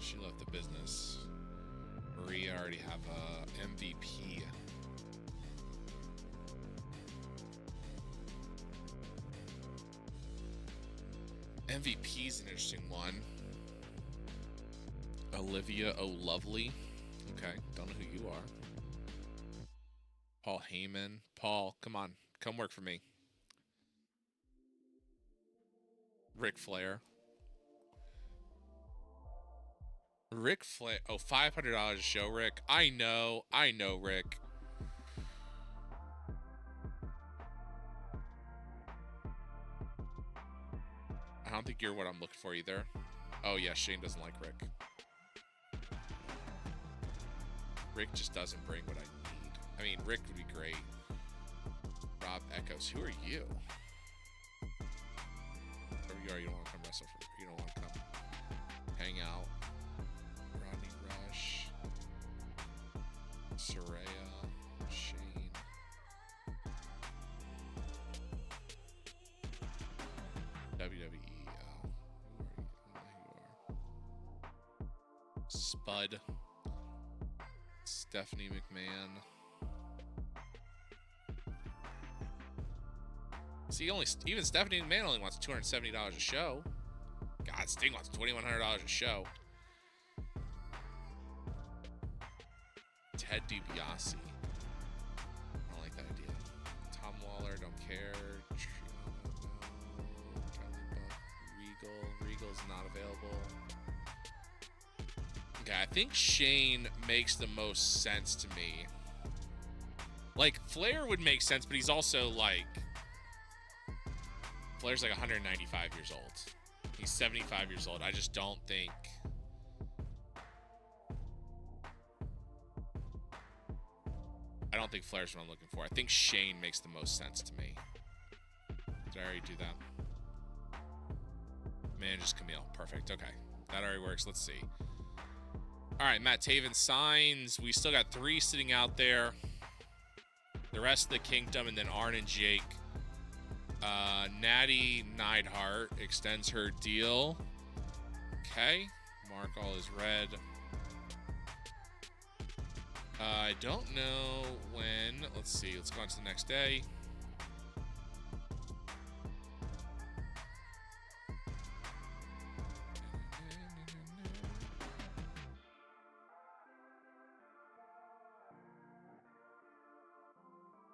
She left the business. Maria, I already have a MVP. MVP's an interesting one. Olivia O'Lovely. Okay, don't know who you are. Paul Heyman. Paul, come on. Come work for me. Ric Flair. Ric Flair. Oh, $500 a show, Rick. I know, Rick. I don't think you're what I'm looking for either. Oh, yeah, Shane doesn't like Rick. Rick just doesn't bring what I need. I mean, Rick would be great. Rob Echoes. Who are you? Whoever you are, you don't want to come wrestle for. You don't want to come hang out. Rodney Rush. Saraya. Shane. WWE. Spud. Stephanie McMahon. See, even Stephanie McMahon only wants $270 a show. God, Sting wants $2,100 a show. Ted DiBiase. I don't like that idea. Tom Waller, don't care. Regal's not available. Okay, I think Shane makes the most sense to me. Like, Flair would make sense, but he's also like... Flair's like 195 years old. He's 75 years old. I just don't think... I don't think Flair's what I'm looking for. I think Shane makes the most sense to me. Did I already do that? Manages Camille. Perfect. Okay. That already works. Let's see. All right, Matt Taven signs. We still got 3 sitting out there. The rest of the Kingdom, and then Arn and Jake. Natty Neidhart extends her deal. Okay. Mark all is red. I don't know when. Let's see. Let's go on to the next day.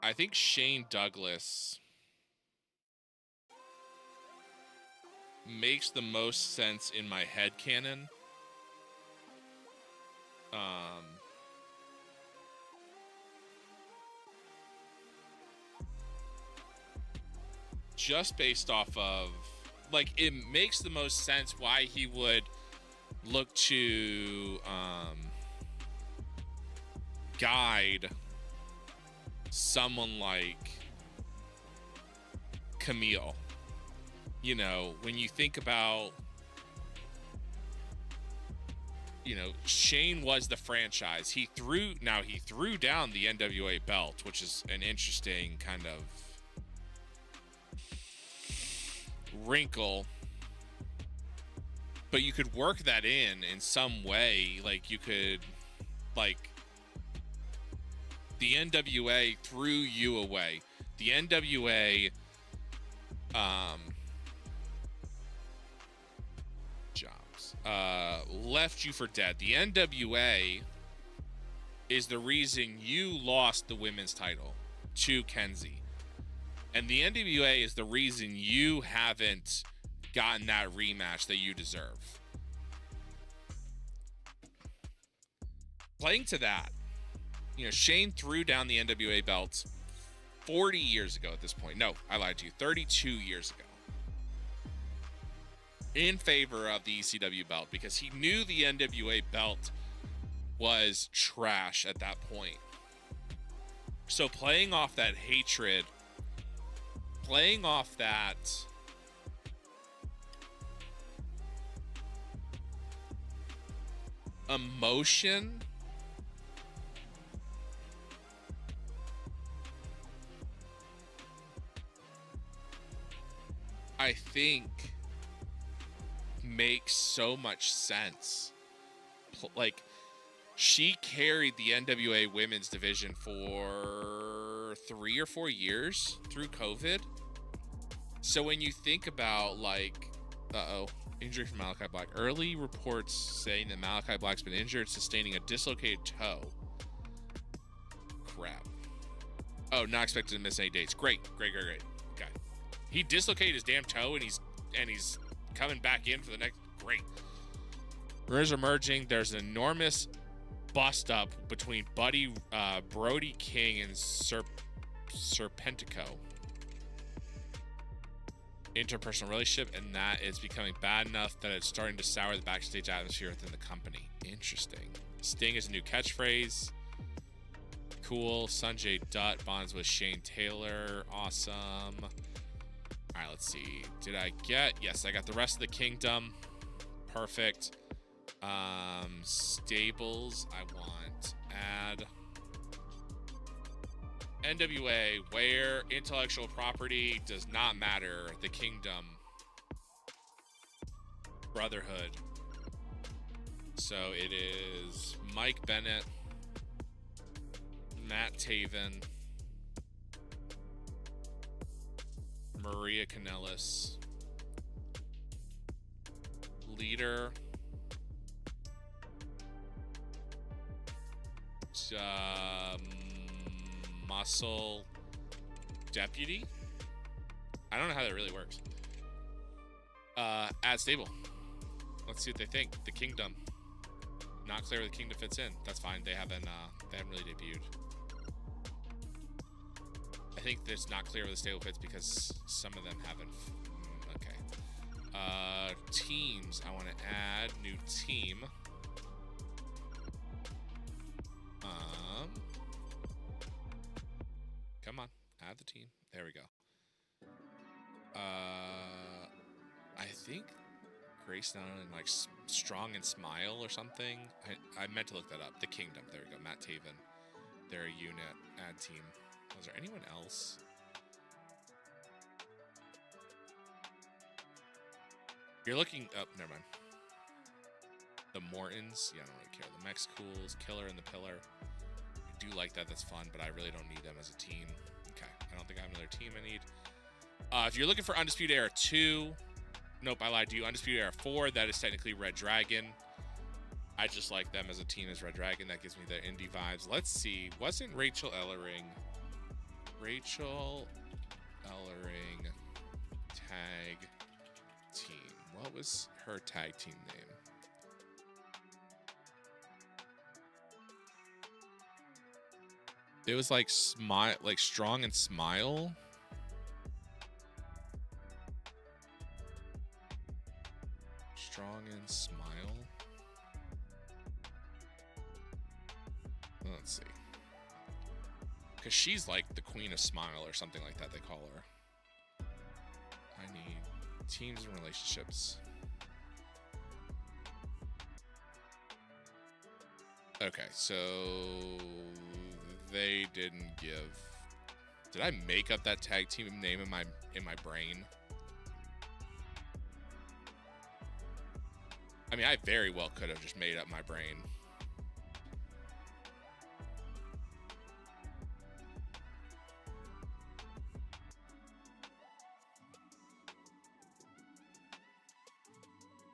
I think Shane Douglas makes the most sense in my headcanon. Just based off of, like, it makes the most sense why he would look to guide someone like Camille. You know, when you think about, you know, Shane was the franchise. He threw down the NWA belt, which is an interesting kind of wrinkle. But you could work that in some way. Like, you could, like, the NWA threw you away. The NWA left you for dead. The NWA is the reason you lost the women's title to Kenzie. And the NWA is the reason you haven't gotten that rematch that you deserve. Playing to that, you know, Shane threw down the NWA belts 40 years ago at this point. No, I lied to you. 32 years ago. In favor of the ECW belt, because he knew the NWA belt was trash at that point. So playing off that hatred, playing off that emotion, I think makes so much sense. Like, she carried the NWA women's division for 3 or 4 years through COVID. So when you think about, like, injury from Malachi Black. Early reports saying that Malachi Black's been injured, sustaining a dislocated toe. Crap. Oh, not expected to miss any dates. Great. Okay. He dislocated his damn toe, and he's coming back in for the next. Great. Rumors are emerging. There's an enormous bust up between Brody King and Serpentico. Interpersonal relationship, and that is becoming bad enough that it's starting to sour the backstage atmosphere within the company. Interesting. Sting is a new catchphrase. Cool. Sanjay Dutt bonds with Shane Taylor. Awesome. All right, let's see. Did I get? Yes, I got the rest of the Kingdom. Perfect. Stables. I want add NWA, where intellectual property does not matter. The Kingdom. Brotherhood. So it is Mike Bennett, Matt Taven, Maria Kanellis, leader, muscle deputy. I don't know how that really works. Add stable. Let's see what they think. The Kingdom. Not clear where the Kingdom fits in. That's fine. They haven't really debuted. I think it's not clear where the stable fits because some of them haven't. Okay. Teams. I want to add new team. Come on, add the team. There we go. I think Grace not only like Strong and Smile or something. I meant to look that up. The Kingdom. There we go. Matt Taven. They're a unit. Add team. Was there anyone else? You're looking up. Never mind. The Mortons. Yeah, I don't really care. The Mex Cools. Killer and the Pillar. I do like that. That's fun, but I really don't need them as a team. Okay. I don't think I have another team I need. If you're looking for Undisputed Era 2, nope, I lied to you. Undisputed Era 4, that is technically Red Dragon. I just like them as a team as Red Dragon. That gives me the indie vibes. Let's see. Wasn't Rachel Ellering tag team? What was her tag team name? It was like Strong and Smile. Strong and Smile. Let's see. Because she's like the Queen of Smile or something like that, they call her. I need teams and relationships. Okay, so they didn't give. Did I make up that tag team name in my brain? I mean, I very well could have just made up my brain.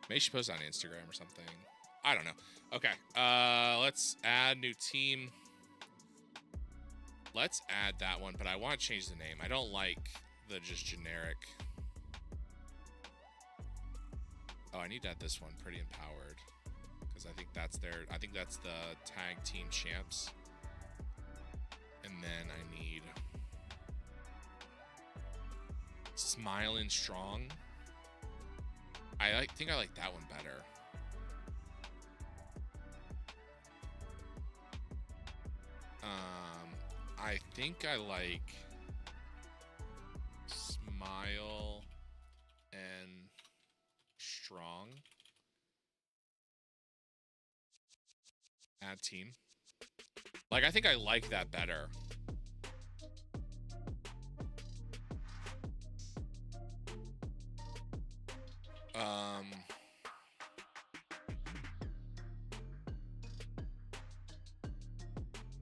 Maybe she posted on Instagram or something. I don't know. Okay, let's add new team. Let's add that one, but I want to change the name. I don't like the just generic. Oh, I need to add this one, Pretty Empowered, because I think that's the tag team champs. And then I need Smiling Strong. I think I like that one better. I think I like Smile and Strong. Add team. Like, I think I like that better.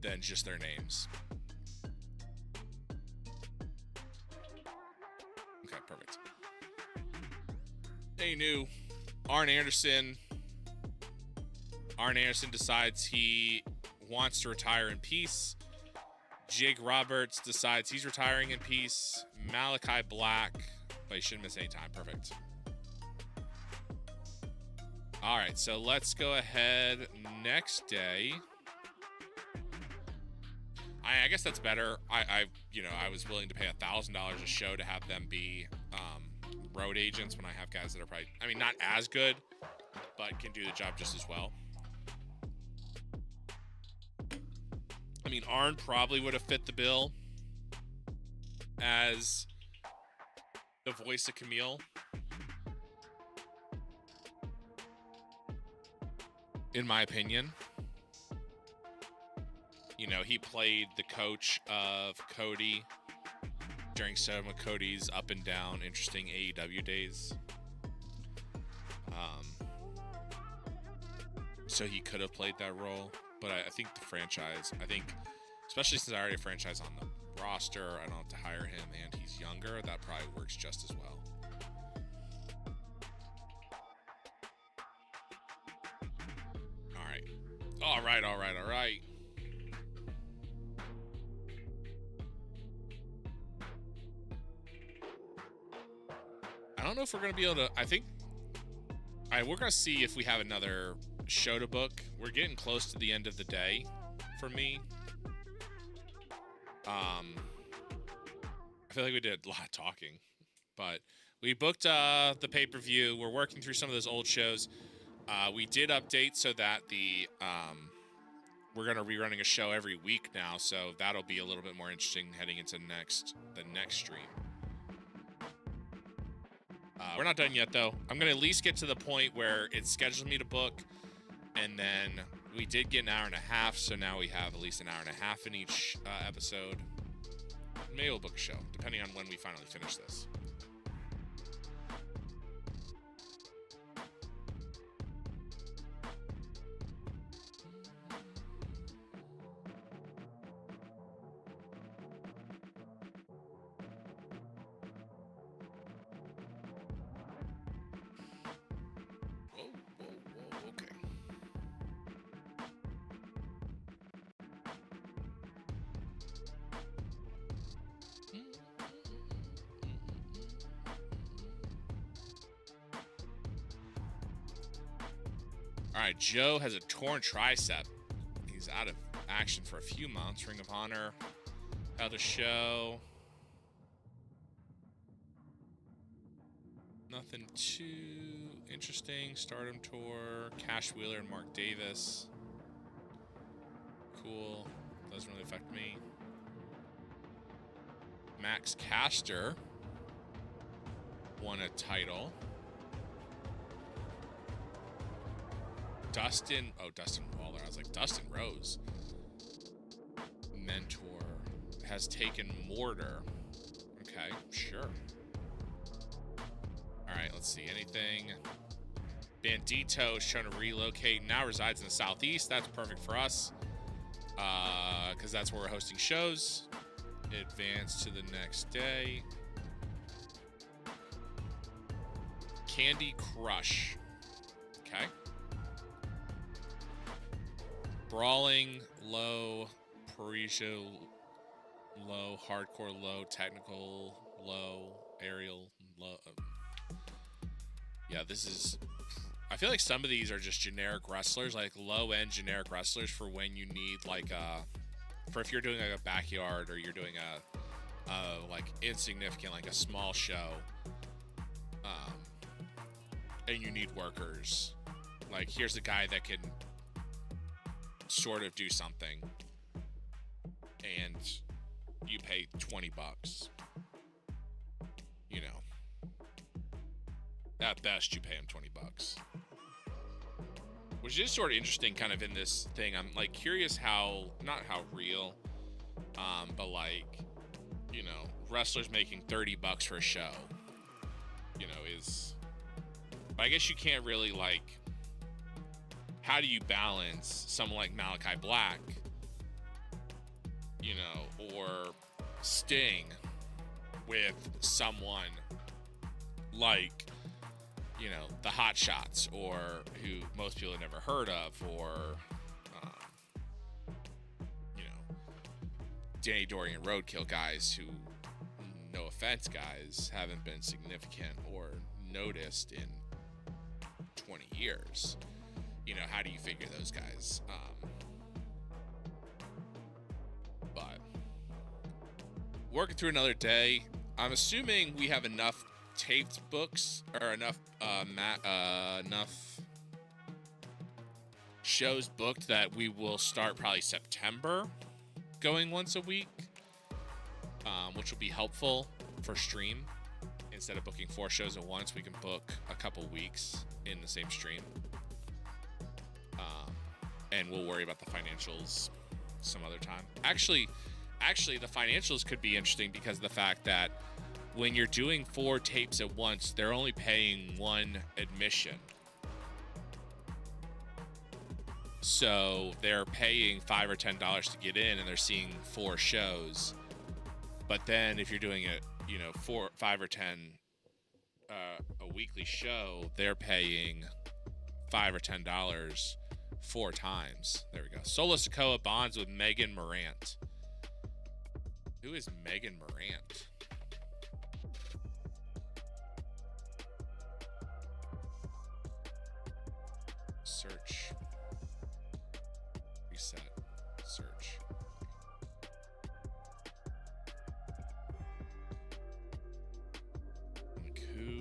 Than just their names. Okay, perfect. Hey, new Arn Anderson. Arn Anderson decides he wants to retire in peace. Jake Roberts decides he's retiring in peace. Malachi Black, but he shouldn't miss any time. Perfect. All right, so let's go ahead. Next day. I guess that's better. I was willing to pay $1,000 a show to have them be road agents when I have guys that are probably, I mean, not as good, but can do the job just as well. I mean, Arn probably would have fit the bill as the voice of Camille. In my opinion. You know, he played the coach of Cody during some of Cody's up and down interesting AEW days. So he could have played that role, but I think the franchise, especially since I already have a franchise on the roster, I don't have to hire him and he's younger, that probably works just as well. All right. I don't know if we're going to be able to, we're going to see if we have another show to book. We're getting close to the end of the day for me. I feel like we did a lot of talking, but We booked the pay-per-view. We're working through some of those old shows. We did update so that we're going to be running a show every week now, so that'll be a little bit more interesting heading into the next stream. We're not done yet, though. I'm going to at least get to the point where it scheduled me to book, and then we did get an hour and a half, so now we have at least an hour and a half in each episode. Maybe we'll book a show, depending on when we finally finish this. Okay. All right, Joe has a torn tricep. He's out of action for a few months. Ring of Honor held a show. Nothing too interesting. Stardom Tour, Cash Wheeler and Mark Davis. Cool. Doesn't really affect me. Max Caster won a title. Dustin Waller. I was like, Dustin Rose. Mentor has taken Mortar. Okay, sure. All right, let's see. Anything? Bandito is trying to relocate. Now resides in the Southeast. That's perfect for us. Because that's where we're hosting shows. Advance to the next day. Candy Crush. Okay. Brawling, low. Parisia, low. Hardcore, low. Technical, low. Aerial, low. Yeah, this is... I feel like some of these are just generic wrestlers, like low-end generic wrestlers for when you need, like, for if you're doing, like, a backyard or you're doing like, insignificant, like, a small show, and you need workers. Like, here's a guy that can sort of do something, and you pay $20. You know. At best, you pay him $20. Which is sort of interesting kind of in this thing. I'm like curious how, not how real, but like, you know, wrestlers making $30 for a show, you know, is, but I guess you can't really like, how do you balance someone like Malachi Black, you know, or Sting with someone like, you know, the Hot Shots, or who most people have never heard of, or, you know, Danny Dory and Roadkill guys who, no offense guys, haven't been significant or noticed in 20 years. You know, how do you figure those guys? But working through another day, I'm assuming we have enough taped books or enough enough shows booked that we will start probably September going once a week, which will be helpful for stream. Instead of booking 4 shows at once, we can book a couple weeks in the same stream, and we'll worry about the financials some other time. Actually the financials could be interesting because of the fact that when you're doing 4 tapes at once, they're only paying 1 admission. So they're paying $5 or $10 to get in, and they're seeing 4 shows. But then if you're doing it, you know, 4, 5 or 10 a weekly show, they're paying $5 or $10 4 times. There we go. Solo Sokoa bonds with Megan Morant. Who is Megan Morant? Search. Reset. Search. Like who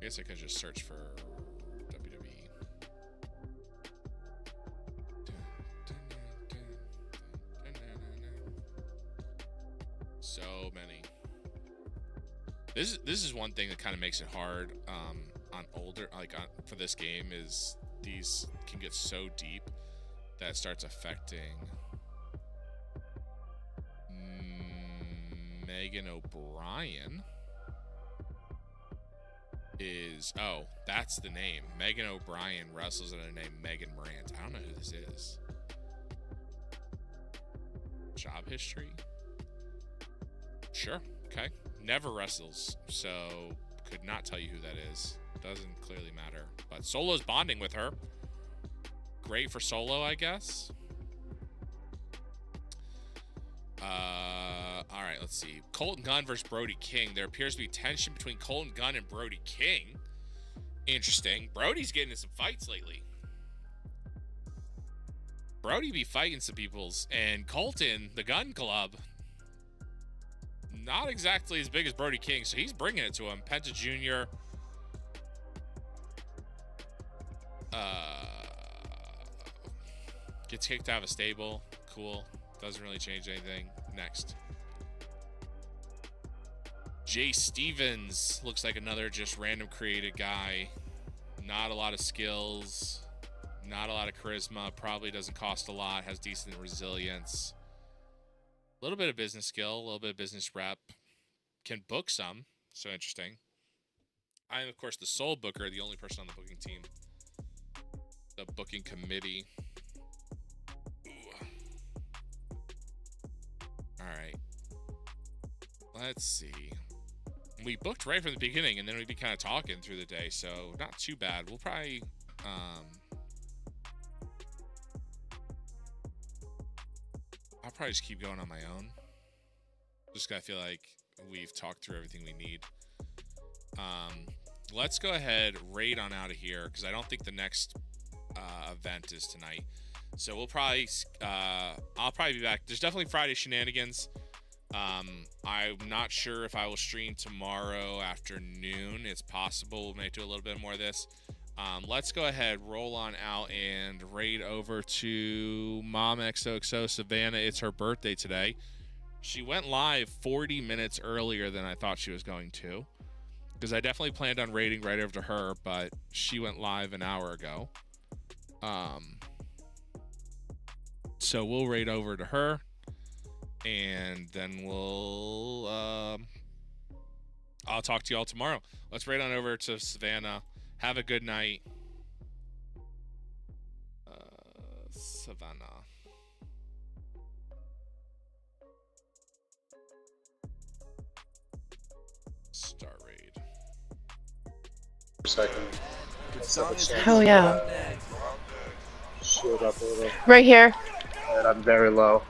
I guess I could just search for WWE. So many. This is one thing that kind of makes it hard on older, for this game, is these can get so deep that it starts affecting Megan O'Brien. Oh, that's the name. Megan O'Brien wrestles under the name Megan Morant. I don't know who this is. Job history? Sure. Okay. Never wrestles, so could not tell you who that is. Doesn't clearly matter. But Solo's bonding with her. Great for Solo, I guess. All right, let's see. Colton Gunn versus Brody King. There appears to be tension between Colton Gunn and Brody King. Interesting. Brody's getting in some fights lately. Brody be fighting some peoples, and Colton, the Gun Club, not exactly as big as Brody King, so he's bringing it to him. Penta Jr. Gets kicked out of a stable. Cool. Doesn't really change anything. Next. Jay Stevens looks like another just random created guy. Not a lot of skills. Not a lot of charisma. Probably doesn't cost a lot. Has decent resilience. A little bit of business skill. A little bit of business rep. Can book some. So interesting. I am, of course, the sole booker. The only person on the booking team. The booking committee. All right. Let's see. We booked right from the beginning, and then we'd be kind of talking through the day, so not too bad. We'll probably I'll probably just keep going on my own. Just gotta feel like we've talked through everything we need. Let's go ahead, raid on out of here, because I don't think the next event is tonight. So we'll probably I'll probably be back. There's definitely Friday shenanigans. I'm not sure if I will stream tomorrow afternoon. It's possible we may do a little bit more of this. Let's go ahead, roll on out, and raid over to Mom XOXO Savannah. It's her birthday today. She went live 40 minutes earlier than I thought she was going to, because I definitely planned on raiding right over to her, but she went live an hour ago. So we'll raid over to her, and then we'll I'll talk to y'all tomorrow. Let's raid on over to Savannah. Have a good night. Savannah. Start raid. Second. Hell yeah. Shield up a little. Right here. And I'm very low.